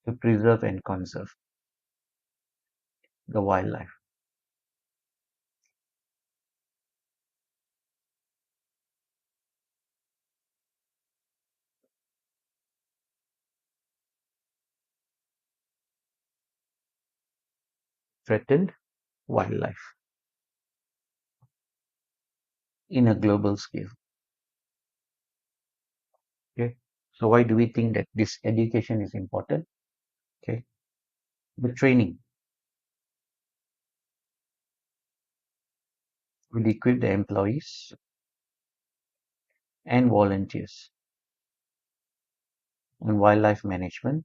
to preserve and conserve the wildlife. Threatened wildlife in a global scale. Okay. So why do we think that this education is important? Okay. The training will equip the employees and volunteers on wildlife management,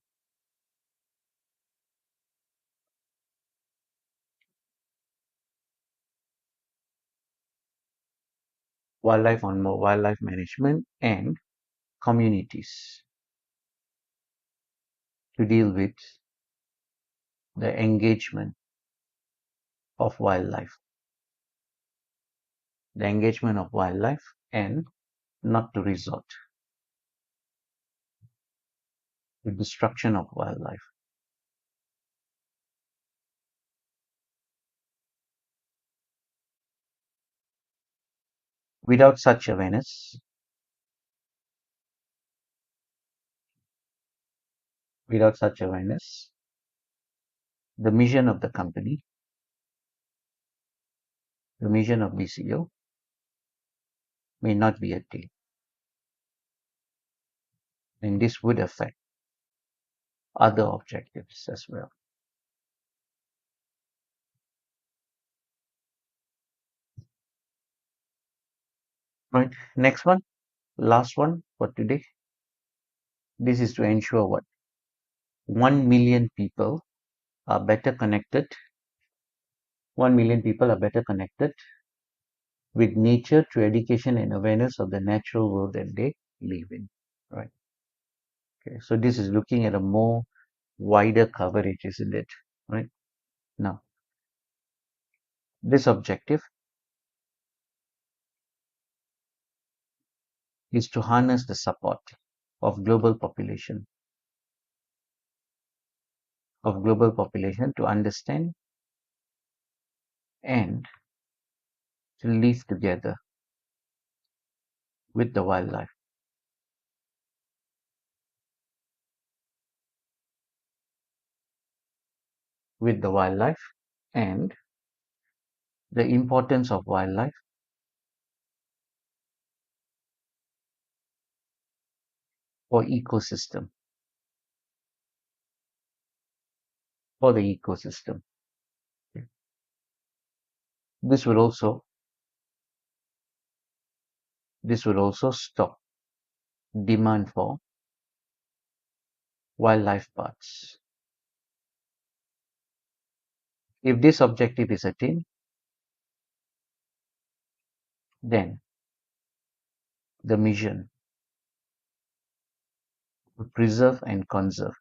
wildlife management and communities to deal with the engagement of wildlife, and not to resort to destruction of wildlife. Without such awareness, without such awareness, the mission of the company, the mission of BCO may not be attained, and this would affect other objectives as well. Right. Next one, last one for today. This is to ensure what 1 million people are better connected. 1 million people are better connected with nature through education and awareness of the natural world that they live in. Right. Okay. So this is looking at a more wider coverage, isn't it? Right. Now, this objective is to harness the support of global population to understand and to live together with the wildlife, and the importance of wildlife for the ecosystem. This will also stop demand for wildlife parks. If this objective is attained, then the mission to preserve and conserve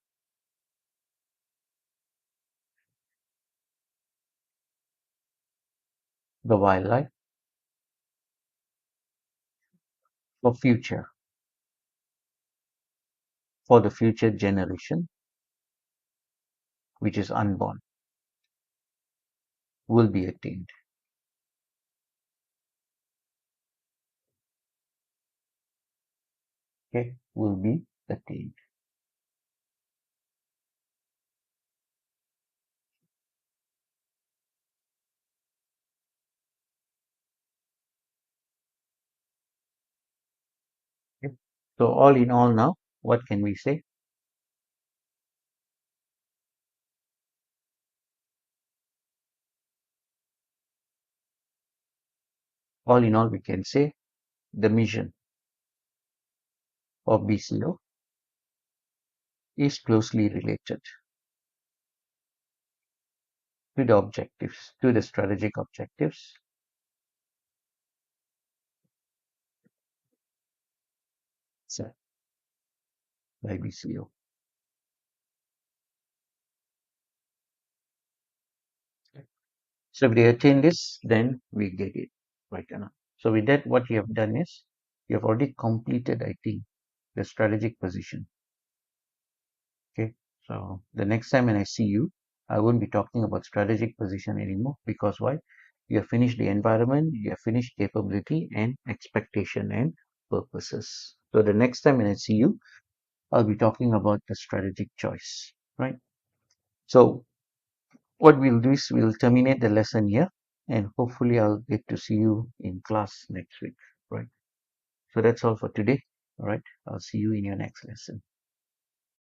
the wildlife for future, for the future generation, which is unborn, will be attained. Okay, will be attained. Okay. So all in all now, what can we say? All in all, we can say the mission of BCO is closely related to the objectives, to the strategic objectives set by BCO. So if they attain this, then we get it right now. So with that, what you have done is you have already completed, I think, the strategic position. Okay. So the next time when I see you, I won't be talking about strategic position anymore because why? You have finished the environment, you have finished capability and expectation and purposes. So the next time when I see you, I'll be talking about the strategic choice, right? So what we'll do is we'll terminate the lesson here and hopefully I'll get to see you in class next week, right? So that's all for today. All right. I'll see you in your next lesson.